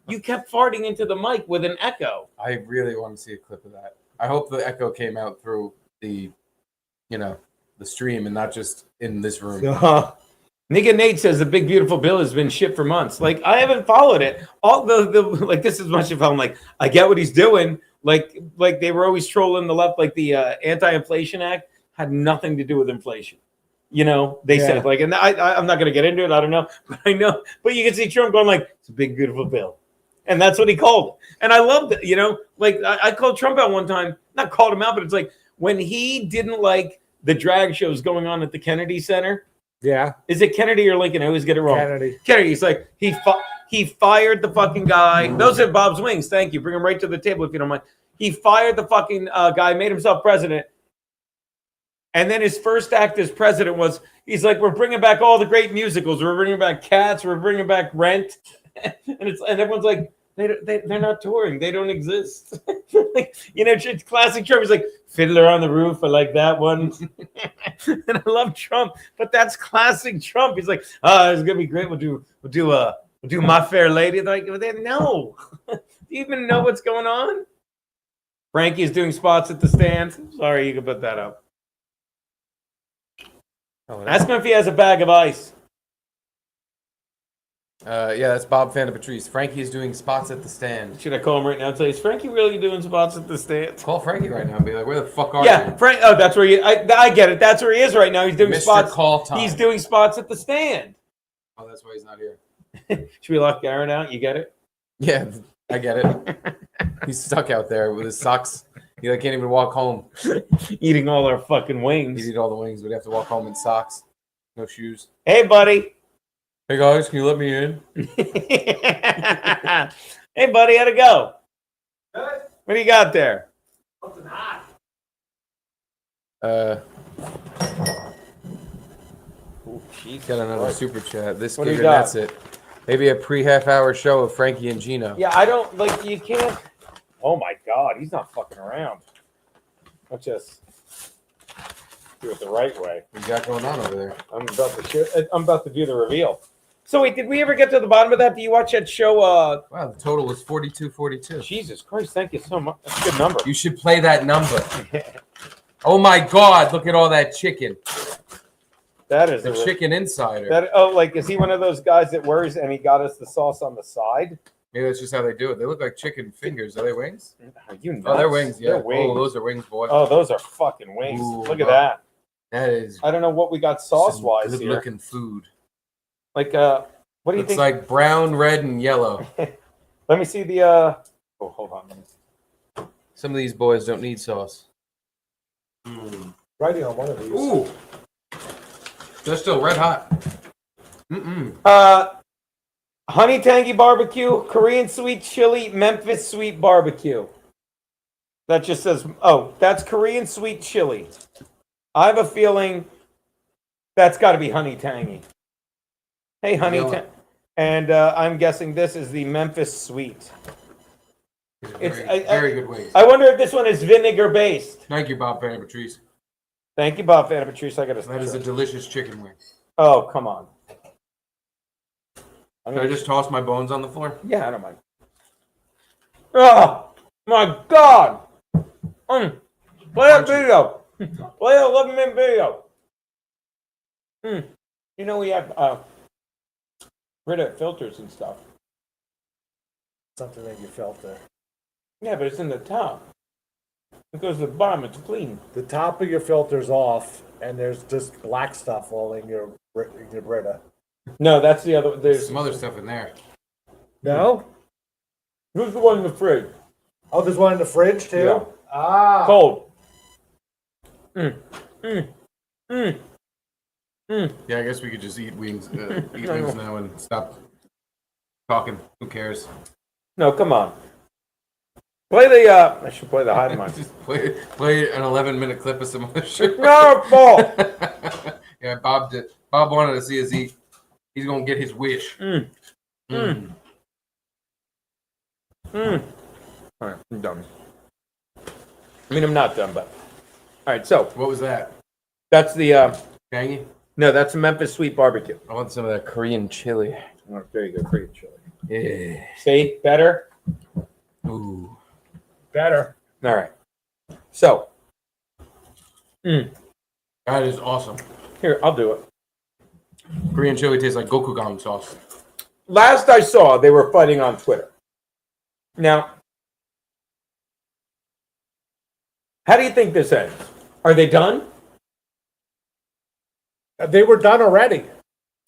you kept farting into the mic with an echo. I really want to see a clip of that. I hope the echo came out through the, the stream and not just in this room. Nigga Nate says the big beautiful bill has been shipped for months. Like, I haven't followed it. All the like, this is much of I'm like, I get what he's doing. Like they were always trolling the left. Like the Anti-Inflation Act had nothing to do with inflation. You know, they said like, and I'm not going to get into it. I don't know, but I know. But you can see Trump going like, it's a big beautiful bill, and that's what he called it. And I loved it. You know, like I called Trump out one time. Not called him out, but it's like when he didn't like the drag shows going on at the Kennedy Center. Yeah. Is it Kennedy or Lincoln? I always get it wrong. Kennedy. He's like, he fired the fucking guy. Those are Bob's wings. Thank you. Bring him right to the table if you don't mind. He fired the fucking guy, made himself president. And then his first act as president was, he's like, we're bringing back all the great musicals. We're bringing back Cats. We're bringing back Rent. and everyone's like, they're not touring. They don't exist. Like, you know, classic Trump. He's like, Fiddler on the Roof. I like that one. And I love Trump, but that's classic Trump. He's like, oh, it's gonna be great. We'll do My Fair Lady. They're like, no. Do you even know what's going on? Frankie is doing spots at the stands. Sorry, you can put that up. Ask him if he has a bag of ice. Yeah, that's Bob Fan of Patrice. Frankie is doing spots at the stand. Should I call him right now and say, is Frankie really doing spots at the stand? Call Frankie right now and be like, where the fuck are Yeah, you? Frank. Oh, that's where I get it. That's where he is right now. He's doing Mr. spots. Call Time. He's doing spots at the stand. Oh, that's why he's not here. Should we lock Garrett out? You get it? Yeah, I get it. He's stuck out there with his socks. He can't even walk home. Eating all our fucking wings. He'd eat all the wings, but he'd have to walk home in socks. No shoes. Hey, buddy. Hey, guys, can you let me in? Hey, buddy, how'd it go? Good. What do you got there? Something hot. Oh, jeez. Got another super chat. This What do gig you and got? that's it. Maybe a pre-half-hour show of Frankie and Gino. Yeah, I don't like. You can't. Oh my God, he's not fucking around. Let's just do it the right way. What you got going on over there? I'm about to do the reveal. So wait, did we ever get to the bottom of that? Do you watch that show? Wow, the total was 42-42. Jesus Christ, thank you so much. That's a good number. You should play that number. Oh my God, look at all that chicken. That is The a chicken insider. like, is he one of those guys that worries and he got us the sauce on the side? Maybe that's just how they do it. They look like chicken fingers. Are they wings? Are you nuts? Oh, they're wings. Yeah. They're wings. Oh, those are wings, boy. Oh, those are fucking wings. Ooh, Look at wow. that. That is I don't know what we got sauce wise good here. looking food. Like, what do you Looks think? like brown, red, and yellow. Let me see the. Oh, hold on. Some of these boys don't need sauce. Writing on one of these. Ooh, they're still red hot. Honey tangy barbecue, Korean sweet chili, Memphis sweet barbecue. That just says, oh, that's Korean sweet chili. I have a feeling that's got to be honey tangy. Hey, honey, You know what? and I'm guessing this is the Memphis sweet. It's It's- very good wings. I wonder if this one is vinegar based. Thank you, Bob Fan Patrice. Thank you, Bob Fan Patrice. I got That is a delicious chicken wing. Oh, come on. Can I just toss my bones on the floor? Yeah, I don't mind. Oh, my God. Play that video. Play a 11-minute video. You know, we have rid of filters and stuff. Something that you felt there. Yeah, but it's in the top. It goes to the bottom. It's clean. The top of your filter's off, and there's just black stuff all in your Brita. No, that's the other. There's There's some other stuff in there. No? who's the one in the fridge? Oh, there's one in the fridge too? Yeah. Ah. Cold. Yeah, I guess we could just eat wings, wings now and stop talking. Who cares? No, come on. Play the. I should play the hide mine. Just play an 11-minute clip of some other shit. No fault. Yeah, Bob did. Bob wanted to see us eat. He's gonna get his wish. All right, I'm done. I mean, I'm not done, but all right. So What was that? that's the. Tangy? No, that's the Memphis sweet barbecue. I want some of that Korean chili. Oh, there you go, Korean chili. Yeah. See, better. Ooh. Better. All right. So That is awesome. here, I'll do it. Korean chili tastes like gochujang sauce. Last I saw, they were fighting on Twitter. Now, how do you think this ends? Are they done? They were done already.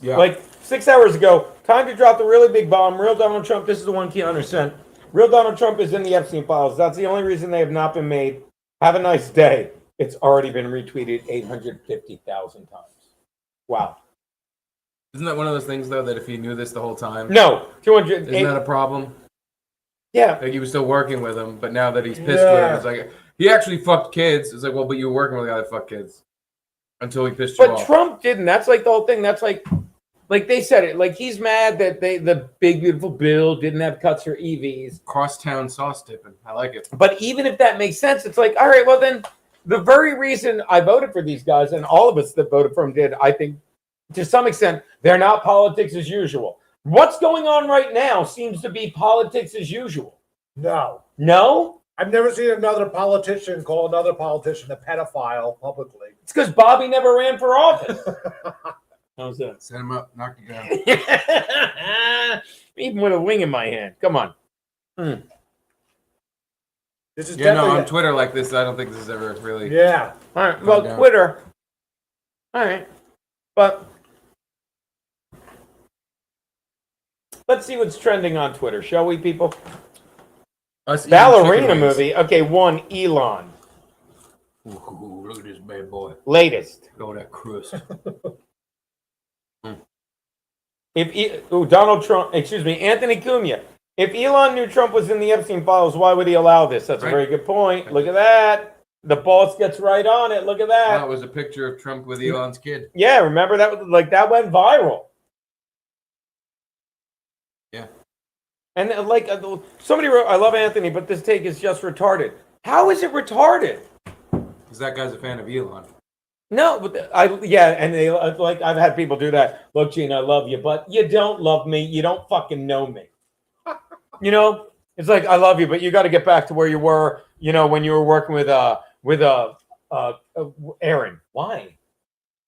Yeah. Like 6 hours ago, time to drop the really big bomb. Real Donald Trump, this is the one Keanu sent. Real Donald Trump is in the Epstein files. That's the only reason they have not been made. Have a nice day. It's already been retweeted 850,000 times. Wow. Isn't that one of those things though that if he knew this the whole time, No, 200. isn't that a problem? Yeah. Like he was still working with him, but now that he's pissed with him, it's like he actually fucked kids. It's like, well, but you were working with a guy that fucked kids until he pissed you But off. Trump didn't. That's like the whole thing. That's like they said it. Like he's mad that the big beautiful bill didn't have cuts for EVs. Crosstown sauce dipping. I like it. But even if that makes sense, it's like, all right, well then, the very reason I voted for these guys, and all of us that voted for them did, I think, to some extent, they're not politics as usual. What's going on right now seems to be politics as usual. No. No? I've never seen another politician call another politician a pedophile publicly. It's because Bobby never ran for office. How's that? Set him up, knock him down. Even with a wing in my hand. Come on. This is Yeah, no, definitely on Twitter like this, I don't think this is ever really. Yeah. All right. Well, down. Twitter. All right. But let's see what's trending on Twitter, shall we, people? Us eating Ballerina chicken wings. movie. Okay, one, Elon. Ooh, look at this bad boy. Latest. Look at that crust. Donald Trump, excuse me, Anthony Cumia. If Elon knew Trump was in the Epstein files, why would he allow this? That's a Right. very good point. Look at that. The boss gets right on it. Look at that. That was a picture of Trump with Elon's kid. Yeah, remember that? That went viral. Yeah. And somebody wrote, I love Anthony, but this take is just retarded. How is it retarded? Because that guy's a fan of Elon. No, but and they I've had people do that. Look, Gene, I love you, but you don't love me. You don't fucking know me. You know, it's like I love you, but you got to get back to where you were. You know, when you were working with Aaron. Why?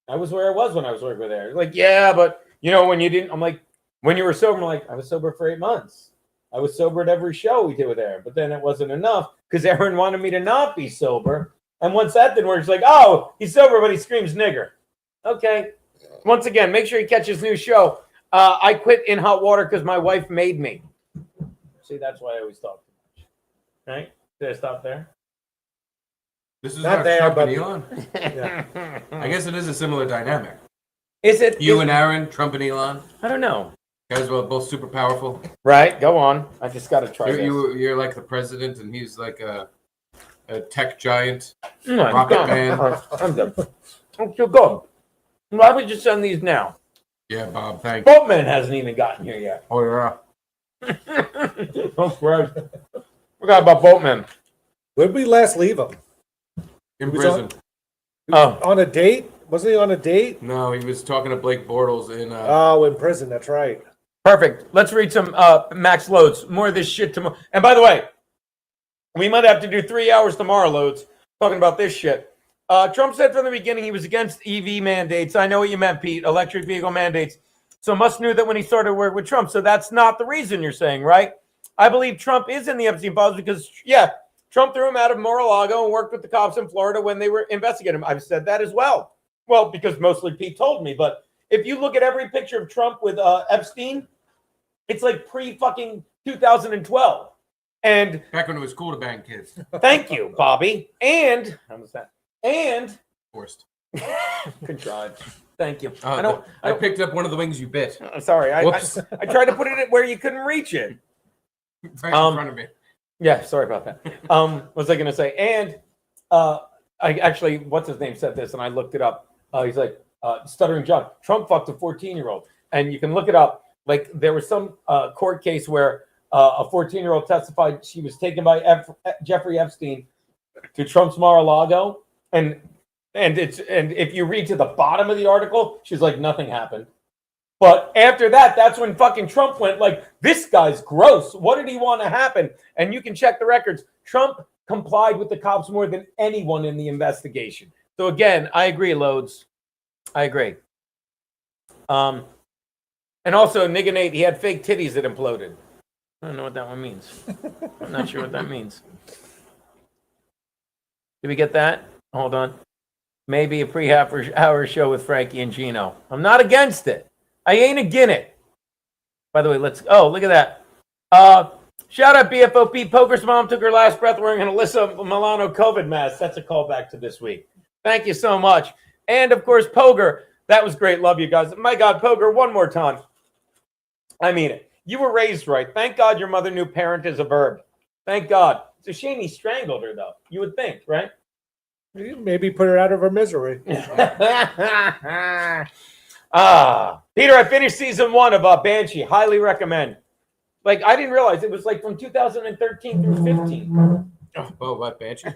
I was where I was when I was working with Aaron. Like, yeah, but you know, when you didn't, I'm like, when you were sober, I'm like, I was sober for 8 months. I was sober at every show we did with Aaron, but then it wasn't enough because Aaron wanted me to not be sober. And once that didn't work, it's like, oh, he's sober, but he screams nigger. Okay. Once again, make sure you catch his new show. I quit in hot water because my wife made me. See, that's why I always talk too much. Right? Did I stop there? This is Not not there, Trump but- and Elon. I guess it is a similar dynamic. Is it You and Aaron, Trump and Elon. I don't know. Guys were both super powerful. Right? Go on. I just got to try this. You're like the president, and he's like a tech giant. I'm Rocket done. Man. I'm done. I'm still going. Why would you send these now? Yeah, Bob, thanks. Boatman hasn't even gotten here yet. Oh, yeah. Oh, Christ. Forgot about Boatman. Where did we last leave him? In He was prison. Oh, On a date? Wasn't he on a date? No, he was talking to Blake Bortles in. Oh, in prison. That's right. perfect. Let's read some Max Loads. More of this shit tomorrow. And by the way, we might have to do 3 hours tomorrow, Loads, talking about this shit. Trump said from the beginning he was against EV mandates. I know what you meant, Pete. Electric vehicle mandates. So Musk knew that when he started work with Trump. So that's not the reason you're saying, right? I believe Trump is in the Epstein files because, yeah, Trump threw him out of Mar-a-Lago and worked with the cops in Florida when they were investigating him. I've said that as well. Well, because mostly Pete told me. But if you look at every picture of Trump with Epstein, it's like pre-fucking 2012. And back when it was cool to bang kids. thank you, Bobby. And how was that? And Forced. contrived. Thank you. I picked up one of the wings you bit. Sorry. I Whoops. tried to put it where you couldn't reach it. Right in front of me. Yeah, sorry about that. What was I going to say? And I actually, what's his name said this, and I looked it up. He's like, Stuttering John, Trump fucked a 14-year-old. And you can look it up. Like, there was some court case where a 14-year-old testified she was taken by Jeffrey Epstein to Trump's Mar-a-Lago. And if you read to the bottom of the article, she's like, nothing happened. But after that, that's when fucking Trump went like, this guy's gross. What did he want to happen? And you can check the records. Trump complied with the cops more than anyone in the investigation. So again, I agree, Loads. I agree. And also, Nigga Nate, he had fake titties that imploded. I don't know what that one means. I'm not sure what that means. Did we get that? Hold on. Maybe a pre-hour show with Frankie and Gino. I'm not against it. I ain't again it. By the way, look at that. Shout out BFOP. Poker's mom took her last breath wearing an Alyssa Milano COVID mask. That's a callback to this week. Thank you so much. And of course, Poker. That was great. Love you guys. My God, Poker, one more time. I mean it. You were raised right. Thank God your mother knew parent is a verb. Thank God. It's a shame he strangled her, though. You would think, right? Maybe put her out of her misery. Peter, I finished season 1 of Banshee. Highly recommend. Like, I didn't realize it was like from 2013 through 15. Oh, what, Banshee? I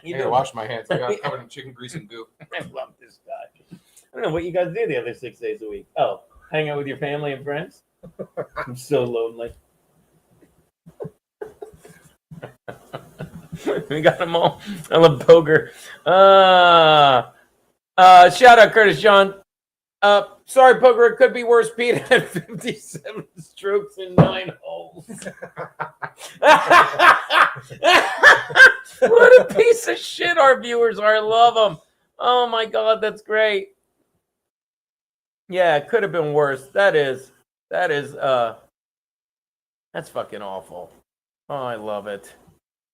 You gotta do. wash my hands. I got covered in chicken grease and goo. I love this guy. I don't know what you guys do the other 6 days a week. Oh, hang out with your family and friends? I'm so lonely. We got them all. I love Poker. Shout out Curtis John. Sorry, Poker. It could be worse. Pete had 57 strokes in 9 holes. What a piece of shit our viewers are. I love them. Oh my God, that's great. Yeah, it could have been worse. That's fucking awful. Oh, I love it.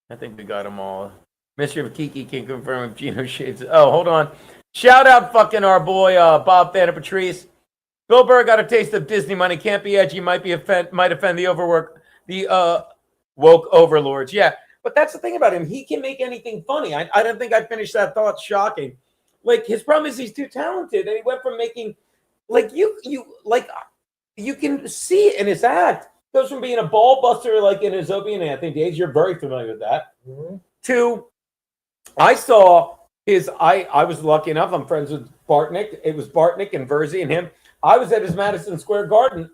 I think we got them all. Mystery of Kiki can confirm if Gino shades. Oh, hold on. Shout out fucking our boy Bob Fan and Patrice. Bill Burr got a taste of Disney money. Can't be edgy. Might offend the woke overlords. Yeah, but that's the thing about him. He can make anything funny. I don't think I finished that thought. Shocking. Like his problem is he's too talented, and he went from making like you can see it in his act. Goes from being a ball buster like in his Opie and Anthony days. You're very familiar with that. Mm-hmm. To I saw his. I was lucky enough. I'm friends with Bartnick. It was Bartnick and Verzi and him. I was at his Madison Square Garden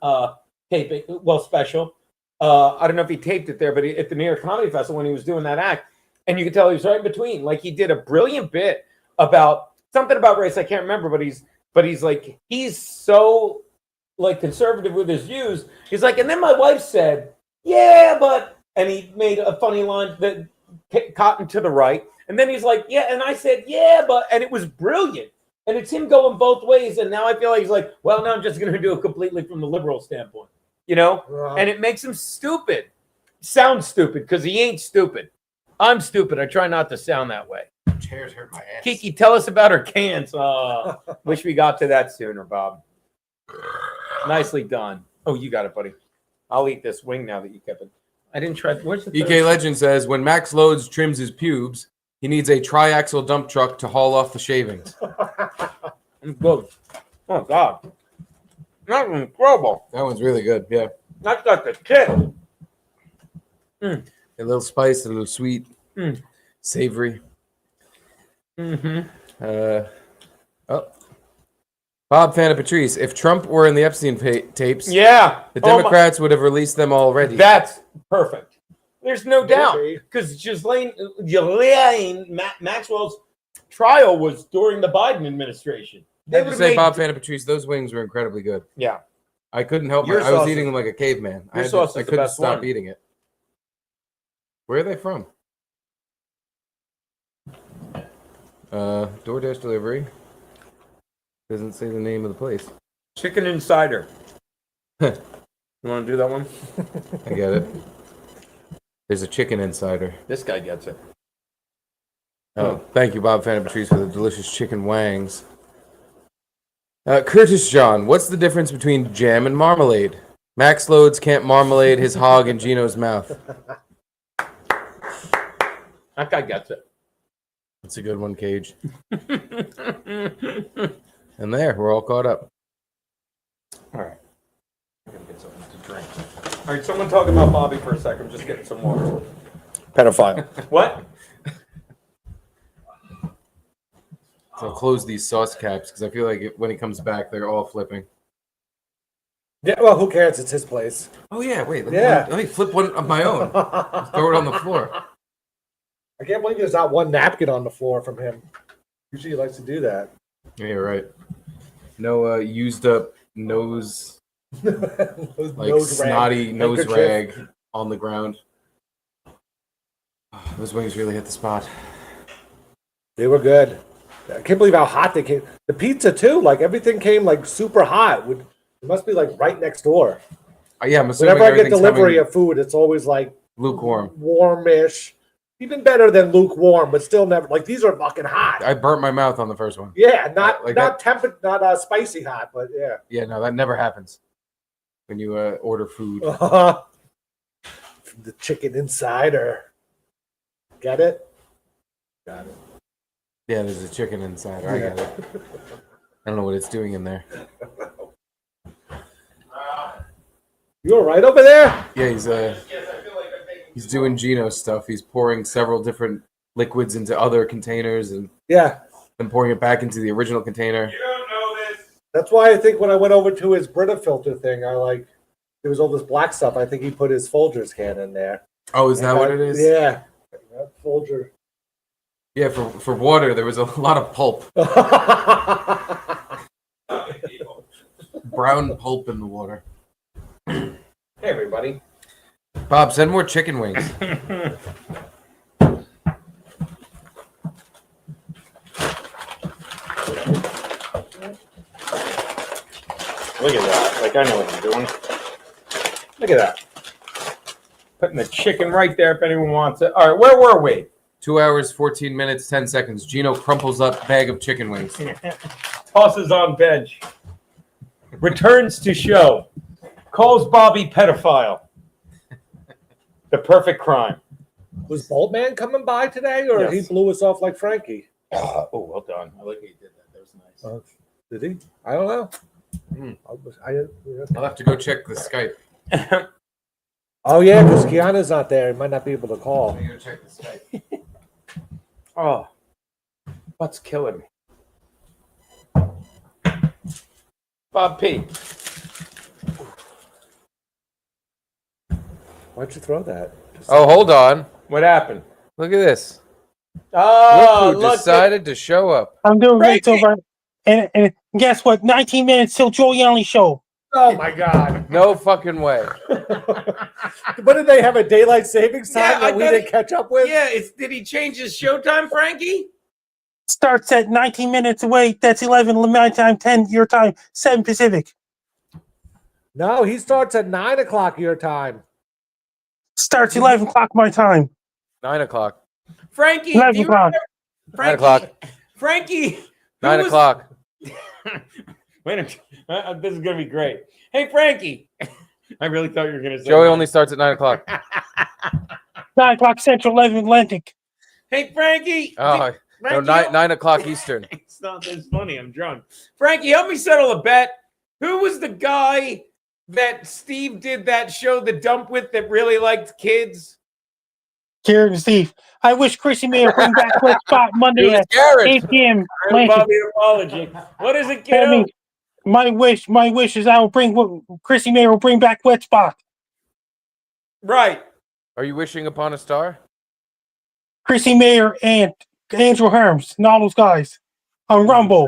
taping, special. I don't know if he taped it there, but at the New York Comedy Festival when he was doing that act, and you could tell he was right in between. Like he did a brilliant bit about something about race. I can't remember, but he's so like conservative with his views. He's like, and then my wife said, yeah, but, and he made a funny line that cotton to the right. And then he's like, yeah, and I said, yeah, but, and it was brilliant. And it's him going both ways. And now I feel like he's like, well, now I'm just going to do it completely from the liberal standpoint, you know? Right. And it makes him stupid. Sounds stupid because he ain't stupid. I'm stupid. I try not to sound that way. Chairs hurt my ass. Kiki, tell us about her cans. Wish we got to that sooner, Bob. Nicely done. Oh, you got it, buddy. I'll eat this wing now that you kept it. I didn't try. Where's the EK Legend says, when Max Loads trims his pubes, he needs a triaxle dump truck to haul off the shavings. Good. Oh, God. That's incredible. That one's really good, yeah. That's got the kick. A little spice, a little sweet, savory. Mm-hmm. Bob Fan of Patrice, if Trump were in the Epstein tapes, yeah, the Democrats would have released them already. That's perfect. There's no doubt. Because Ghislaine Maxwell's trial was during the Biden administration. I have to say, Bob Fan of Patrice, those wings were incredibly good. Yeah. I couldn't help it. I was eating them like a caveman. I couldn't stop eating it. Where are they from? DoorDash delivery. Doesn't say the name of the place. Chicken Insider. You want to do that one? I get it. There's a Chicken Insider. This guy gets it. Oh, thank you, Bob Fan of Patrice, for the delicious chicken wangs. Curtis John, what's the difference between jam and marmalade? Max Loads can't marmalade his hog in Gino's mouth. That guy gets it. That's a good one, Cage. And there, we're all caught up. All right. I'm going to get something to drink. All right, someone talking about Bobby for a second. I'm just getting some water. Pedophile. What? So I'll close these sauce caps because I feel like when he comes back, they're all flipping. Yeah, well, who cares? It's his place. Oh, yeah, wait. Let me flip one of my own. Throw it on the floor. I can't believe there's not one napkin on the floor from him. Usually he likes to do that. Yeah, you're right. No used up nose, snotty nose rag on the ground. Oh, those wings really hit the spot. They were good. I can't believe how hot they came. The pizza too, like everything came like super hot. It must be like right next door. Yeah, I'm assuming whenever I get delivery of food, it's always like lukewarm, warmish. Even better than lukewarm, but still never like these are fucking hot. I burnt my mouth on the first one. Yeah, not tempered, not spicy hot, but yeah. Yeah, no, that never happens when you order food. The Chicken Insider. Get it? Got it. Yeah, there's a Chicken Insider. I got it. I don't know what it's doing in there. You all right over there? Yeah, he's doing Gino stuff. He's pouring several different liquids into other containers and then pouring it back into the original container. You don't know this. That's why I think when I went over to his Brita filter thing, there was all this black stuff. I think he put his Folgers can in there. Oh, is that what it is? Yeah. Folger. Yeah, for water, there was a lot of pulp. brown pulp in the water. Hey, everybody. Bob, send more chicken wings. Look at that. Like, I know what I'm doing. Look at that. Putting the chicken right there if anyone wants it. All right, where were we? 2 hours, 14 minutes, 10 seconds. Gino crumples up bag of chicken wings. Tosses on bench. Returns to show. Calls Bobby pedophile. The perfect crime. Was Boltman coming by today, or Yes. he blew us off like Frankie? Oh, well done. I like how you did that. That was nice. Did he? I don't know. I'll have to go check the Skype. Oh yeah, because Kiana's not there. He might not be able to call. I'm gonna check the Skype. Oh, what's killing me? Bob P. Why'd you throw that? Oh, hold on. What happened? Look at this. Oh, Look who decided to show up. I'm doing great so Frankie! far. And guess what? 19 minutes till Giuliani show. Oh my God! No fucking way. What did they have a daylight savings time Yeah, I that we thought didn't catch up with? Yeah, did he change his showtime, Frankie? Starts at 19 minutes away. That's 11 my time, 10 your time, 7 Pacific. No, he starts at 9 o'clock your time. Starts 11 o'clock my time. 9 o'clock. Frankie, 11 do you o'clock. remember- 9 o'clock. Frankie. who 9 was- o'clock. Wait a minute. This is going to be great. Hey, Frankie. I really thought you were going to say Joey that. only starts at 9 o'clock. 9 o'clock Central, 11 Atlantic. Hey, Frankie. Oh, no, Frankie, 9 o'clock Eastern. It's not this funny. I'm drunk. Frankie, help me settle a bet. Who was the guy that Steve did that show, The Dump, with that really liked kids? Garrett and Steve. I wish Chrissy May would bring back Red Spot It Monday was at Garrett. 8 p.m. I owe Atlantic. Bobby an apology. What is it, That kiddo? means my wish is I will bring Chrissy May will bring back Wet Spot. Right. Are you wishing upon a star? Chrissy Mayer and Andrew Herms and all those guys on Rumble.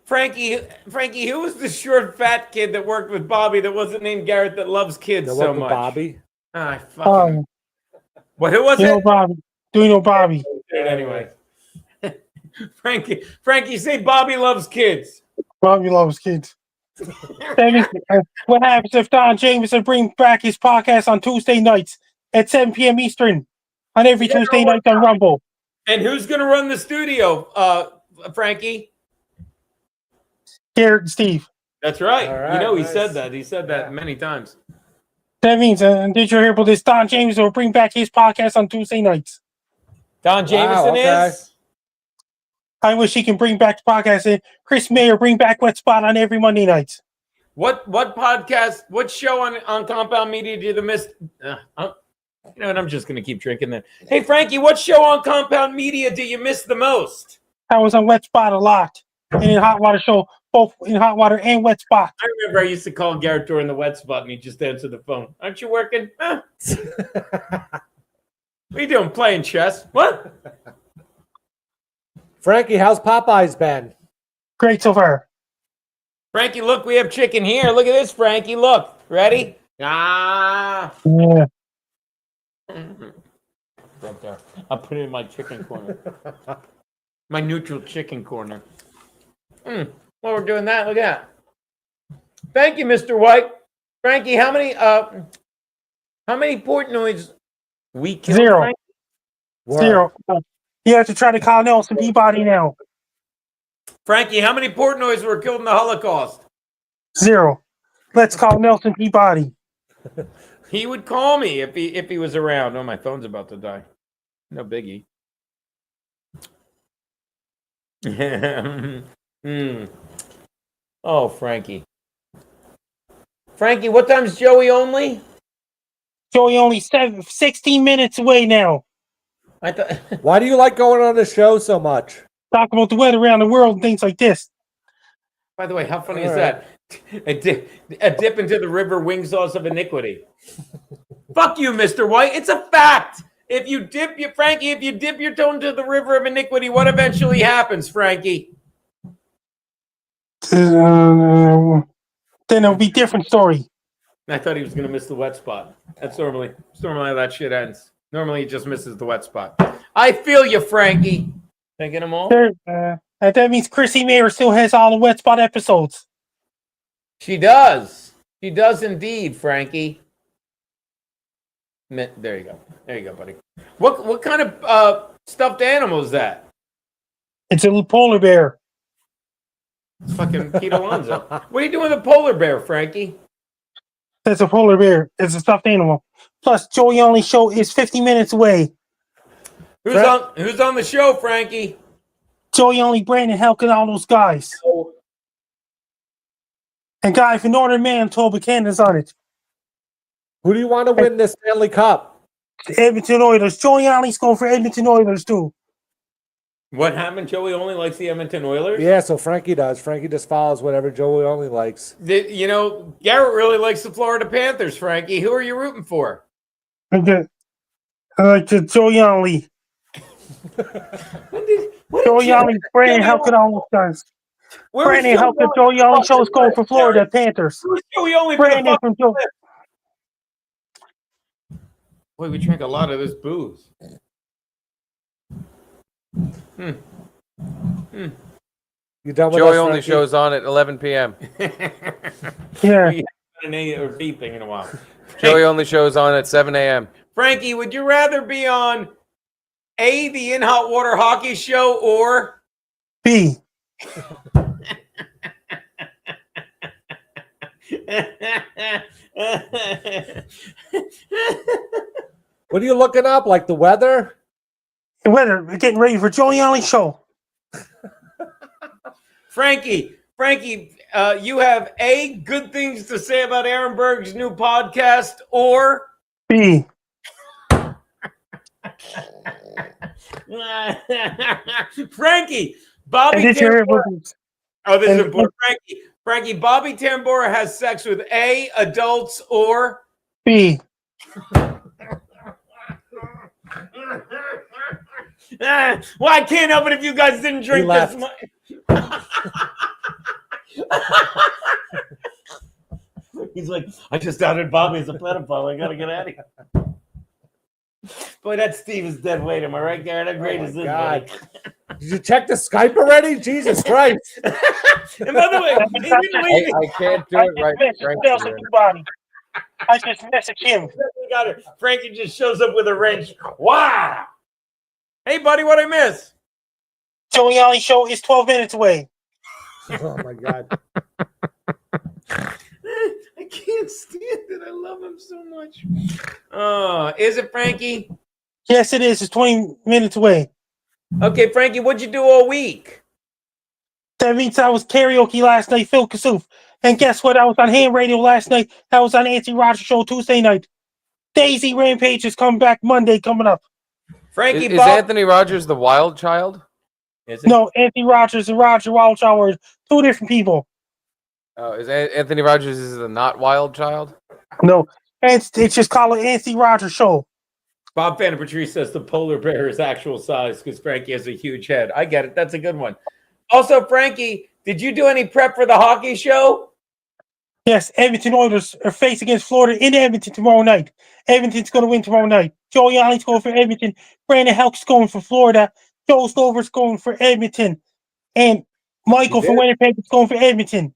Frankie, who was the short, fat kid that worked with Bobby that wasn't named Garrett that loves kids That so wasn't much? Bobby. Ah, fucking. What? Who was Do you know it? Bobby? Do you know Bobby? Anyway. Frankie, say Bobby loves kids. Bobby loves kids. That means, what happens if Don Jameson brings back his podcast on Tuesday nights at 7 p.m. Eastern on every Tuesday night on Rumble? And who's going to run the studio, Frankie? Garrett and Steve. That's right. All right, You know, he nice. said that. He said that Yeah. many times. That means, did you hear about this? Don Jameson will bring back his podcast on Tuesday nights. Don Jameson okay. is? I wish he can bring back the podcast. And Chris Mayer bring back Wet Spot on every Monday night. What podcast, what show on Compound Media did you miss? You know what, I'm just going to keep drinking then. Hey, Frankie, what show on Compound Media do you miss the most? I was on Wet Spot a lot. And in Hot Water Show, both in Hot Water and Wet Spot. I remember I used to call Garrett during the wet spot and he'd just answer the phone. Aren't you working? Huh? What are you doing? Playing chess? What? Frankie, how's Popeye's been? Great so far. Frankie, look, we have chicken here. Look at this, Frankie. Look. Ready? Ah. Yeah. Right there. I'll put it in my chicken corner. My neutral chicken corner. While we're doing that, look at that. Thank you, Mr. White. Frankie, how many Portnoys we killed? Zero. Frankie? Zero. You have to try to call Nelson Peabody now. Frankie, how many Portnoys were killed in the Holocaust? Zero. Let's call Nelson Peabody. He would call me if he was around. Oh, my phone's about to die. No biggie. Oh, Frankie. Frankie, what time's Joey only? Joey only 16 minutes away now. I thought. Why do you like going on the show so much? Talk about the weather around the world and things like this. By the way, how funny All is right. that? A dip into the river, wing sauce of iniquity. Fuck you, Mr. White. It's a fact. If you dip your toe into the river of iniquity, what eventually happens, Frankie? then it'll be a different story. I thought he was going to miss the wet spot. That's normally how that shit ends. Normally, he just misses the wet spot. I feel you, Frankie. Taking them all? And that means Chrissy Mayer still has all the wet spot episodes. She does. She does indeed, Frankie. There you go. There you go, buddy. What kind of stuffed animal is that? It's a polar bear. It's fucking Pete Alonso. What are you doing with a polar bear, Frankie? That's a polar bear. It's a stuffed animal. Plus, Joey Only show is 50 minutes away. Who's on the show, Frankie? Joey Only, Brandon Helk, and all those guys. And guy from Northern Manitoba, Canada's on it. Who do you want to win this Stanley Cup? The Edmonton Oilers. Joey Only's going for Edmonton Oilers too. What happened? Joey only likes the Edmonton Oilers? Yeah, so Frankie does. Frankie just follows whatever Joey only likes. Garrett really likes the Florida Panthers, Frankie. Who are you rooting for? I like the Joey Only. Joey Only, Brandon Helk, and all those guys. Brandon Helk, the Joey Only show is going for Florida Panthers. Who's Joey Only? Brandon from Joey. Boy, we drank a lot of this booze. You done with Joey us, Only Frankie? shows on at 11 p.m. Yeah. We haven't done an A or B thing in a while. Joey Only shows on at 7 a.m. Frankie, would you rather be on A, the In Hot Water Hockey Show, or B? What are you looking up? Like the weather? Weather. We're getting ready for Joey Only show. Frankie, you have A, good things to say about Aaron Berg's new podcast, or B. Frankie, Bobby Tambora. Oh, this is important. Frankie, Bobby Tambora has sex with A, adults, or B. Well, I can't help it if you guys didn't drink this much. He's like, I just outed Bobby as a pedophile. I gotta get out of here. Boy, that Steve is dead weight. Am I right, Garrett? How great is this, buddy? Did you check the Skype already? Jesus Christ. And by the way, he didn't leave I can't do it right. I just messaged him. Got it. Frankie just shows up with a wrench. Wow. Hey, buddy, what I miss? Joey Only show is 12 minutes away. Oh my God. I can't stand it. I love him so much. Is it, Frankie? Yes, it is. It's 20 minutes away. Okay, Frankie, what'd you do all week? That means I was karaoke last night, Phil Kasoof. And guess what? I was on ham radio last night. I was on Anthony Rogers show Tuesday night. Daisy Rampage is coming back Monday coming up. Frankie, Is Anthony Rogers the wild child? Is it? No, Anthony Rogers and Roger Wildchild are two different people. Oh, is Anthony Rogers is the not wild child? No, it's just called an Anthony Rogers show. Bob Fan Patrice says the polar bear is actual size because Frankie has a huge head. I get it. That's a good one. Also, Frankie, did you do any prep for the hockey show? Yes, Edmonton Oilers are facing against Florida in Edmonton tomorrow night. Edmonton's going to win tomorrow night. Joey Only's going for Edmonton. Brandon Helk's going for Florida. Joe Stover's going for Edmonton. And Michael from Winnipeg is going for Edmonton.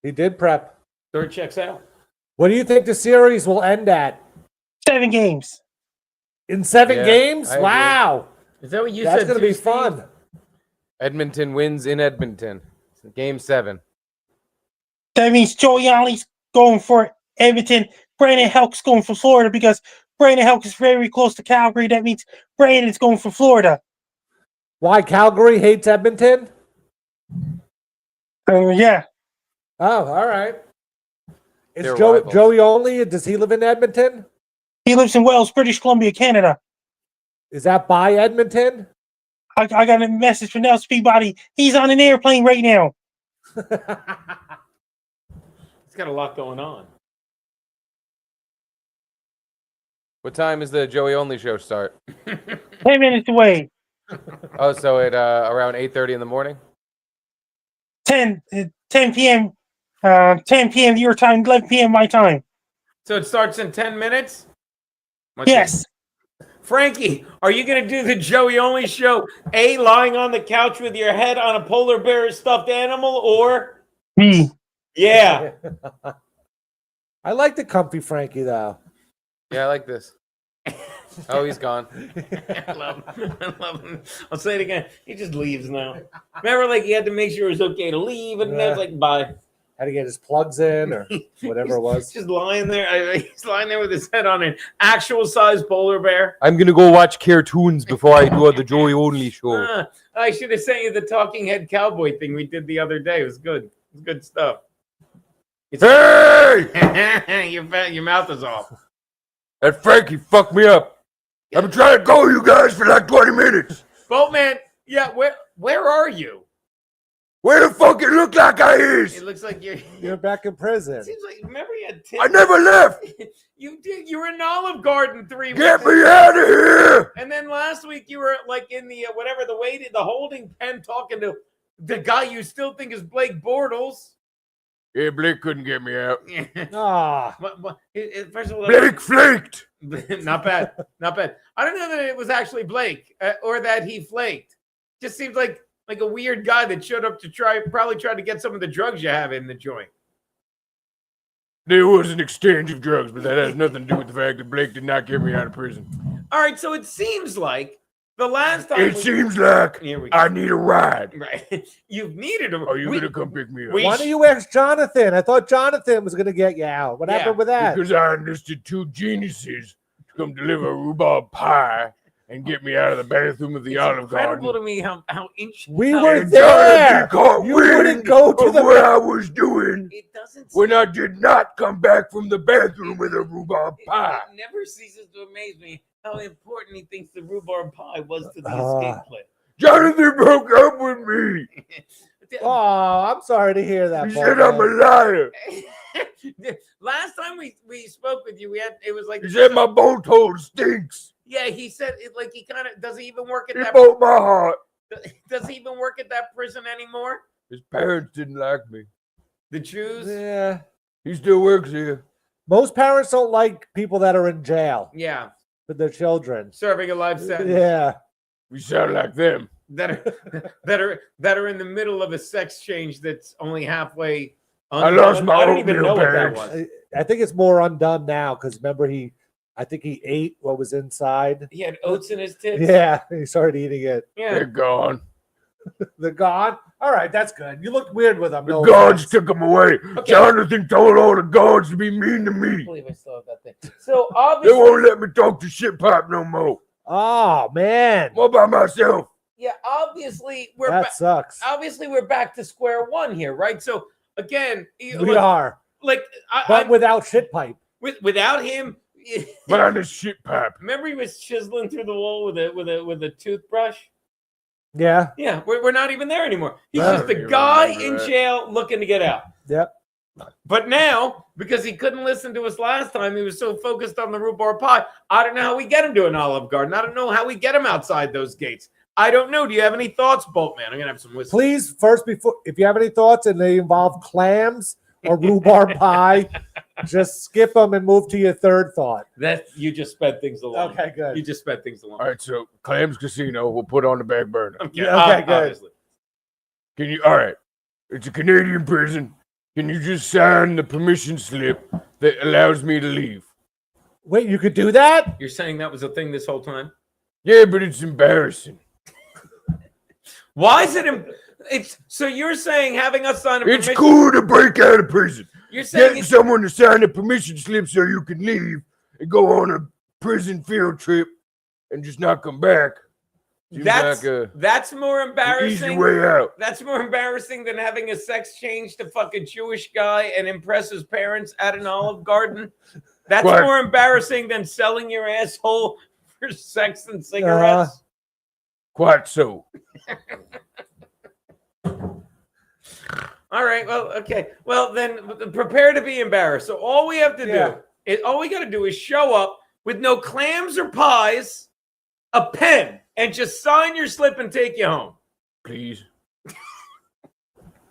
He did prep. Third checks out. What do you think the series will end at? 7 games. In 7 Yeah, games? I agree. Wow. Is that what you That's said? going to be Steve? fun. Edmonton wins in Edmonton. Game 7. That means Joey Only's going for Edmonton. Brandon Helk's going for Florida because Brandon Helk is very close to Calgary. That means Brandon's going for Florida. Why? Calgary hates Edmonton? Yeah. Oh, all right. Is They're rivals. Joey Only, does he live in Edmonton? He lives in Wells, British Columbia, Canada. Is that by Edmonton? I got a message from Nelson Peabody. He's on an airplane right now. He's got a lot going on. What time is the Joey Only show start? 10 minutes away. Oh, so at around 8:30 in the morning? 10 p.m. 10 p.m. your time, 11 p.m. my time. So it starts in 10 minutes? Yes. Frankie, are you going to do the Joey Only show, A, lying on the couch with your head on a polar bear stuffed animal, or? Me. Yeah. I like the comfy Frankie though. Yeah, I like this. Oh, he's gone. I love him. I love him. I'll say it again. He just leaves now. Remember, like, he had to make sure it was okay to leave, and then it's like, bye. Had to get his plugs in or whatever it was. Just lying there. He's lying there with his head on an actual size polar bear. I'm gonna go watch cartoons before I do the Joey Only show. I should have sent you the talking head cowboy thing we did the other day. It was good. It was good stuff. Hey! Your mouth is off. That Frankie fucked me up. I've been trying to call you guys for like 20 minutes. Boatman, yeah, where are you? Where the fuck it look like I is? It looks like You're back in prison. It seems like, remember you had I never left. You did. You were in Olive Garden 3 weeks. Get me out of here. And then last week you were like in the the holding pen talking to the guy you still think is Blake Bortles. Yeah, Blake couldn't get me out. Ah, First of all, Blake flaked. Not bad, not bad. I don't know that it was actually Blake or that he flaked. Just seems like a weird guy that showed up to probably try to get some of the drugs you have in the joint. There was an exchange of drugs, but that has nothing to do with the fact that Blake did not get me out of prison. All right, so it seems like the last time It seems like Here we go. I need a ride. Right, you've needed him. Are you gonna come pick me up? why don't you ask Jonathan? I thought Jonathan was gonna get you out. What happened with that? Because I enlisted 2 geniuses to come deliver a rhubarb pie and get me out of the bathroom of the Olive Incredible Garden. to me how We how- were And there. Jonathan caught You wind wouldn't go to of the what I was doing It doesn't. when I did not come back from the bathroom with a rhubarb pie. It never ceases to amaze me how important he thinks the rhubarb pie was to the Ah. escape plan. Jonathan broke up with me. Oh, I'm sorry to hear that. He Paul, said I'm a man. liar. Last time we spoke with you, it was like He said my boat hole stinks. yeah. He said it like he kind of does he even work at He that broke my heart. does he even work at that prison anymore? His parents didn't like me. The Jews. Yeah. He still works here. Most parents don't like people that are in jail Yeah, with their children. serving a life sentence. Yeah. We sound like them. That are in the middle of a sex change that's only halfway. I lost my I don't even oatmeal know what that bags. was. I think it's more undone now because remember I think he ate what was inside. He had oats in his tits. Yeah, he started eating it. Yeah. They're gone. They're gone. All right, that's good. You look weird with them. The no guards offense. took them away. Okay. Jonathan told all the guards to be mean to me. I believe I still have that thing. So They obviously, won't let me talk to shit pipe no more. Oh man, I'm all by myself. yeah, obviously that sucks. obviously we're back to square one here, right? So again, We are, like but without shit pipe. without him. Minus shit pipe. Remember, he was chiseling through the wall with a toothbrush. Yeah. Yeah, we're not even there anymore. He's I just don't a even guy remember in that. jail looking to get out. Yep. But now, because he couldn't listen to us last time, he was so focused on the rhubarb pie. I don't know how we get him to an Olive Garden. I don't know how we get him outside those gates. I don't know. Do you have any thoughts, Boltman? I'm gonna have some whiskey. Please, first, before if you have any thoughts and they involve clams or rhubarb pie, just skip them and move to your third thought. That you just sped things along. Okay, good. You just sped things along. All right, so Clams Casino we'll put on the back burner. Okay, Okay, good. obviously. Can you? All right, it's a Canadian prison. Can you just sign the permission slip that allows me to leave? Wait, you could do that? You're saying that was a thing this whole time? Yeah, but it's embarrassing. Why is it? It's so you're saying having us sign a It's permission. cool to break out of prison. You're saying Getting it's, someone to sign a permission slip so you can leave and go on a prison field trip and just not come back. Seems that's like that's more an easy embarrassing. way out. That's more embarrassing than having a sex change to fuck a Jewish guy and impress his parents at an Olive Garden. That's What? more embarrassing than selling your asshole for sex and cigarettes. Quite so. All right. Well, okay. Well, then prepare to be embarrassed. So all we have to all we got to do is show up with no clams or pies, a pen, and just sign your slip and take you home. Please.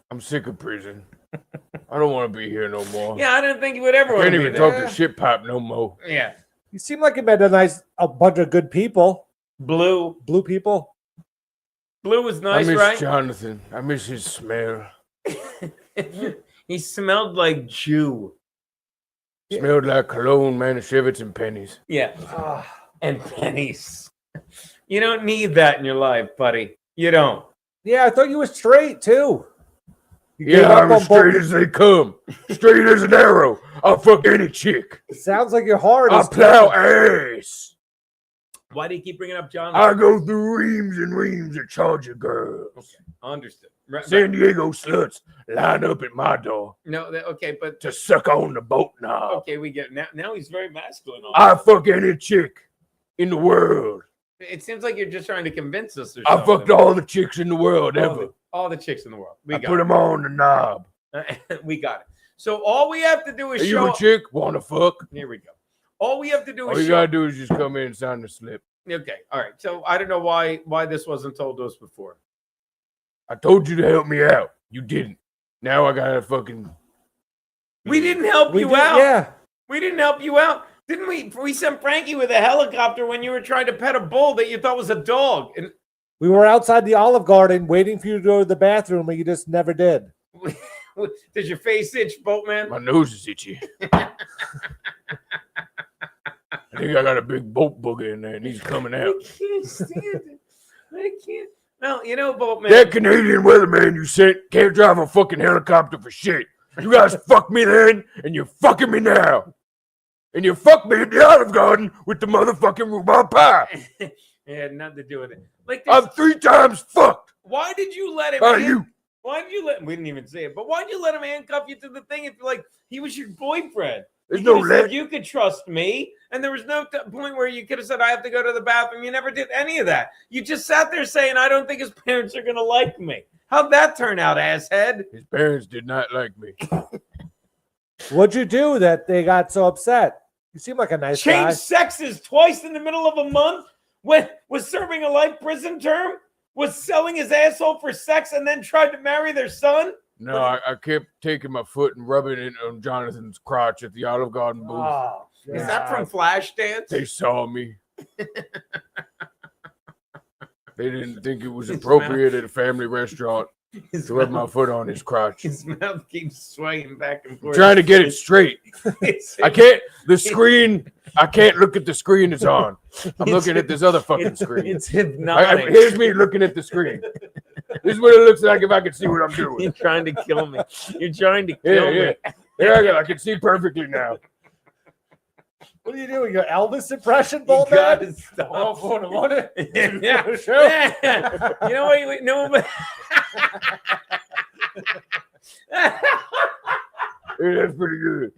I'm sick of prison. I don't want to be here no more. Yeah, I didn't think you would ever want Can't to be even there. talk to shit pipe no more. Yeah. You seem like you met a bunch of good people. Blue people. Blue was nice, I miss right? Jonathan. I miss his smell. He smelled like Jew. Smelled like cologne, Manischewitz, and pennies. Yeah. And pennies. You don't need that in your life, buddy. You don't. Yeah, I thought you were straight too. You gave Yeah, up I'm on as straight both- as they come. Straight as an arrow. I'll fuck any chick. Sounds like your heart I is. plow ass. Why do you keep bringing up John? I go through reams and reams of Charger girls. Understood. Right, San Diego sluts line up at my door No, okay, but to suck on the boat knob. okay, we get now he's very masculine. I fuck any chick in the world. It seems like you're just trying to convince us. Or I something. fucked all the chicks in the world All ever. all the chicks in the world. We I got put them on the knob. it. We got it. So all we have to do is Are you show. a chick? Wanna fuck? Here we go. All we have to do All is you show. gotta do is just come in and sign the slip. Okay, all right. So I don't know why this wasn't told to us before. I told you to help me out. You didn't. Now I gotta fucking. We didn't help We you did- out. Yeah. We didn't help you out. Didn't we? We sent Frankie with a helicopter when you were trying to pet a bull that you thought was a dog. And We were outside the Olive Garden waiting for you to go to the bathroom, and you just never did. does your face itch, Boatman? My nose is itchy. I think I got a big boat booger in there and he's coming out. I can't stand it. I can't. Well, you know, Boatman. That Canadian weatherman you sent can't drive a fucking helicopter for shit. You guys fucked me then, and you're fucking me now. And you fucked me at the Olive Garden with the motherfucking rhubarb pie. It had nothing to do with it. Like, I'm 3 times fucked why did you let him? by you. Why did you let? We didn't even say it, but why did you let him handcuff you to the thing if like he was your boyfriend? There's You no could've said, let. you could trust me, and there was no point where you could have said I have to go to the bathroom. You never did any of that. You just sat there saying I don't think his parents are gonna like me. How'd that turn out, asshead? His parents did not like me. What'd you do that they got so upset? You seem like a nice guy. Changed sexes twice in the middle of a month. Was serving a life prison term. Was selling his asshole for sex and then tried to marry their son. No, I kept taking my foot and rubbing it on Jonathan's crotch at the Olive Garden booth. Oh, Is that from Flashdance? They saw me. They didn't think it was His appropriate at a family restaurant His to rub my mouth, foot on his crotch. his mouth keeps swaying back and I'm forth. trying to get it straight. It's- I can't. The screen. I can't look at the screen it's on. I'm looking at this other fucking screen. It's hypnotic. Here's me looking at the screen. This is what it looks like if I can see what I'm You're doing. trying to kill me. You're trying to Yeah, kill yeah. me. There I go. I can see perfectly now. What are you doing? Your Elvis impression, You Bolt? gotta stop. Oh, for the money. Yeah. Show. Yeah. You know what? No, but Yeah, that's pretty good.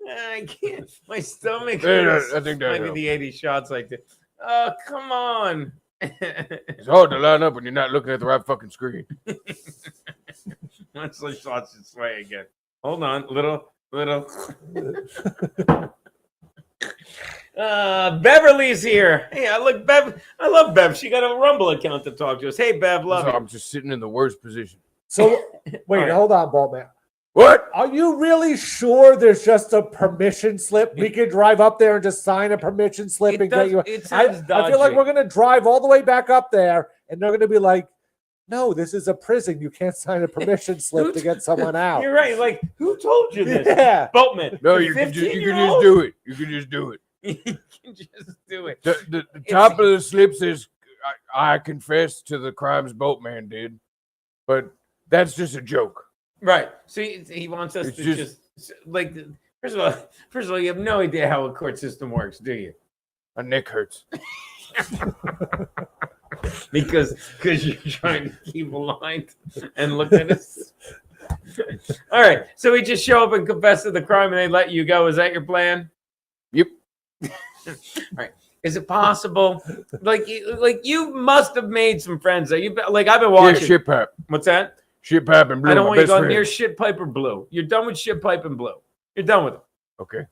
I can't. My stomach. Yeah, hurts. I think that Might be helps. the 80 shots like that. Oh, come on. It's hard to line up when you're not looking at the right fucking screen. Once the shots should sway again. Hold on, little. Beverly's here. Hey, I love Bev. She got a Rumble account to talk to us. Hey, Bev, love So you. I'm just sitting in the worst position. So, wait, right. hold on, Boltman. What? Are you really sure there's just a permission slip? We could drive up there and just sign a permission slip It and does- get you. it I sounds feel like dodgy. we're going to drive all the way back up there and they're going to be like, no, this is a prison. You can't sign a permission slip to get someone out. You're right. Like, who told you this? Yeah. Boatman. No, the you can just 15-year-old? do it. You can just do it. You can just do it. The top of the slip says, I confess to the crimes Boatman did, but that's just a joke. Right. So he wants us It's to just- just like. First of all, you have no idea how a court system works, do you? My neck hurts. Because you're trying to keep aligned and look at us. All right. So we just show up and confess to the crime, and they let you go. Is that your plan? Yep. All right. Is it possible? Like you must have made some friends that I've been Yeah, watching. shit pipe. What's that? Shit pipe and blue. I don't my want you best going friend. near shit pipe or blue. You're done with shit pipe and blue. You're done with them. Okay.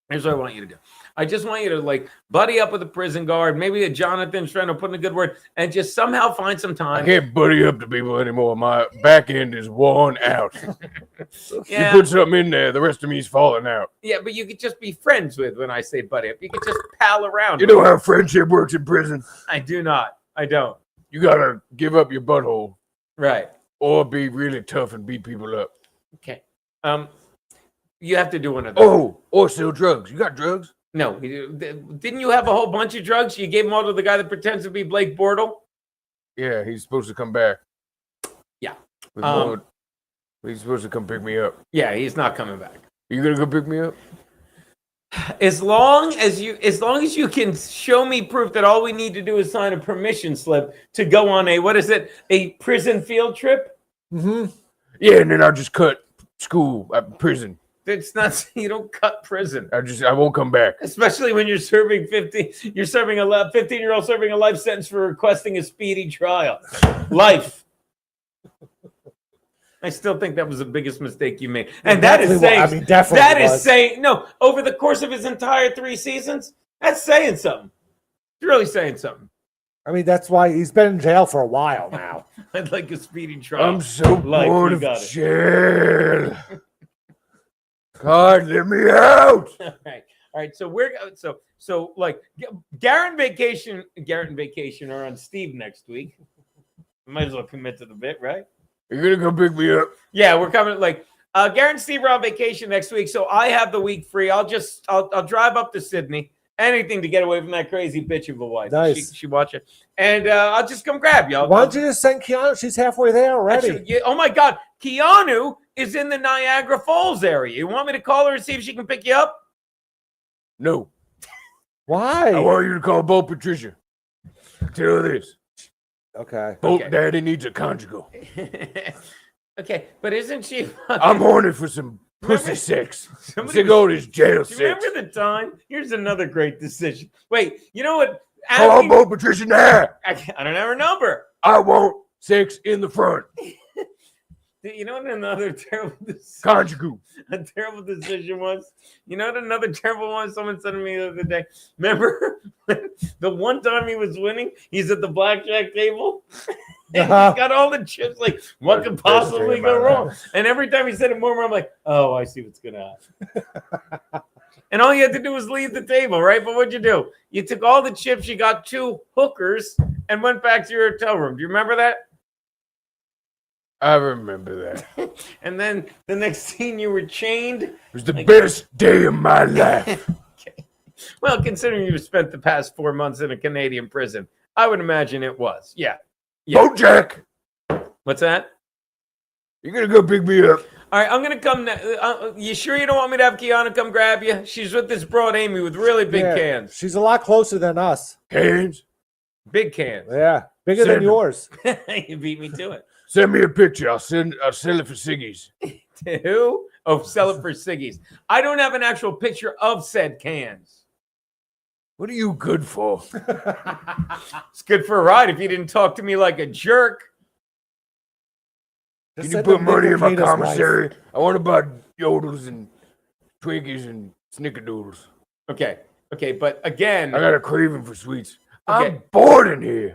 Here's what I want you to do. I just want you to like buddy up with a prison guard, maybe a Jonathan's trying to put in a good word, and just somehow find some I time. can't buddy up to people anymore. My back end is worn out. Yeah. You put something in there, the rest of me's falling out. Yeah, but you could just be friends with when I say buddy up. You could just pal around. You know how friendship works in prison? I do not. I don't. You gotta give up your butthole. Right. Or be really tough and beat people up. Okay. You have to do one of those. Oh, or sell drugs. You got drugs? No. Didn't you have a whole bunch of drugs? You gave them all to the guy that pretends to be Blake Bortle? Yeah, he's supposed to come back. Yeah. With more. He's supposed to come pick me up. Yeah, he's not coming back. You gonna go pick me up? As long as you can show me proof that all we need to do is sign a permission slip to go on a prison field trip. Mm-hmm. Yeah, and then I'll just cut school at prison. It's not, you don't cut prison. I won't come back. Especially when you're serving 15-year-old serving a life sentence for requesting a speedy trial. Life. I still think that was the biggest mistake you made. And that is saying, no, over the course of his entire 3 seasons, that's saying something. It's really saying something. I mean, that's why he's been in jail for a while now. I'd like a speedy trial. I'm so bored of jail. God, let me out. All right. So so like Garrett and Vacation are on Steve next week. Might as well commit to the bit, right? You're gonna go pick me up? Yeah, we're coming. Like Garrett and Steve are on vacation next week, so I have the week free. I'll drive up to Sydney. Anything to get away from that crazy bitch of a wife. Nice. She watch it, and I'll just come grab you. Why don't you just send Keanu? She's halfway there already. Oh my God, Keanu is in the Niagara Falls area. You want me to call her and see if she can pick you up? No. Why? I want you to call Bolt Patricia. Tell her this. Okay. Bolt Daddy needs a conjugal. Okay, but isn't she? I'm horny for some pussy sex. I'm sick of all this jail sex. Remember the time? Here's another great decision. Wait, you know what? Call Bolt Patricia now. I don't have her number. I want sex in the front. You know what another terrible decision? Conjugal. A terrible decision was? You know what another terrible one someone said to me the other day? Remember the one time he was winning? He's at the blackjack table. And he's got all the chips. Like, what could possibly go wrong? And every time he said it more, I'm like, oh, I see what's going to happen. And all you had to do was leave the table, right? But what'd you do? You took all the chips, you got 2 hookers, and went back to your hotel room. Do you remember that? I remember that. And then the next scene, you were chained. It was the best day of my life. Okay. Well, considering you spent the past 4 months in a Canadian prison, I would imagine it was. Yeah. Bojack. What's that? You're going to go pick me up. All right, I'm going to come. You sure you don't want me to have Kiana come grab you? She's with this broad Amy with really big cans. She's a lot closer than us. Cans? Big cans. Yeah, bigger than yours. You beat me to it. Send me a picture. I'll sell it for Siggy's. To who? Oh, sell it for Siggy's. I don't have an actual picture of said cans. What are you good for? It's good for a ride if you didn't talk to me like a jerk. Can you put money in my commissary? Nice. I want to buy yodels and Twinkies and snickerdoodles. Okay, but again, I got a craving for sweets. Okay. I'm bored in here.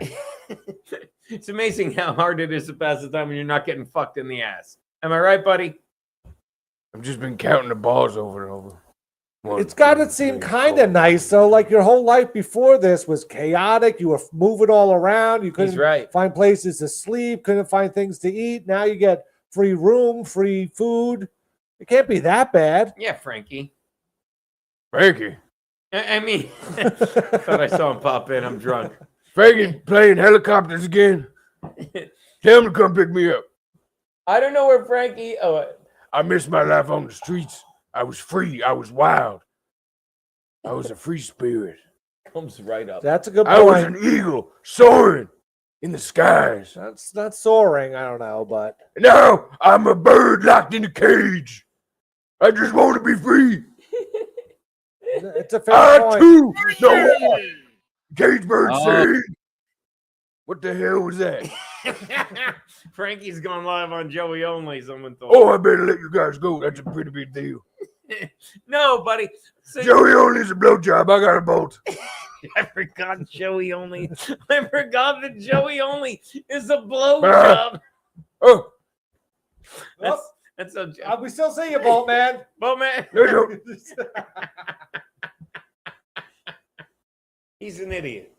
It's amazing how hard it is to pass the time when you're not getting fucked in the ass. Am I right, buddy? I've just been counting the balls over and over. It's got to seem kind of nice, though. Like your whole life before this was chaotic. You were moving all around. You couldn't find places to sleep, couldn't find things to eat. Now you get free room, free food. It can't be that bad. Yeah, Frankie. Frankie? I mean, I thought I saw him pop in. I'm drunk. Frankie playing helicopters again. Tell him to come pick me up. I don't know where Frankie... Oh, I missed my life on the streets. I was free. I was wild. I was a free spirit. Comes right up. That's a good point. I was an eagle soaring in the skies. That's not soaring. I don't know, but... Now I'm a bird locked in a cage. I just want to be free. It's a fair point. Too. No. Cage bird saying. What the hell was that? Frankie's gone live on Joey Only, someone thought. Oh, I better let you guys go. That's a pretty big deal. No, buddy. So, Joey only's a blowjob. I got a bolt. I forgot Joey only. I forgot that Joey only is a blowjob. Oh, That's so. We still see you, Bolt Man. Bolt Man. no. He's an idiot.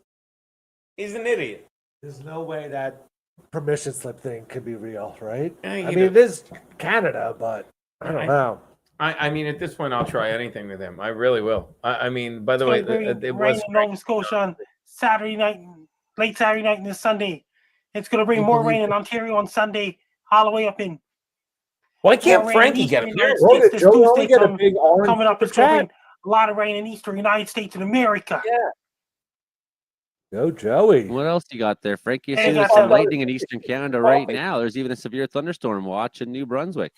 He's an idiot. There's no way that permission slip thing could be real, right? Yeah, I you mean, know. it is Canada, but I don't know. I mean, at this point, I'll try anything with him. I really will. I mean, by the way, it rain was in Nova Scotia on Saturday night, late Saturday night and this Sunday. It's going to bring more rain in Ontario on Sunday, all the way up in. Why can't more rain Frankie in get Eastern him? United Well, States did this Joey only Tuesday get a big orange coming up. It's chat? going to bring a lot of rain in Eastern United States of America. Go Joey. What else you got there, Frankie? You Hey, see there's got some that- lightning in Eastern Canada right now. There's even a severe thunderstorm watch in New Brunswick.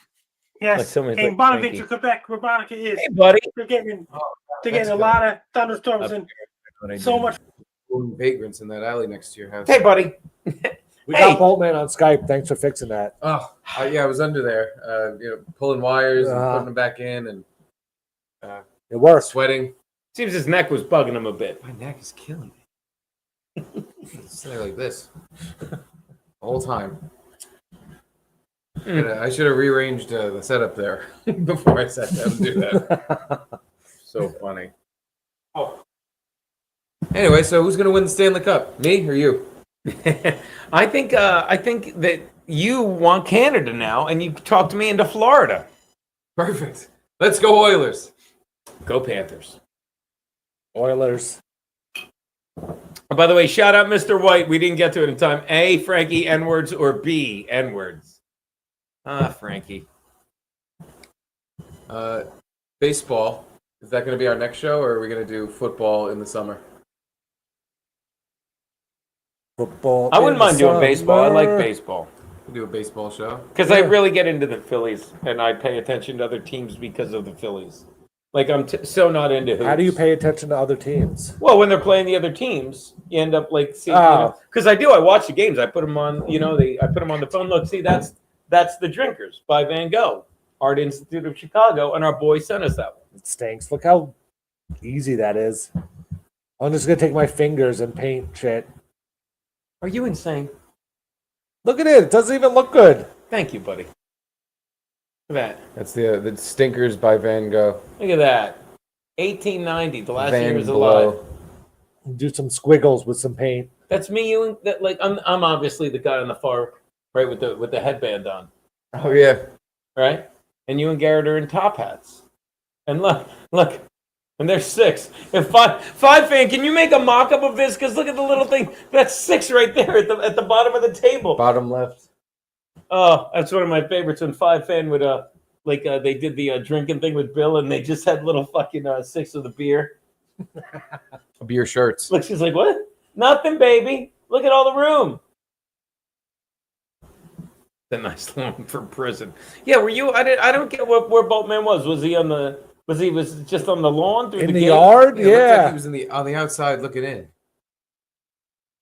Yes, Like someone's in like Bonaventure, Frankie. Quebec, where Monica is. Hey, buddy. They're getting that's a lot of thunderstorms and so much. Vagrants in that alley next to your house. Hey, buddy. We Hey. got Bolt Man on Skype. Thanks for fixing that. Oh, yeah, I was under there, pulling wires and putting them back in and It works. sweating. Seems his neck was bugging him a bit. My neck is killing me. It's there like this the whole time. I should have rearranged the setup there before I sat down to do that. So funny. Oh. Anyway, so who's gonna win the Stanley Cup? Me or you? I think that you want Canada now, and you talked me into Florida. Perfect. Let's go Oilers. Go Panthers. Oilers. By the way, shout out Mr. White. We didn't get to it in time. A, Frankie N-words, or B, N-words. Frankie. Baseball. Is that going to be our next show, or are we going to do football in the summer? Football. I wouldn't in the mind doing baseball. I like summer. baseball. We'll do a baseball show. Because I really get into the Phillies, and I pay attention to other teams because of the Phillies. Like, I'm so not into hoops. How do you pay attention to other teams? Well, when they're playing the other teams, you end up like seeing. Oh. Because I do. I watch the games. I put them on. I put them on the phone. Look, see, that's The Drinkers by Van Gogh, Art Institute of Chicago, and our boy sent us that one. It stinks. Look how easy that is. I'm just gonna take my fingers and paint shit. Are you insane? Look at it. It doesn't even look good. Thank you, buddy. Look at that. That's the Stinkers by Van Gogh. Look at that. 1890, the last Van year was Blow. alive. Do some squiggles with some paint. That's me. You and that. Like I'm obviously the guy on the far right with the headband on, Oh yeah. right? And you and Garrett are in top hats. And look, and there's 6. If five fan, can you make a mock-up of this? Because look at the little thing. That's 6 right there at the bottom of the table. Bottom left. Oh, that's one of my favorites. When 5 fan would they did the drinking thing with Bill, and they just had little fucking 6 of the beer. Beer shirts. Look, she's like, what? Nothing, baby. Look at all the room. The nice lawn for prison. Yeah, were you? I don't get where Boltman was. Was he on the? Was he just on the lawn through In the gate? yard? It looked like Yeah. he was on the outside looking in.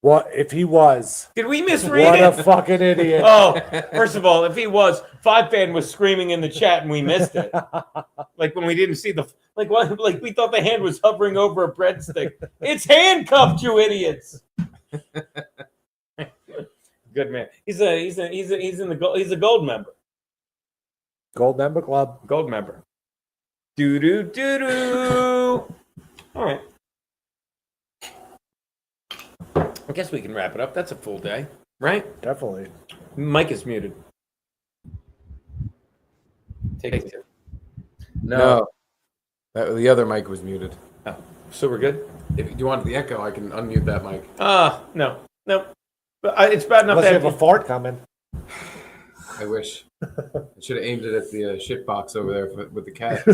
What if he was? Did we misread What it? a fucking idiot. Oh, first of all, if he was, 5 fan was screaming in the chat and we missed it. Like when we didn't see like we thought the hand was hovering over a breadstick. It's handcuffed, you idiots. Good man. He's a gold member. Gold member club. Gold member. Doo doo doo doo. All right. I guess we can wrap it up. That's a full day, right? Definitely. Mike is muted. Take it. No. The other mic was muted. Oh, so we're good? If you wanted the echo, I can unmute that mic. No. But it's bad enough Unless to you have a fart coming. I wish. I should have aimed it at the shit box over there with the cat.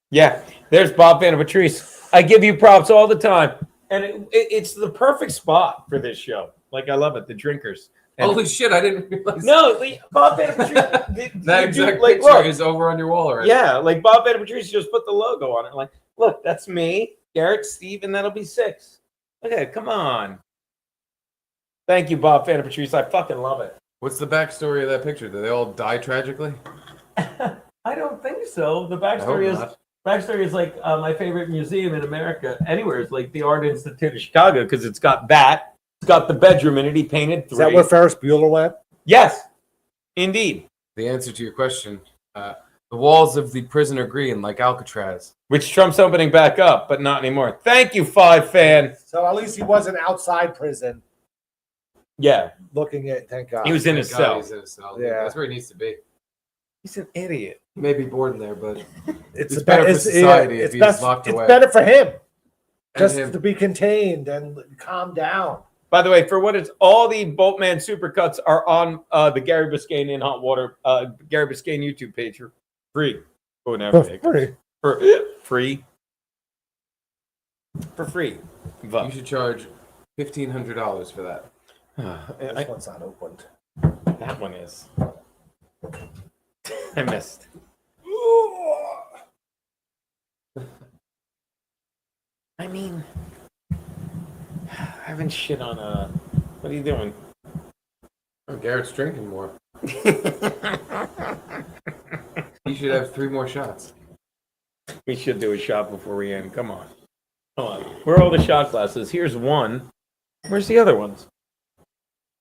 Yeah, there's Bob Van Patrice. I give you props all the time. And it's the perfect spot for this show. Like, I love it. The Drinkers. And Holy shit, I didn't realize. no, Bob Van Patrice. That exact like, picture look, is over on your wall already. yeah, like Bob Van Patrice just put the logo on it. Like, look, that's me, Garrett, Steve, and that'll be 6. Okay, come on. Thank you, Bob Van Patrice. I fucking love it. What's the backstory of that picture? Did they all die tragically? I don't think so. The I hope backstory is like my favorite museum in America. Anywhere is like the Art Institute of Chicago because it's got that. It's got the bedroom in it. He painted 3. Is that where Ferris Bueller went? Yes, indeed. The answer to your question: the walls of the prison are green, like Alcatraz. Which Trump's opening back up, but not anymore. Thank you, 5 fan. So at least he wasn't outside prison Yeah, looking at. Thank God. he was in Thank his God cell. He's in his cell. Yeah. That's where he needs to be. He's an idiot. He may be bored in there, but It's it's better for society if he's locked it's away. better for him, And just him. to be contained and calm down. By the way, for what it's all the Boltman supercuts are on the Gary Biscayne in hot water, Gary Biscayne YouTube page for free. Oh, never For free. For free. For free. You should charge $1,500 for that. This one's not opened. That one is. I missed. I mean, I haven't shit on a. What are you doing? Oh, Garrett's drinking more. He should have 3 more shots. We should do a shot before we end. Come on. Come on. Where are all the shot glasses? Here's one. Where's the other ones?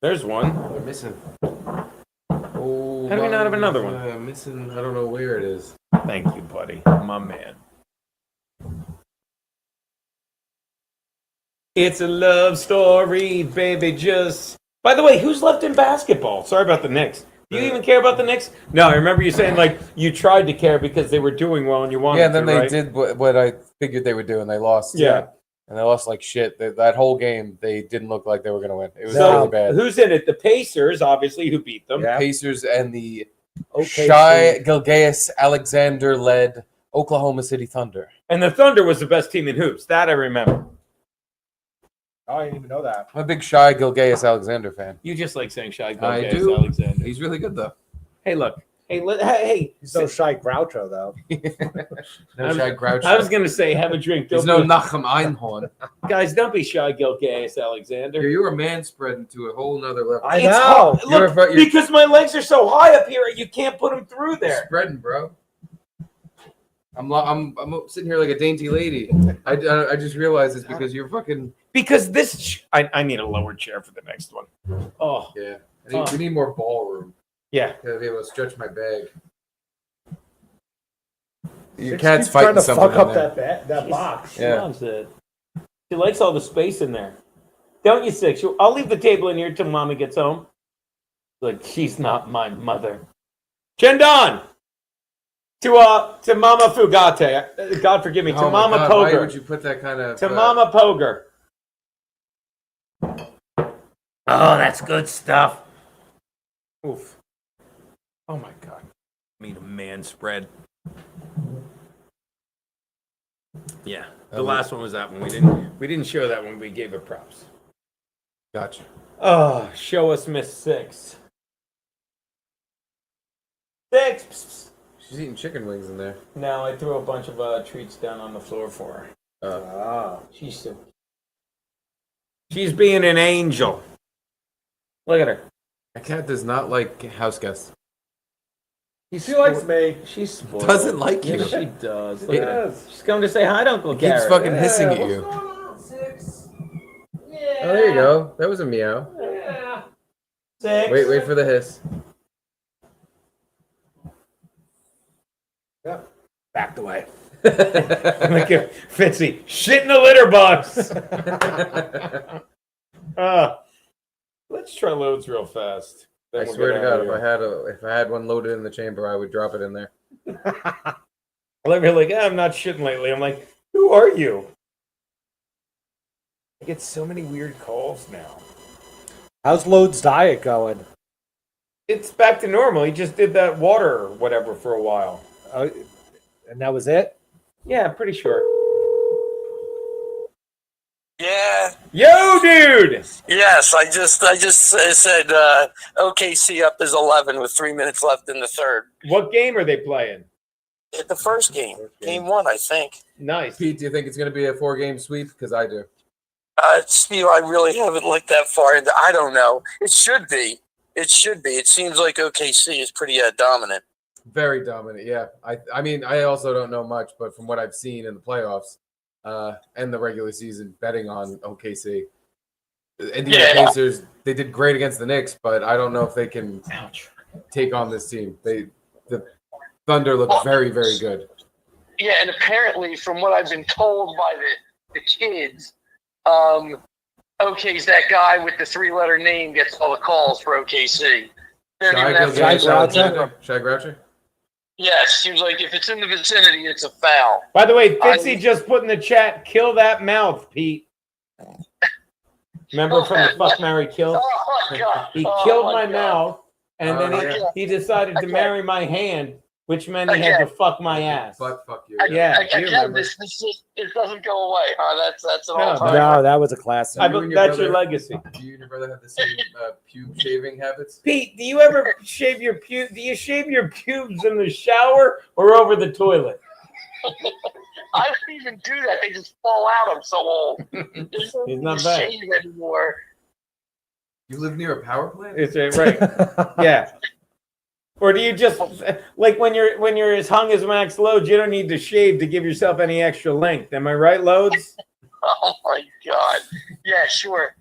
There's one. They're missing. Oh, How do we not have another one? Missing. I don't know where it is. Thank you, buddy. My man. It's a love story, baby. Just. By the way, who's left in basketball? Sorry about the Knicks. Do you even care about the Knicks? No, I remember you saying like you tried to care because they were doing well and you wanted to. Yeah, and then they right? did what I figured they would do, and they lost. Yeah. And they lost like shit. That whole game, they didn't look like they were going to win. It was So really bad. who's in it? The Pacers, obviously, who beat them. Yeah. Pacers and the Okay. Shai Gilgeous Alexander led Oklahoma City Thunder. And the Thunder was the best team in hoops. That I remember. Oh, I didn't even know that. I'm a big Shai Gilgeous Alexander fan. You just like saying Shai I Gilgeous do. Alexander. He's really good though. Hey, look. Hey. He's no Shy Groucho though. No Shai Groucho. I was going to say, have a drink. There's Don't no be- Nachum Einhorn. Guys, don't be Shai Gilgeous Alexander. You were man spreading to a whole nother level. I It's know. hard- You're Look, you're because my legs are so high up here, you can't put them through there. spreading, bro. I'm sitting here like a dainty lady. I just realized it's because you're fucking. Because I need a lower chair for the next one. Oh, Yeah. We need more ballroom. yeah. To be able to stretch my bag. Your Six cat's keeps trying fighting to something. fuck up in there. that box. She Yeah. loves it. She likes all the space in there. Don't you, Six? I'll leave the table in here till Mommy gets home. Like, she's not my mother. Chendon! To Mama Fugate. God forgive me. To Oh my Mama God, Poger. why would you put that kind of? To Mama Poger. Oh, that's good stuff. Oof. Oh my God. I mean, a man spread. Yeah. The last one was that one. We didn't show that one. We gave it props. Gotcha. Oh, show us Miss Six. Six. Psst. She's eating chicken wings in there. No, I threw a bunch of treats down on the floor for her. She's being an angel. Look at her. That cat does not like house guests. She likes me. She's spoiled. Doesn't like you. Yes, she does. Look It- at her. She's coming to say hi to Uncle He keeps Garrett. fucking hissing at you. Six. Oh, there you go. That was a meow. Yeah. Six. Wait for the hiss. Yep. Backed away. Look at Fitzy. Shit in the litter box. Let's try loads real fast. Then I we'll swear to get out God, of if I had one loaded in the chamber, I would drop it in there. Like, you're like, I'm not shitting lately. I'm like, who are you? I get so many weird calls now. How's Lode's diet going? It's back to normal. He just did that water or whatever for a while. And that was it? Yeah, pretty sure. Yeah. Yo, dude! Yes, I just said OKC up is 11 with 3 minutes left in the third. What game are they playing? The first game, game one, I think. Nice. Pete, do you think it's going to be a 4-game sweep? Because I do. Steve, I really haven't looked that far into. I don't know. It should be. It should be. It seems like OKC is pretty dominant. Very dominant. Yeah. I mean, I also don't know much, but from what I've seen in the playoffs and the regular season, betting on OKC, Indiana Pacers, they did great against the Knicks, but I don't know if they can take on this team. The Thunder look very, very good. Yeah, and apparently, from what I've been told by the kids, OK's that guy with the 3-letter name gets all the calls for OKC. Shai Groucher? Yes, seems like if it's in the vicinity, it's a foul. By the way, Fitzy just put in the chat, kill that mouth, Pete. Remember from the Fuck, Marry, Kill? Oh, my God. He killed my mouth, and then he decided to marry my hand, which meant he had to fuck my ass. But fuck you. Again, this it doesn't go away, huh? That's an all-time. No, that was a classic. That's your legacy. Do you and your brother have the same pube shaving habits? Pete, do you ever shave your pubes? Do you shave your pubes in the shower or over the toilet? I don't even do that. They just fall out. I'm so old. He's not bad. Shave anymore. You live near a power plant? It's right. Yeah. Or do you just like when you're as hung as Max Loads, you don't need to shave to give yourself any extra length. Am I right, Loads? Oh my God. Yeah, sure.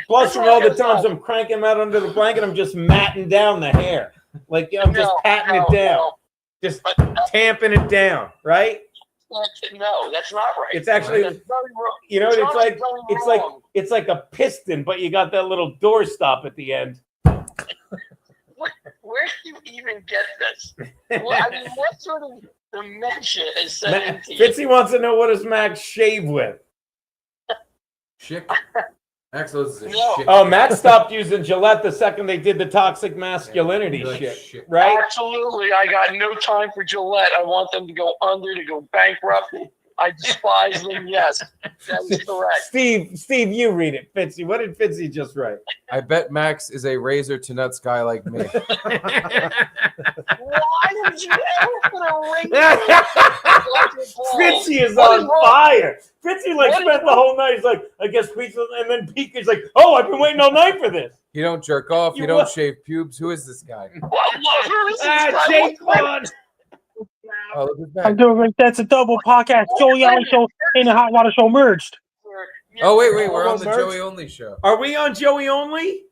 Plus, from all the times I'm cranking him out under the blanket, I'm just matting down the hair. Like I'm just patting it down. Just tamping it down, right? No, that's not right. It's actually, you know, it's like a piston, but you got that little door stop at the end. Where do you even get this? Well, I mean, what sort of dementia is set into you? Fitzy wants to know, what does Max shave with? Shit. Max Loads is a shit. Oh, Max stopped using Gillette the second they did the toxic masculinity shit, right? Absolutely. I got no time for Gillette. I want them to go under, to go bankrupt. I despise them, yes. That is correct. Steve, you read it. Fitzy, what did Fitzy just write? I bet Max is a razor to nuts guy like me. Why would you ever put a ring? Fitzy is on fire. Fitzy spent the whole night. He's like, I guess pizza, and then Pika's like, oh, I've been waiting all night for this. You don't jerk off. You don't shave pubes. Who is this guy? Jake Vaughn. Oh, look at that. I'm doing great. That's a double podcast. Joey Only Show and the Hot Water Show merged. Oh, wait. We're on the Joey Only Show. Are we on Joey Only?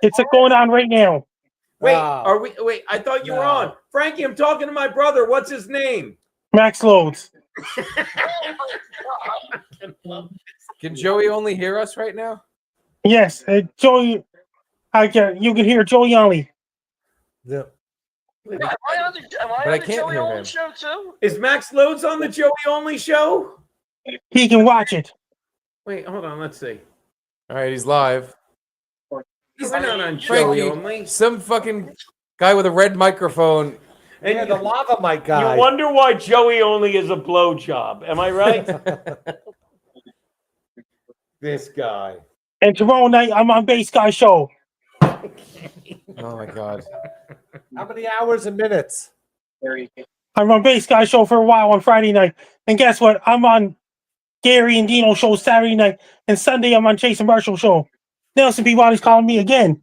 It's going on right now. Wait, are we? Wait, I thought you were on. Frankie, I'm talking to my brother. What's his name? Max Loads. Can Joey Only hear us right now? Yes, Joey. You can hear Joey Only. Yeah. Am I on the Joey Only show too? Is Max Loads on the Joey Only show? He can watch it. Wait, hold on. Let's see. All right, he's live. He's not on Joey Only. Some fucking guy with a red microphone. And the lava mic guy. You wonder why Joey Only is a blowjob. Am I right? This guy. And tomorrow night, I'm on Base Guy Show. Oh, my God. How many hours and minutes? I'm on Base Guy Show for a while on Friday night. And guess what? I'm on Gary and Dino Show Saturday night. And Sunday, I'm on Jason Marshall Show. Nelson Peabody's calling me again.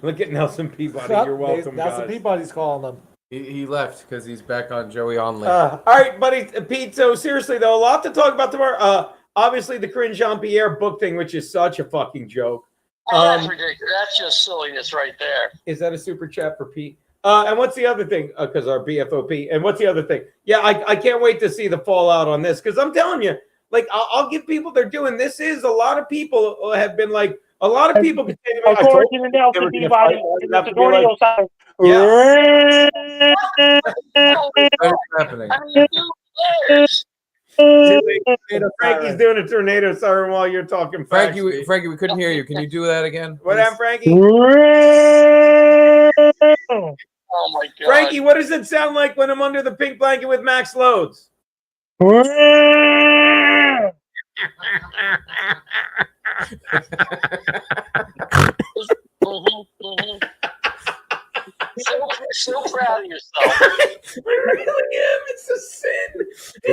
Look at Nelson Peabody. You're welcome, Nelson guys. Peabody's calling them. He left because he's back on Joey Only. All right, buddy. Pete, so seriously, though, a lot to talk about tomorrow. Obviously, the Corinne Jean-Pierre book thing, which is such a fucking joke. That's ridiculous. That's just silliness right there. Is that a super chat for Pete? And what's the other thing? Because our BFOP. And what's the other thing? Yeah, I can't wait to see the fallout on this. Because I'm telling you, like, I'll give people they're doing. This is a lot of people have been like, a lot of people can say to me, According to Nelson Peabody, the tornado side. What's happening? Frankie's doing a tornado siren while you're talking. Frankie, we couldn't hear you. Can you do that again? What happened, Frankie? Oh my God. Frankie, what does it sound like when I'm under the pink blanket with Max Loads? So proud of yourself. I really am. It's a sin. Do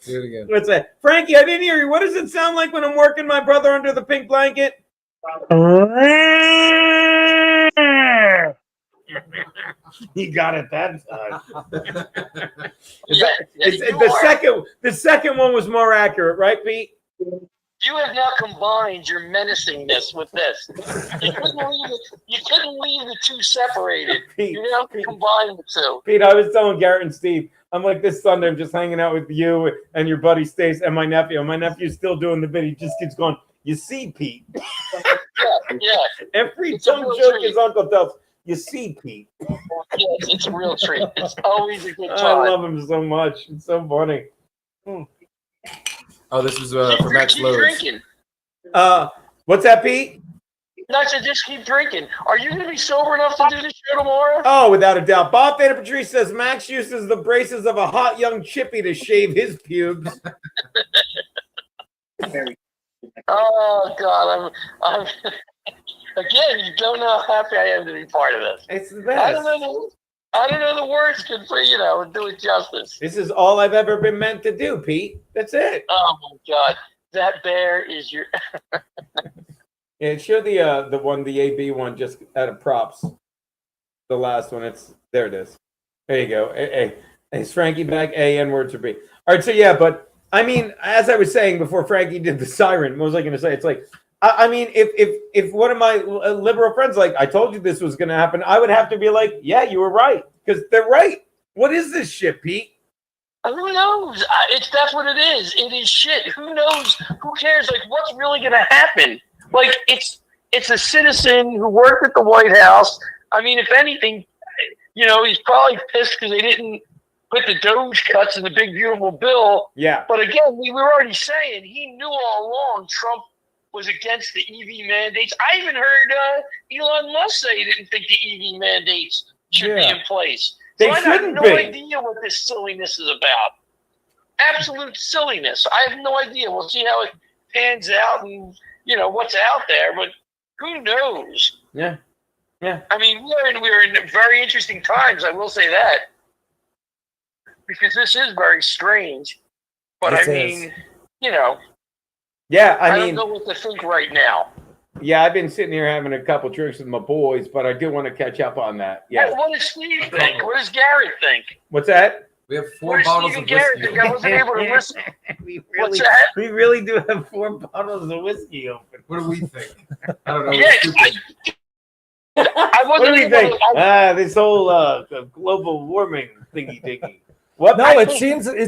it again. What's that? Frankie, I didn't hear you. What does it sound like when I'm working my brother under the pink blanket? You got it that time. Yeah, The second one was more accurate, right, Pete? you have now combined your menacingness with this. You couldn't leave the two separated. Pete, You now combine the two. Pete, I was telling Garrett and Steve, I'm like, this Sunday, I'm just hanging out with you and your buddy Stace and my nephew. And my nephew's still doing the bit. He just keeps going, you see, Pete. Yeah. Every It's a dumb real joke treat. his uncle tells, you see, Pete. Yes, it's a real treat. It's always a good I time. love him so much. It's so funny. Oh, this was for Max Keep Lowe's. drinking. What's that, Pete? Not to just keep drinking. Are you going to be sober enough to do this show tomorrow? Oh, without a doubt. Bob Theta Patrice says Max uses the braces of a hot young chippy to shave his pubes. Oh God, I'm again. You don't know how happy I am to be part of this. It's the I best. don't know the words can do it justice. This is all I've ever been meant to do, Pete. That's it. Oh my God, that bear is your. Yeah, show the one, the AB one, just out of props. The last one. There it is. There you go. Hey, is Frankie back? A, N words or B. All right, so yeah, but I mean, as I was saying before Frankie did the siren, what was I going to say? It's like, I mean, if one of my liberal friends, like, I told you this was going to happen, I would have to be like, yeah, you were right. Because they're right. What is this shit, Pete? Who knows? That's what it is. It is shit. Who knows? Who cares? Like, what's really going to happen? Like, it's a citizen who worked at the White House. I mean, if anything, he's probably pissed because they didn't put the Doge cuts in the big, beautiful bill. Yeah. But again, we were already saying he knew all along Trump was against the EV mandates. I even heard Elon Musk say he didn't think the EV mandates should be in place. They so I have shouldn't no be. idea what this silliness is about. Absolute silliness. I have no idea. We'll see how it pans out and what's out there, but who knows? Yeah. Yeah. I mean, we're in very interesting times, I will say that. Because this is very strange. But This I is. mean, Yeah, I don't mean, know what to think right now. yeah, I've been sitting here having a couple drinks with my boys, but I do want to catch up on that. Yeah. What does Steve think? What does Garrett think? What's that? We have What 4 does bottles Steve of and Garrett whiskey. think? I wasn't able to listen. we What's that? We really do have 4 bottles of whiskey open. What do we think? I don't know. Yeah, I What do wasn't we able think? to. This whole global warming thingy dingy. What? No, it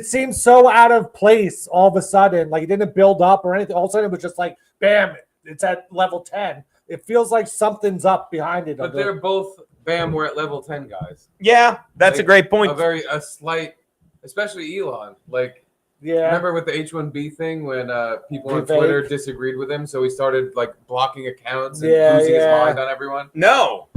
seems so out of place all of a sudden. Like it didn't build up or anything. All of a sudden it was just like, bam, it's at level 10. It feels like something's up behind it. But they're both, bam, we're at level 10, guys. Yeah, that's a great point. A slight, especially Elon. Like, yeah. remember with the H-1B thing when people on Vague. Twitter disagreed with him, so he started like blocking accounts and Yeah, losing his yeah. mind on everyone? No,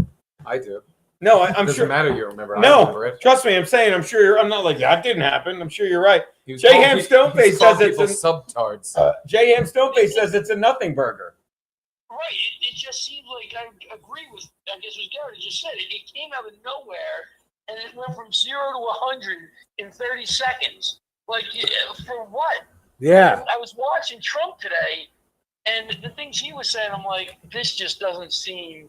I do. no, I'm Doesn't sure. matter. You remember? I remember No, it. trust me. I'm saying. I'm sure. I'm not like that didn't happen. I'm sure you're right. He was J. calling Ham pe- Stoneface he was calling says it's people subtards. J. Ham Stoneface says it's a nothing burger. Right. It just seemed like I agree with, I guess what Garrett just said. It came out of nowhere and it went from 0 to 100 in 30 seconds. Like, for what? Yeah. I was watching Trump today and the things he was saying, I'm like, this just doesn't seem,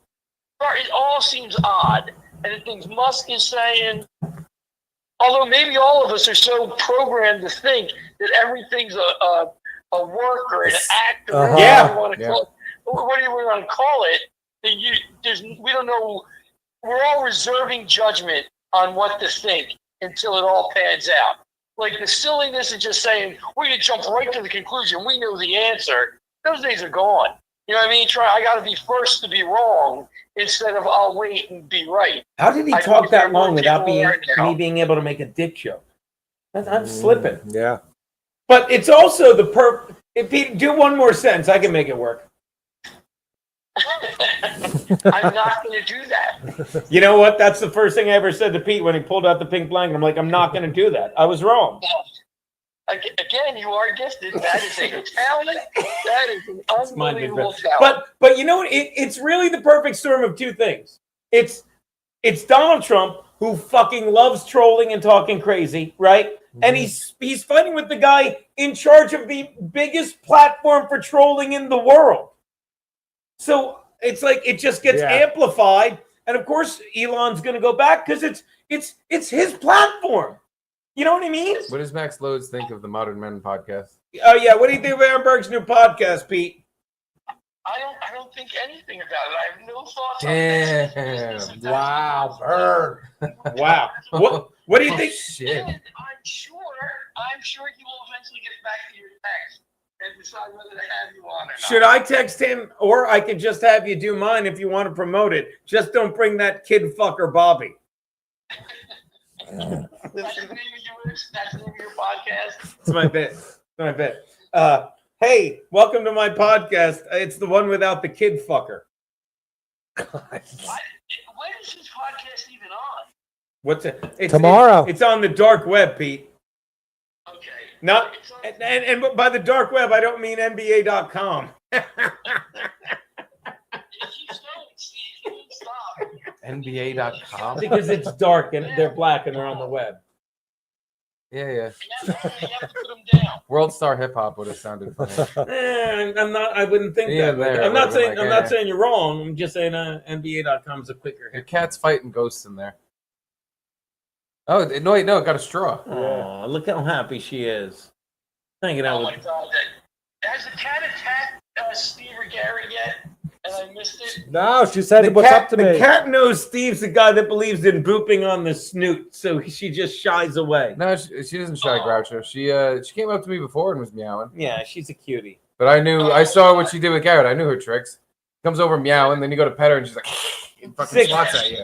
it all seems odd. And the things Musk is saying, although maybe all of us are so programmed to think that everything's a work or an act or whatever Yeah. you want to call it. What do you want to call it? We don't know. We're all reserving judgment on what to think until it all pans out. Like the silliness of just saying, we're going to jump right to the conclusion. We know the answer. Those days are gone. You know what I mean? I got to be first to be wrong instead of I'll wait and be right. How did he I talk think that there long are without people right now. me being able to make a dick joke? I'm slipping. Yeah. But it's also the If you do one more sentence, I can make it work. I'm not going to do that. You know what? That's the first thing I ever said to Pete when he pulled out the pink blanket. I'm like, I'm not going to do that. I was wrong. Again, you are gifted. That is a talent. That is an unbelievable talent. But you know what? It's really the perfect storm of two things. It's Donald Trump, who fucking loves trolling and talking crazy, right? Mm-hmm. And he's fighting with the guy in charge of the biggest platform for trolling in the world. So it's like it just gets amplified. and of course Elon's going to go back because it's his platform. You know what I mean? What does Max Loads think of the Modern Men podcast? Oh yeah, what do you think of Aaronberg's new podcast, Pete? I don't think anything about it. I have no thoughts on this. Damn! Wow, Bird. Wow. What do you think? Shit. And I'm sure he will eventually get back to your text and decide whether to have you on or not. Should I text him, or I could just have you do mine if you want to promote it? Just don't bring that kid fucker Bobby. That's the name of yours? That's the name of your podcast? It's my bit. It's my bit. Hey, welcome to my podcast. It's the one without the kid fucker. When is his podcast even on? What's it? It's, Tomorrow. It's on the dark web, Pete. Okay. Not and by the dark web, I don't mean NBA.com. NBA.com. Because it's dark and they're black and they're on the web. Yeah. You have to put him down. World Star Hip Hop would have sounded funny. I'm not. I wouldn't think Yeah, that. there, I'm not it would've saying. been I'm like, not saying you're wrong. I'm just saying NBA.com is a quicker Your hit. cat's fighting ghosts in there. Oh no! Wait, no, it got a straw. Oh, look how happy she is. Hanging out Oh with. my God. Has the cat attacked Steve or Gary yet? And I missed it? No, she said what's up to the me. cat knows Steve's the guy that believes in booping on the snoot, so she just shies away. No, she doesn't shy, Groucho. She came up to me before and was meowing. Yeah, she's a cutie. But I saw what she did with Garrett. I knew her tricks. Comes over meowing, then you go to pet her and she's like, and fucking swats at you.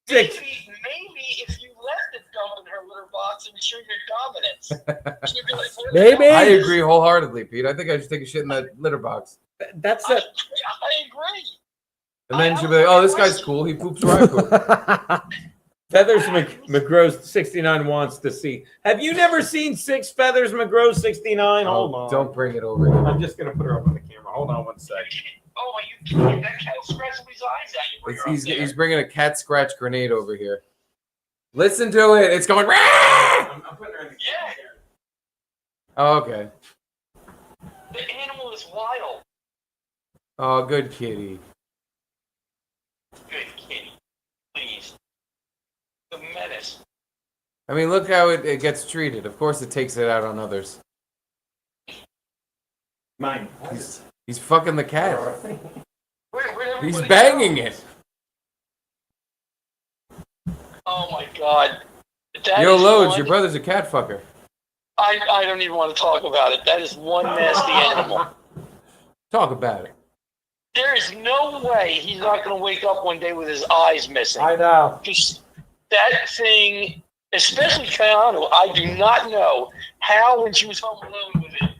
Six. Maybe if you left it dump in her litter box and show your dominance. she'd be like, Maybe. I agree wholeheartedly, Pete. I think I should take a shit in that litter box. That's I it. agree. And then she'll be like, oh, this guy's cool. He poops where I poop. Feathers McGrow 69 wants to see. Have you never seen Six Feathers McGrow 69? Hold on. Don't bring it over here. I'm just gonna put her up on the camera. Hold on one sec. Oh, you can't. That cat scratching his eyes at you. He's bringing a cat scratch grenade over here. Listen to it. It's going. Rah! I'm putting her in the Yeah. Oh, okay. The animal is wild. Oh, good kitty. Good kitty. Please. The menace. I mean, look how it gets treated. Of course, it takes it out on others. Mine. He's fucking the cat. Where'd He's everybody banging go? it. Oh my God. That Yo, is Loads, one- your brother's a cat fucker. I don't even want to talk about it. That is one nasty animal. Talk about it. There is no way he's not going to wake up one day with his eyes missing. I know. Just that thing, especially Keanu, I do not know how when she was home alone with it, it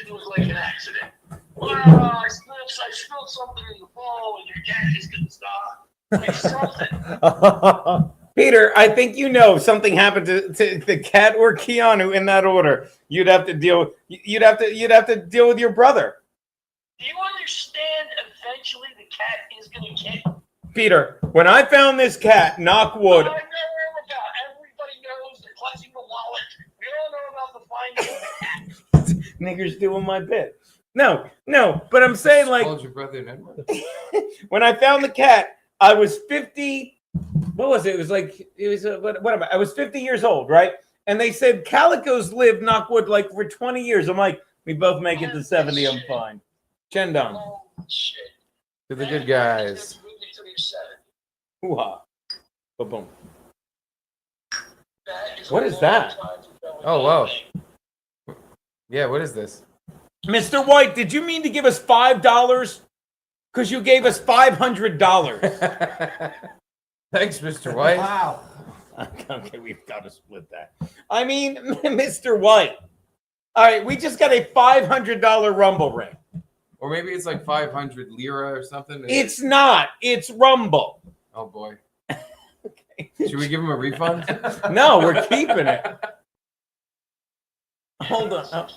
didn't look like an accident. Well, I spilled something in the bowl and your cat just couldn't stop. Like something. Peter, I think you know if something happened to the cat or Keanu in that order, you'd have to deal with your brother. Do you understand? Eventually, the cat is going to get. Peter, when I found this cat, knock wood. I know about. Everybody knows they're clutching the wallet. We all know about the finding of the cat. Niggers doing my bit. No, but I'm saying like Called your brother an N-word. when I found the cat, I was 50. What was it? I was 50 years old, right? And they said calicos live, knock wood, like for 20 years. I'm like, we both make it to 70. I'm fine. Chendon. Oh, shit. To the good guys. Hoo-ha. Boom. That What is that? Oh, wow. Yeah, what is this? Mr. White, did you mean to give us $5? Because you gave us $500. Thanks, Mr. White. Wow. Okay, we've got to split that. I mean, Mr. White. All right, we just got a $500 Rumble ring. Or maybe it's like 500 lira or something. It's not. It's Rumble. Oh, boy. Should we give him a refund? No, we're keeping it. Hold on.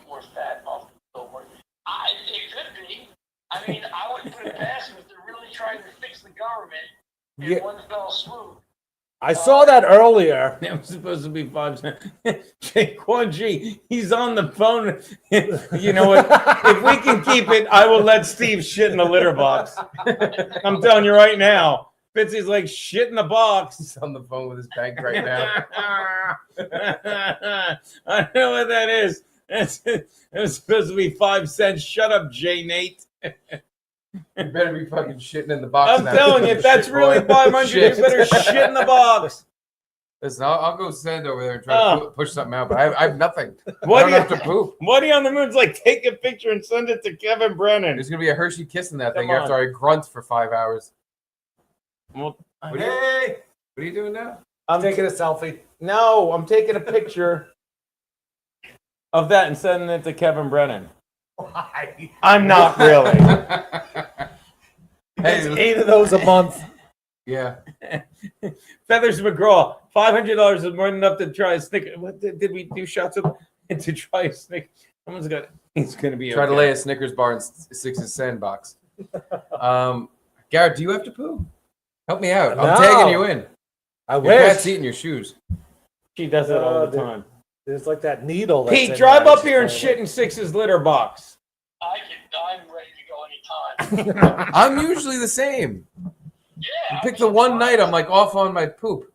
More fat off the silver. It could be. I mean, I wouldn't put it past them if they're really trying to fix the government in one fell swoop. I saw that earlier. That was supposed to be 5 cents. Quan G, he's on the phone. You know what? If we can keep it, I will let Steve shit in the litter box. I'm telling you right now. Fitzy's like shit in the box. He's on the phone with his bank right now. I don't know what that is. It was supposed to be 5 cents. Shut up, J. Nate. You better be fucking shitting in the box. I'm telling you, if that's really 500, you better shit in the box. Listen, I'll go stand over there and try to push something out, but I have nothing. What I don't have to poop. Woody on the Moon's like, take a picture and send it to Kevin Brennan. There's gonna be a Hershey kiss in that thing Come on. after I grunt for 5 hours. Well, What are you doing now? I'm taking a selfie. No, I'm taking a picture of that and sending it to Kevin Brennan. Why? I'm not really. It's 8 of those a month. Yeah. Feathers McGraw, $500 is more than enough to try a Snicker. What did we do shots of to try a Snicker? Someone's got. He's gonna be Try okay. to lay a Snickers bar in Six's sandbox. Garrett, do you have to poo? Help me out. I'm No. tagging you in. I Your wish. cat's eating your shoes. She does it all the time. There's like that needle. That's Pete, in drive there. up here and shit in Six's litter box. I'm ready to go anytime. I'm usually the same. Yeah. You pick the one night I'm like off on my poop.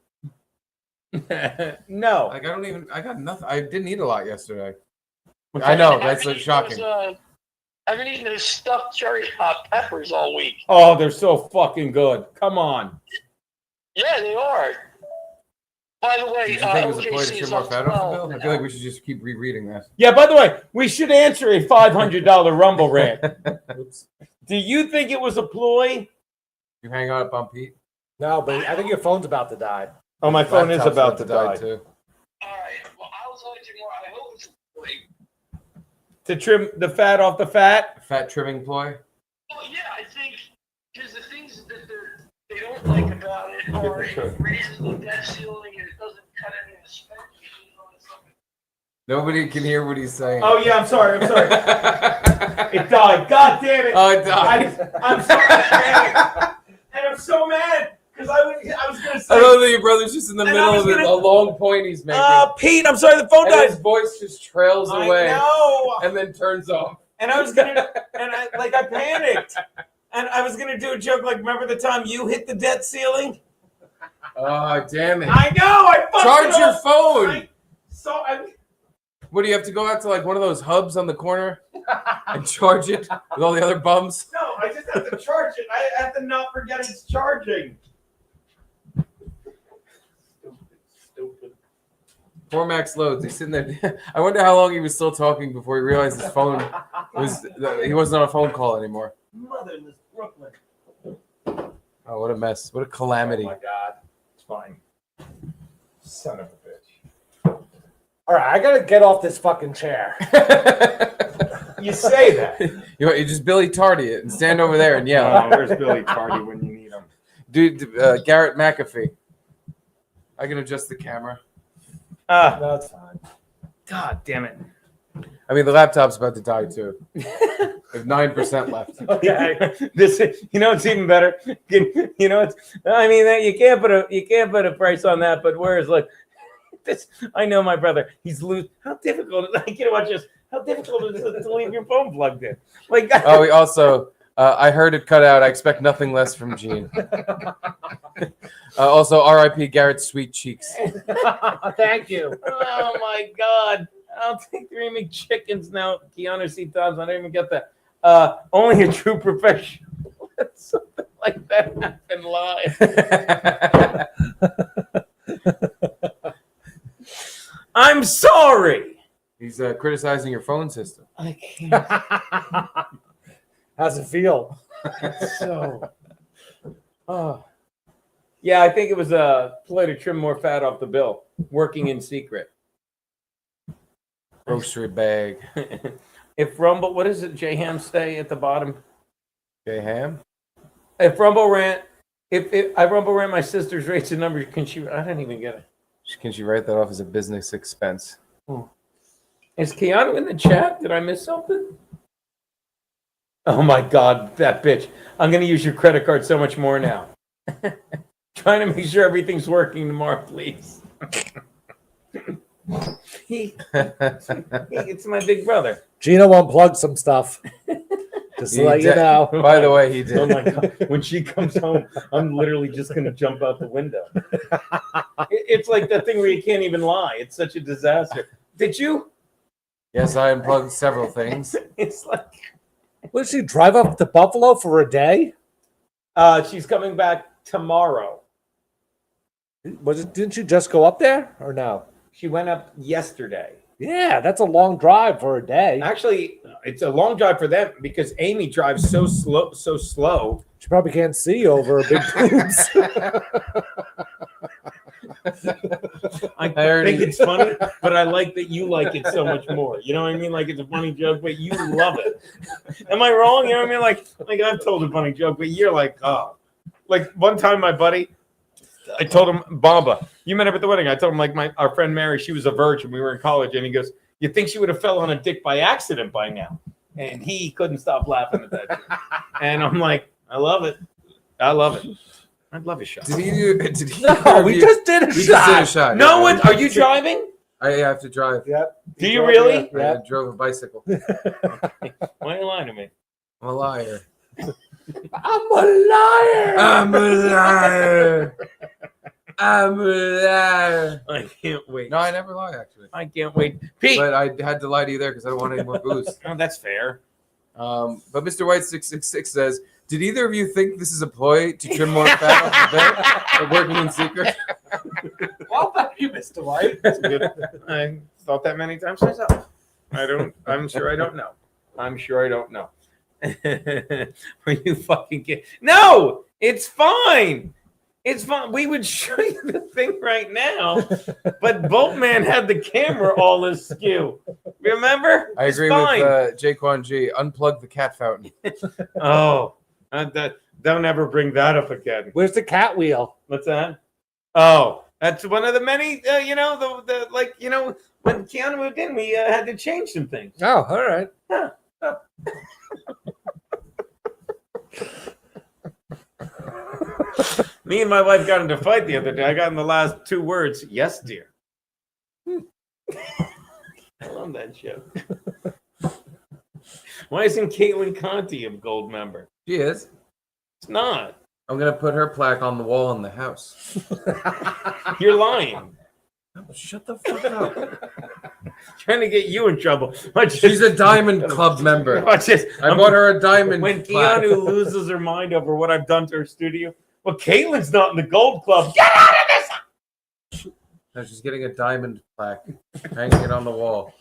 No. Like I got nothing. I didn't eat a lot yesterday. I know, that's like shocking. I've been eating those stuffed cherry hot peppers all week. Oh, they're so fucking good. Come on. Yeah, they are. By the way, Did you think it was a ploy to OKC trim is more on fat off the 12 bill? I feel like we should just keep rereading that. Yeah, by the way, we should answer a $500 Rumble rant. Do you think it was a ploy? You hang up on Pete? No, but I think your phone's about to die. Oh, my phone is Laptop's about to die. too. All right. Well, I was only doing more. I hope it's a ploy. To trim the fat off the fat? Fat trimming ploy? Well, yeah, I think because the things that they don't like about it are it raises the debt ceiling and it doesn't cut any of the spending. Nobody can hear what he's saying. Oh, yeah, I'm sorry. It died. God damn it. Oh, it died. I'm so mad. And I'm so mad because I was going to say. I love that your brother's just in the middle of a long point he's making. Pete, I'm sorry, the phone and died. his voice just trails away. I know. And then turns off. And I was gonna, I panicked, and I was gonna do a joke like, remember the time you hit the debt ceiling? Oh, damn it! I know. I fucked Charge it your up. phone. I What do you have to go out to like one of those hubs on the corner and charge it with all the other bums? no, I just have to charge it. I have to not forget it's charging. Stupid. Poor Max loads. He's sitting there. I wonder how long he was still talking before he realized his phone he wasn't on a phone call anymore. Motherless Brooklyn. Oh, what a mess! What a calamity! Oh my God, it's fine. Son of a bitch. All right, I gotta get off this fucking chair. You say that. You just Billy Tardy it and stand over there and yell. Oh, where's Billy Tardy when you need him? Dude, Garrett McAfee. I can adjust the camera. No, it's fine. God damn it. I mean, the laptop's about to die too. We have 9% left. Okay. This, you know, it's even better. You know, it's. I mean, you can't put a price on that. But whereas, look, this. I know my brother. He's loose. How difficult? You know, watch this. How difficult is it to leave your phone plugged in? Like. Oh, we also. I heard it cut out. I expect nothing less from Gene. Also, R.I.P. Garrett's sweet cheeks. Thank you. Oh my God. I'll take 3 McChickens now. Keanu C. Thompson. I didn't even get that. Only a true professional. Something like that happened live. I'm sorry. He's criticizing your phone system. I can't. How's it feel? So. Oh. Yeah, I think it was a ploy to trim more fat off the bill. Working in secret. Grocery bag. If Rumble, what does it? J-Ham stay at the bottom? J-Ham? If Rumble ran, if I Rumble ran my sister's rates and numbers, can she? I didn't even get it. Can she write that off as a business expense? Is Keanu in the chat? Did I miss something? Oh my God, that bitch! I'm gonna use your credit card so much more now. Trying to make sure everything's working tomorrow, please. It's my big brother. Gino unplugged some stuff. Just to let you know. By the way, he did. Oh my God. When she comes home, I'm literally just going to jump out the window. It's like that thing where you can't even lie. It's such a disaster. Did you? Yes, I unplugged several things. It's like. What did she drive up to Buffalo for a day? She's coming back tomorrow. Didn't you just go up there or no? She went up yesterday. Yeah, that's a long drive for a day. Actually, it's a long drive for them because Amy drives so slow. She probably can't see over her big boobs. I think it's funny, but I like that you like it so much more. You know what I mean? Like it's a funny joke, but you love it. Am I wrong? You know what I mean? Like I've told a funny joke, but you're like, oh. Like one time my buddy, I told him, Bamba, you met up at the wedding. I told him like our friend Mary, she was a virgin. We were in college, and he goes, "You think she would have fell on a dick by accident by now?" And he couldn't stop laughing at that. And I'm like, I love it. I love it. I'd love a shot. Did he No, we just did a shot. No one. Are you driving? I have to drive. Yep. Do you really? I drove a bicycle. Why are you lying to me? I'm a liar. I'm a liar. I'm a liar. I'm a liar. I can't wait. No, I never lie, actually. I can't wait. Pete! But I had to lie to you there because I don't want any more booze. Oh, that's fair. But Mr. White 666 says, did either of you think this is a ploy to trim more fat off the bed or working in secret? Well, thank you, Mr. White. That's good. I thought that many times myself. I'm sure I don't know. I'm sure I don't know. Are you fucking kidding? No! It's fine. It's fine. We would show you the thing right now, but Boltman had the camera all askew. Remember? I agree with Jaquan G. Unplug the cat fountain. Oh, don't ever bring that up again. Where's the cat wheel? What's that? Oh, that's one of the many. When Keanu moved in, we had to change some things. Oh, all right. Huh. Me and my wife got into a fight the other day. I got in the last two words, "Yes, dear." I love that show. Why isn't Caitlin Conti a gold member? She is. It's not. I'm going to put her plaque on the wall in the house. You're lying. Shut the fuck up. Trying to get you in trouble. She's a Diamond Club member. Watch this. I bought her a diamond When plaque. Keanu loses her mind over what I've done to her studio, well, Caitlin's not in the gold club. Get out of this! No, she's getting a diamond plaque, hanging it on the wall.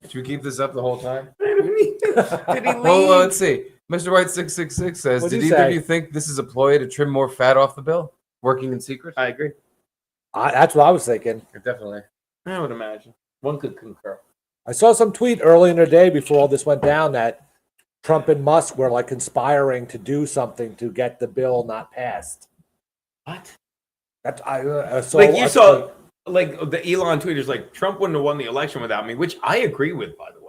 Should we keep this up the whole time? Did he leave? Well, let's see. Mr. White 666 says, What'd did he either say? of you think this is a ploy to trim more fat off the bill? Working in secret? I agree. That's what I was thinking. Definitely. I would imagine. One could concur. I saw some tweet early in the day before all this went down that Trump and Musk were like conspiring to do something to get the bill not passed. What? That's I saw. Like you saw, like the Elon tweeters, like Trump wouldn't have won the election without me, which I agree with, by the way.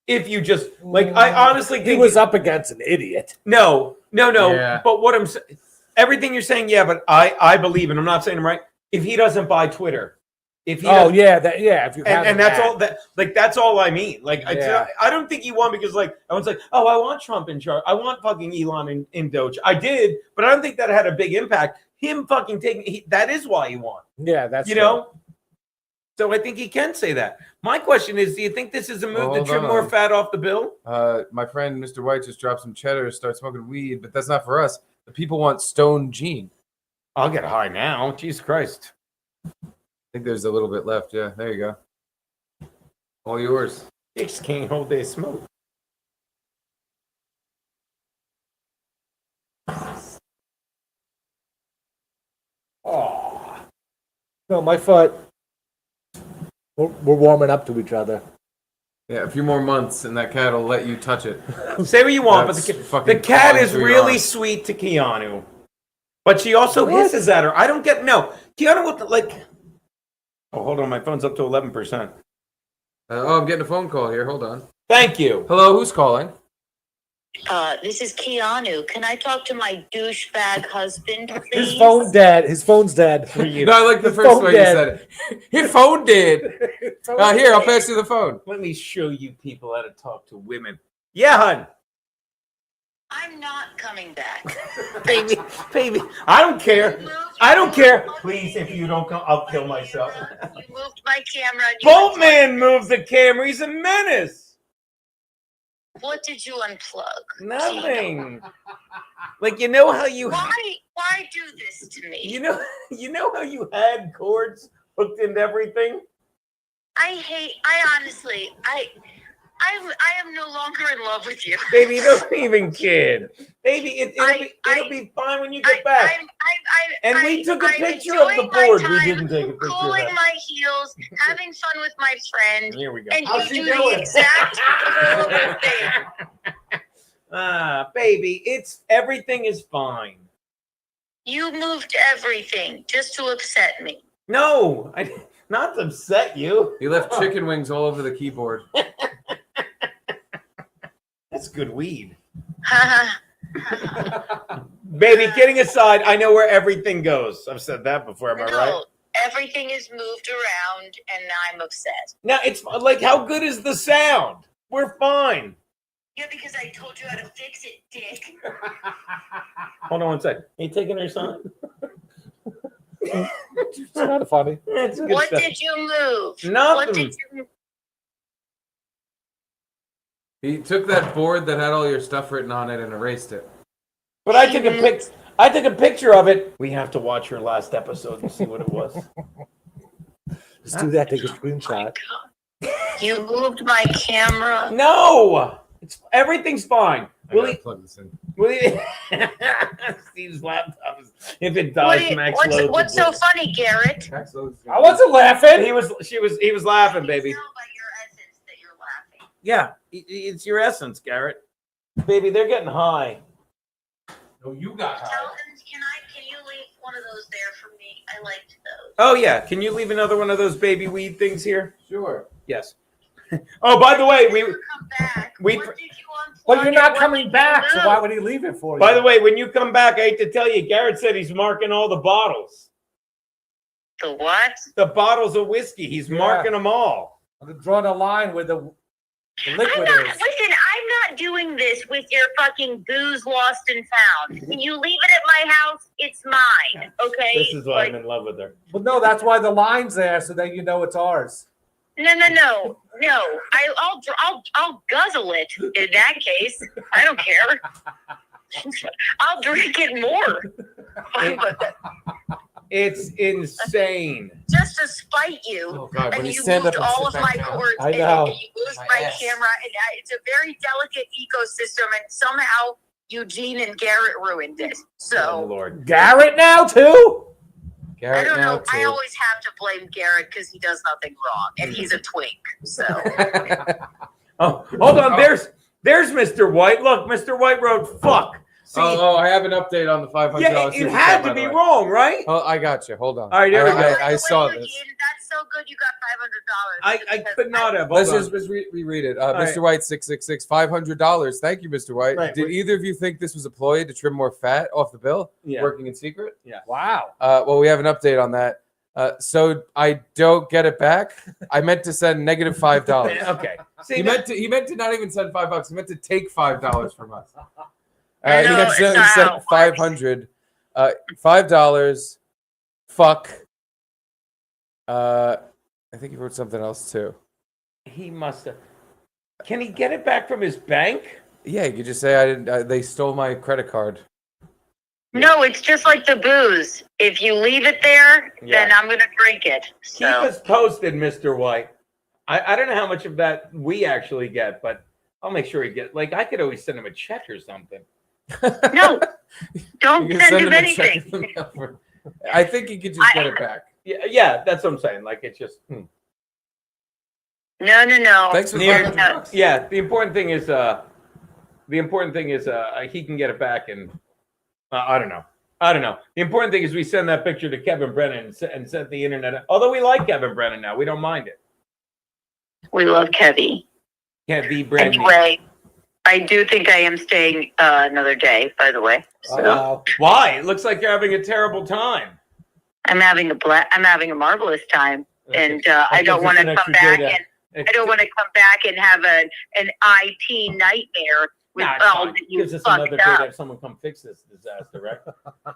If you just like, I honestly think he was up against an idiot. No. Yeah. But what I'm saying, everything you're saying, yeah. But I believe, and I'm not saying I'm right. If he doesn't buy Twitter, if he If you and that's all that, like that's all I mean. Like Yeah. I don't think he won because like I was like, oh, I want Trump in charge. I want fucking Elon in Doge. I did, but I don't think that had a big impact. Him fucking taking that is why he won. Yeah, that's You know? So I think he can say that. My question is, do you think this is a move to Hold trim on. more fat off the bill? My friend Mr. White just dropped some cheddar to start smoking weed, but that's not for us. The people want Stone Gene. I'll get high now. Jesus Christ. I think there's a little bit left. Yeah, there you go. All yours. Chicks can't hold their smoke. Oh. No, my foot. We're warming up to each other. Yeah, a few more months and that cat will let you touch it. Say what you want, That's but the fucking cat clawing is through your really arm. sweet to Keanu. But she also hisses at her. I don't get no. Keanu with like. Oh, hold on. My phone's up to 11%. I'm getting a phone call here. Hold on. Thank you. Hello, who's calling? This is Keanu. Can I talk to my douchebag husband, please? His phone's dead. His phone's dead. No, I like the His first phone way you dead. said it. Your phone did. Here, I'll pass you the phone. Let me show you people how to talk to women. Yeah, hun. I'm not coming back. Baby, I don't care. I don't care. Please, if you don't come, I'll kill myself. You moved my camera. Boltman moves the camera. He's a menace. What did you unplug? Nothing. Like, you know how you... Why do this to me? You know how you had cords hooked into everything? I honestly, I am no longer in love with you. Baby, don't even kid. Baby, it'll be fine when you get back. We took a picture of the board. We didn't take a picture of cooling that. my heels, having fun with my friend. Here we go. And How's you she do doing? the exact opposite thing. Baby, everything is fine. You moved everything just to upset me. No, not to upset you. He left chicken wings all over the keyboard. That's good weed. Baby, kidding aside, I know where everything goes. I've said that before, am I right? Everything is moved around and I'm upset. Now, it's like, how good is the sound? We're fine. Yeah, because I told you how to fix it, dick. Hold on one sec. Are you taking her son? It's kind of funny. What did you move? Nothing. What did you He took that board that had all your stuff written on it and erased it. But I took a picture of it. We have to watch her last episode and see what it was. Just do that. Take a screenshot. You moved my camera. No, everything's fine. Plug this in. Steve's laptop is, if it dies, Max loads What's it. so funny, Garrett? I wasn't laughing. He was laughing, baby. Yeah, it's your essence, Garrett. Baby, they're getting high. No, you got high. Can you leave one of those there for me? I liked those. Oh yeah, can you leave another one of those baby weed things here? Sure. Yes. Oh, by the way, Well, you're not coming back, so why would he leave it for you? By the way, when you come back, I hate to tell you, Garrett said he's marking all the bottles. The what? The bottles of whiskey. He's marking them all. I'm drawing a line where the liquid Listen, is. I'm not doing this with your fucking booze lost and found. When you leave it at my house, it's mine. Okay? This is why I'm in love with her. Well, no, that's why the line's there, so that you know it's ours. No. I'll guzzle it in that case. I don't care. I'll drink it more. It's insane. Just to spite you. Oh, God, when and you you stand moved up and all sit of back my down. cords I and know. you moved My my ass. camera. And it's a very delicate ecosystem, and somehow Eugene and Garrett ruined it. Oh, So Lord. Garrett now, too? Garrett I don't now know. I too. always have to blame Garrett because he does nothing wrong, and he's a twink. So Oh, hold on. There's Mr. White. Look, Mr. White wrote fuck. See, I have an update on the $500. yeah, it had to be wrong, right? Oh, I got you. Hold on. All right, here we go. I saw this. That's so good. You got $500. I could not have. Let's Hold just on. reread it. right. Mr. White 666 $500. Thank you, Mr. White. Right, Did wait. either of you think this was a ploy to trim more fat off the bill? Yeah. Working in secret? Wow. Well, we have an update on that. So I don't get it back. I meant to send negative $5. Okay. See, He meant to not even send $5. He meant to take $5 from us. I He know, meant it's to not send how it works. 500. $5. Fuck. I think he wrote something else too. he must have. Can he get it back from his bank? Yeah, you could just say I didn't. They stole my credit card. No, it's just like the booze. If you leave it there, then I'm gonna drink it. Keep us posted, Mr. White. I don't know how much of that we actually get, but I'll make sure he gets. Like, I could always send him a check or something. No, don't You can send him a check anything. in the mail for- I think he could just get it back. Yeah, that's what I'm saying. Like, it's just. No. Thanks for the The- $500. Yeah, the important thing is he can get it back, and I don't know. The important thing is we send that picture to Kevin Brennan and set the internet. Although we like Kevin Brennan now, we don't mind it. We love Kevy. Kevin Brennan. Anyway, I do think I am staying another day, by the way. So Why? It looks like you're having a terrible time. I'm having a marvelous time, and I don't want to come back and have an IT nightmare with all that you gives us fucked another day up. to have someone come fix this disaster, right?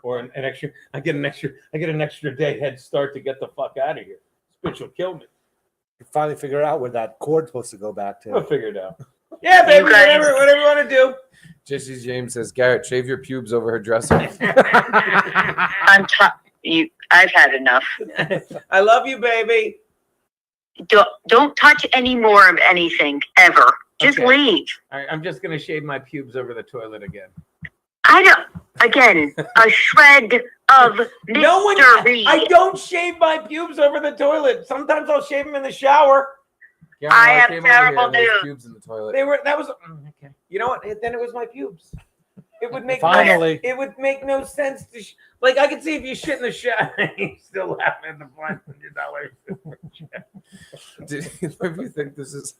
Or an extra. I get an extra day head start to get the fuck out of here. This bitch will kill me. You finally figure out where that cord's supposed to go back to. We'll figure it out. Yeah, baby, whatever you want to do. Jesse James says, Garrett, shave your pubes over her dresser. I've had enough. I love you, baby. Don't touch any more of anything ever. Just leave. All right, I'm just gonna shave my pubes over the toilet again. Again, a shred of mystery. I don't shave my pubes over the toilet. Sometimes I'll shave them in the shower. Yeah, I have terrible news. Pubes in the toilet. Okay. You know what? Then it was my pubes. It would make Finally. it would make no sense to like I could see if you shit in the shower and you still laughing at the $500. Do you think this is?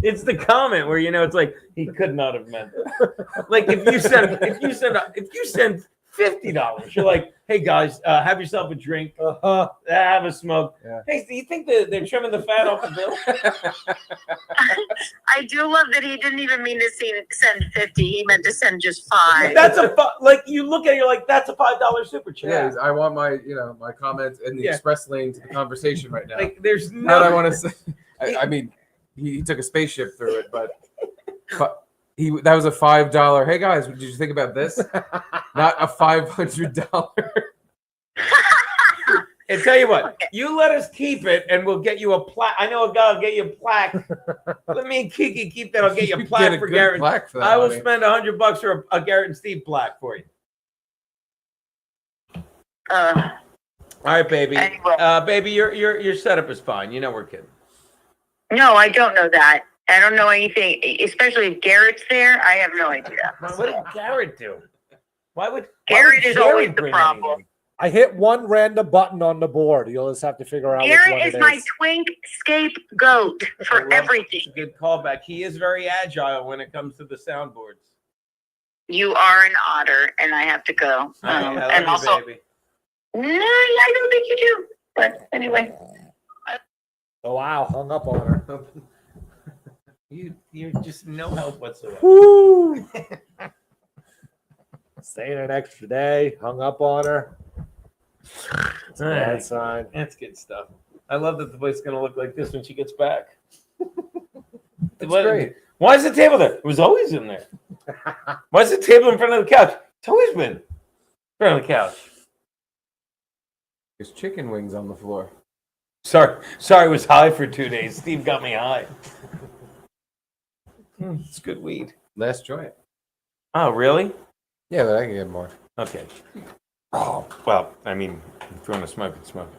It's the comment where it's like he could not have meant it. Like if you send $50, you're like, hey guys, have yourself a drink, have a smoke. Yeah. Hey, do you think they're trimming the fat off the bill? I do love that he didn't even mean to send 50. He meant to send just 5. That's like you look at it, you're like, that's a $5 super chat. Yeah, I want my my comments in the express lane to the conversation right now. Like there's no. What I want to say. I mean, he took a spaceship through it, but that was a $5. Hey guys, did you think about this? Not a $500. And tell you what, you let us keep it, and we'll get you a plaque. I know a guy will get you a plaque. Let me and Kiki keep that. I'll get you a plaque for Garrett. Plaque for that, I will spend $100 for a Garrett and Steve plaque for you. All right, baby. Anyway. Baby, your setup is fine. You know we're kidding. No, I don't know that. I don't know anything, especially if Garrett's there. I have no idea. What did Garrett do? Garrett is always the problem. I hit one random button on the board. You'll just have to figure out which one Garrett it is my twink scapegoat for everything. Good callback. He is very agile when it comes to the soundboards. You are an otter, and I have to go. I love and you, also, baby. no, I don't think you do. But anyway. Oh wow, hung up on her. You're just no help whatsoever. Woo! Staying an extra day, hung up on her. It's a bad sign. That's good stuff. I love that the place is going to look like this when she gets back. That's great. Why is the table there? It was always in there. Why is the table in front of the couch? It's always been in front of the couch. There's chicken wings on the floor. Sorry, it was high for 2 days. Steve got me high. It's good weed. Last joint. Oh, really? Yeah, but I can get more. Okay. Oh, well, I mean, if you want to smoke it, smoke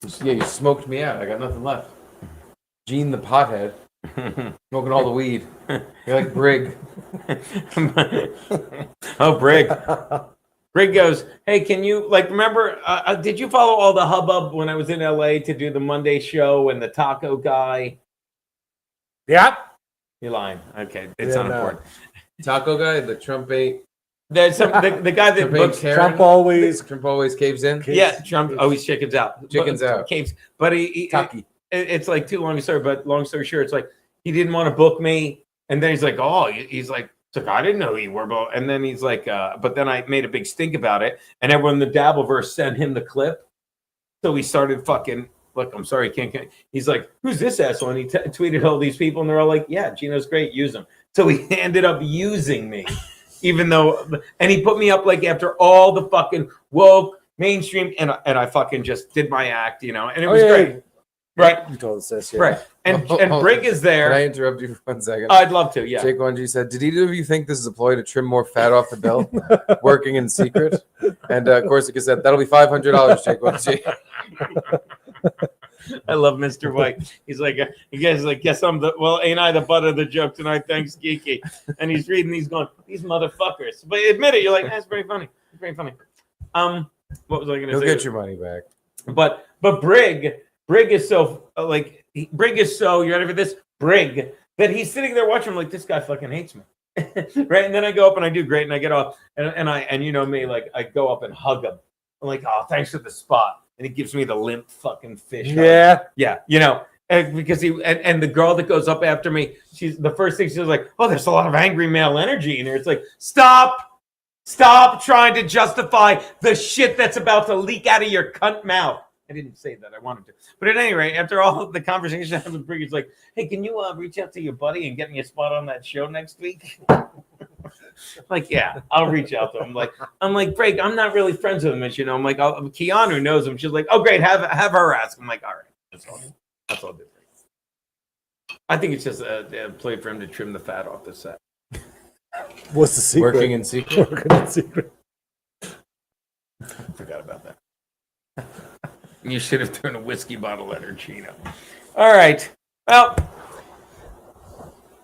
it. Yeah, you smoked me out. I got nothing left. Gene the pothead. Smoking all the weed. You're like Brig. Oh, Brig. Brig goes, hey, can you, remember, did you follow all the hubbub when I was in LA to do the Monday show and the taco guy? Yeah. You're lying. Okay, it's unimportant. Taco guy, the Trump ate. There's the guy that books Trump always caves in. Yeah, Trump always chickens out. Caves, but he it's like too long a story. But long story short, it's like he didn't want to book me, and then he's like, I didn't know you were, but and then he's like, but then I made a big stink about it, and everyone in the Dabbleverse sent him the clip, so he started fucking. Look, I'm sorry, can't. He's like, who's this asshole? And he tweeted all these people, and they're all like, yeah, Gino's great, use him. So he ended up using me, even though, and he put me up after all the fucking woke mainstream, and I fucking just did my act, and it was great. Right. You told us this, yeah. Right. And Brig is there. Can I interrupt you for 1 second? I'd love to, yeah. Jake 1G said, did either of you think this is a ploy to trim more fat off the bill? Working in secret? And Corsica said, that'll be $500, Jake 1G. I love Mr. White. He's like, guess I'm ain't I the butt of the joke tonight? Thanks, Kiki. And he's reading, he's going, these motherfuckers. But admit it, you're like, that's very funny. It's very funny. What was I going to say? You'll get your money back. But Brig is so, Brig is so, you ready for this? Brig that he's sitting there watching. I'm like, this guy fucking hates me. Right. And then I go up and I do great and I get off and you know me, like I go up and hug him. I'm like, oh, thanks for the spot. And he gives me the limp fucking fish. Yeah. Hug. Yeah. You know, and because and the girl that goes up after me, she's the first thing she's like, oh, there's a lot of angry male energy in here. It's like, stop trying to justify the shit that's about to leak out of your cunt mouth. I didn't say that. I wanted to. But at any rate, after all of the conversation I had with Brig, it's like, hey, can you reach out to your buddy and get me a spot on that show next week? Like, yeah, I'll reach out to him. I'm like, Brig, I'm not really friends with him. And, you know, I'm like, Keanu knows him. She's like, oh, great, have her ask. I'm like, all right, that's all good. I think it's just a play for him to trim the fat off the set. What's the secret? Working in secret. Working in secret. I forgot about that. You should have thrown a whiskey bottle at her, Chino. All right. Well,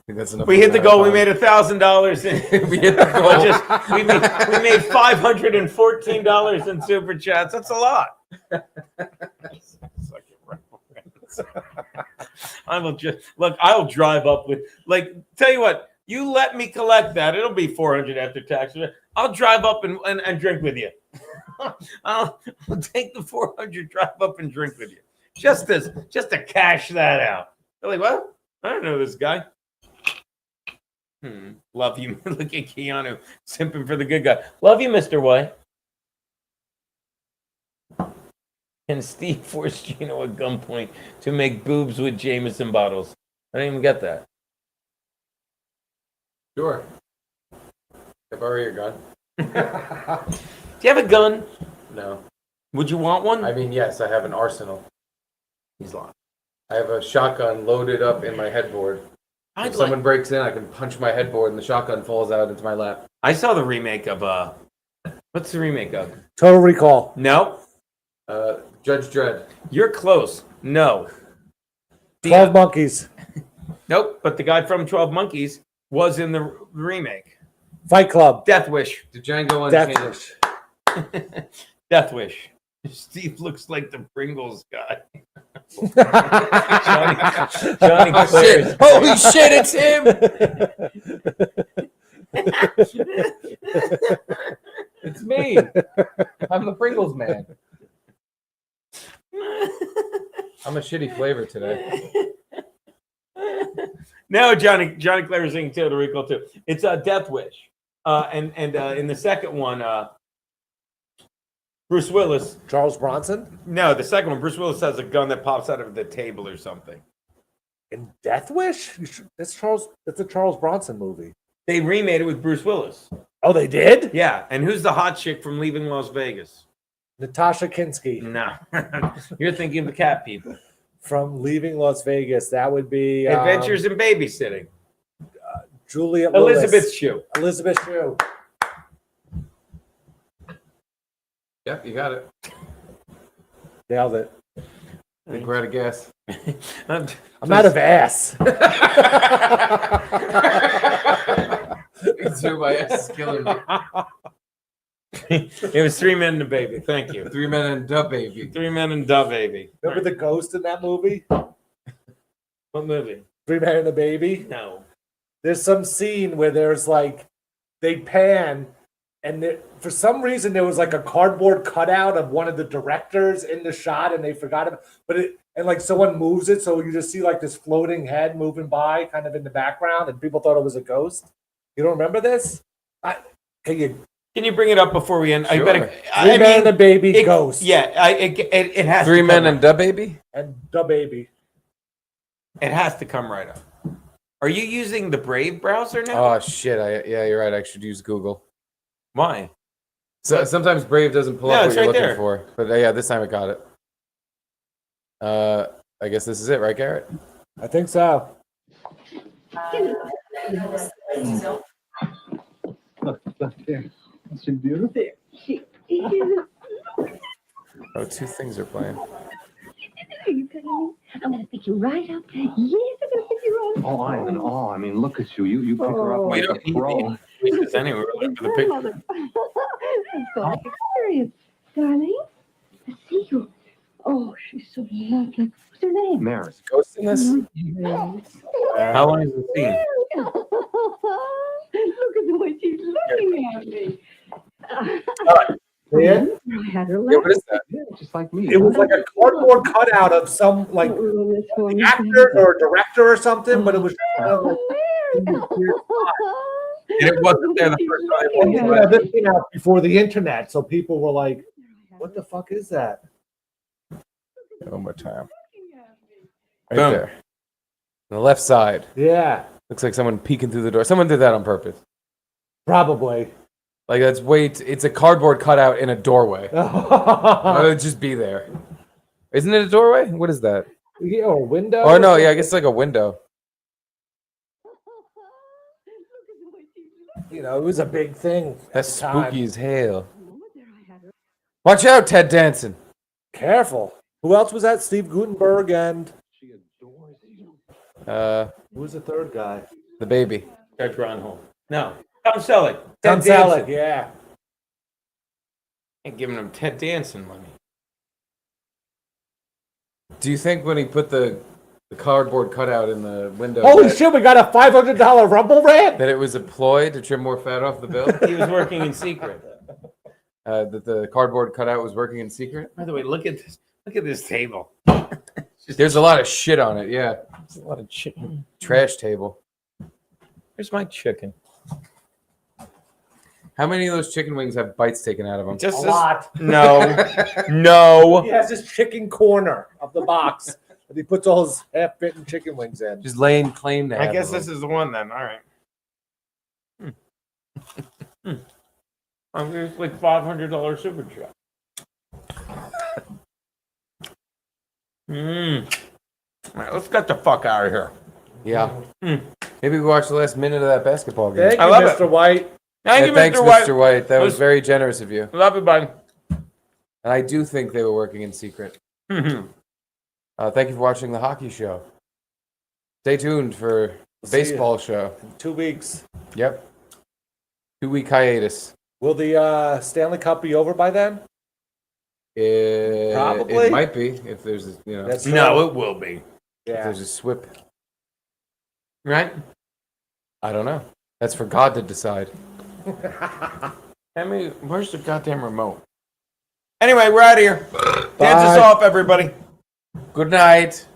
we hit the goal. We made $1,000. We hit the goal. We made $514 in super chats. That's a lot. I'll drive up with, like, tell you what, you let me collect that. It'll be $400 after tax. I'll drive up and drink with you. I'll take the $400, drive up and drink with you. Just to cash that out. They're like, what? I don't know this guy. Love you. Look at Keanu simping for the good guy. Love you, Mr. White. And Steve forced Gino at gunpoint to make boobs with Jameson bottles. I didn't even get that. Sure. I borrow your gun. Do you have a gun? No. Would you want one? I mean, yes, I have an arsenal. He's lying. I have a shotgun loaded up in my headboard. If someone breaks in, I can punch my headboard and the shotgun falls out into my lap. I saw the remake of what's the remake of? Total Recall. No. Judge Dredd. You're close. No. 12 Monkeys. Nope. But the guy from 12 Monkeys was in the remake. Fight Club. Death Wish. The Django Death Unchained. Wish. Death Wish. Steve looks like the Pringles guy. Johnny Claire's. Holy shit, it's him! It's me. I'm the Pringles man. I'm a shitty flavor today. No, Johnny Claire is singing Total Recall too. It's a Death Wish. And in the second one, Bruce Willis. Charles Bronson? No, the second one, Bruce Willis has a gun that pops out of the table or something. In Death Wish? That's a Charles Bronson movie. They remade it with Bruce Willis. Oh, they did? Yeah. And who's the hot chick from Leaving Las Vegas? Natasha Kinski. No. You're thinking of the cat people. From Leaving Las Vegas. That would be Adventures in Babysitting. Juliet Elizabeth Shue. Elizabeth Shue. Yep, you got it. Nailed it. I think we're out of gas. I'm out of ass. Me too, my ass is killing me. It was 3 Men and a Baby. Thank you. 3 Men and a Baby. 3 Men and a Baby. Remember the ghost in that movie? What movie? 3 Men and a Baby? No. There's some scene where there's like, they pan, and for some reason there was like a cardboard cutout of one of the directors in the shot, and they forgot it. And like someone moves it, so you just see like this floating head moving by, kind of in the background, and people thought it was a ghost. You don't remember this? Can you bring it up before we end? Sure. I better. 3 Men and a Baby ghost. Yeah, it has 3 to Men come and da Baby? And da Baby. It has to come right up. Are you using the Brave browser now? Oh shit! Yeah, you're right. I should use Google. Why? So sometimes Brave doesn't pull up what it's you're right looking there. for. But yeah, this time I got it. I guess this is it, right, Garrett? I think so. Look there. That's beautiful. There. Oh, 2 things are playing. Are you kidding me? I'm going to pick you right up. Yes, I'm going to pick you right up. Oh, I'm in awe. I mean, look at you. You pick her up We like don't a pro. need the anyway. We're looking for the picture. Let's go on experience. Darling, I see you. Oh, she's so lovely. What's her name? Maris. Ghost in this? Yes. How long is the scene? Look at the way she's looking at me. See it? I had her Yeah, what is that? Yeah, just like me. It was like a cardboard cutout of some like actor or director or something, but it was kind of like And it wasn't there the first time. yeah, this came out before the internet, so people were like, "What the fuck is that?" One more time. Right Boom. there. On the left side. Yeah, Looks like someone peeking through the door. Someone did that on purpose. probably. Like that's it's a cardboard cutout in a doorway. It would just be there. Isn't it a doorway? What is that? Yeah, or a window. Oh no, yeah, I guess it's like a window. You know, it was a big thing. That's at the time. spooky as hell. Watch out, Ted Danson. Careful. Who else was that? Steve Gutenberg and who was the third guy? The baby. Judge Ronholm. No. Tom Selleck. Tom Ted Selleck. Danson. Yeah. Ain't giving him Ted Danson money. Do you think when he put the cardboard cutout in the window Holy shit! We got a $500 Rumble rant. that it was a ploy to trim more fat off the bill? He was working in secret. That the cardboard cutout was working in secret? By the way, look at this. Look at this table. There's a lot of shit on it, yeah. There's a lot of chicken. Trash table. Where's my chicken? How many of those chicken wings have bites taken out of them? Just A lot. No. No. He has this chicken corner of the box that he puts all his half-bitten chicken wings in. Just laying claim to I have guess them. this is the one then. All right. I'm just like $500 super chat. All right, let's get the fuck out of here. Yeah. Maybe we watch the last minute of that basketball game. Thank I you, love Mr. White. Thank Yeah, you, thanks, Mr. White. Mr. White. That was Let's- very generous of you. Love you, buddy. And I do think they were working in secret. Thank you for watching the hockey show. Stay tuned for the See ya. baseball show. In 2 weeks. Yep. 2-week hiatus. Will the Stanley Cup be over by then? Probably. It might be if there's a, That's No, it will be. if Yeah. there's a SWIP. Right? I don't know. That's for God to decide. Where's the goddamn remote? Anyway, we're out of here. Dance us off, everybody. Good night.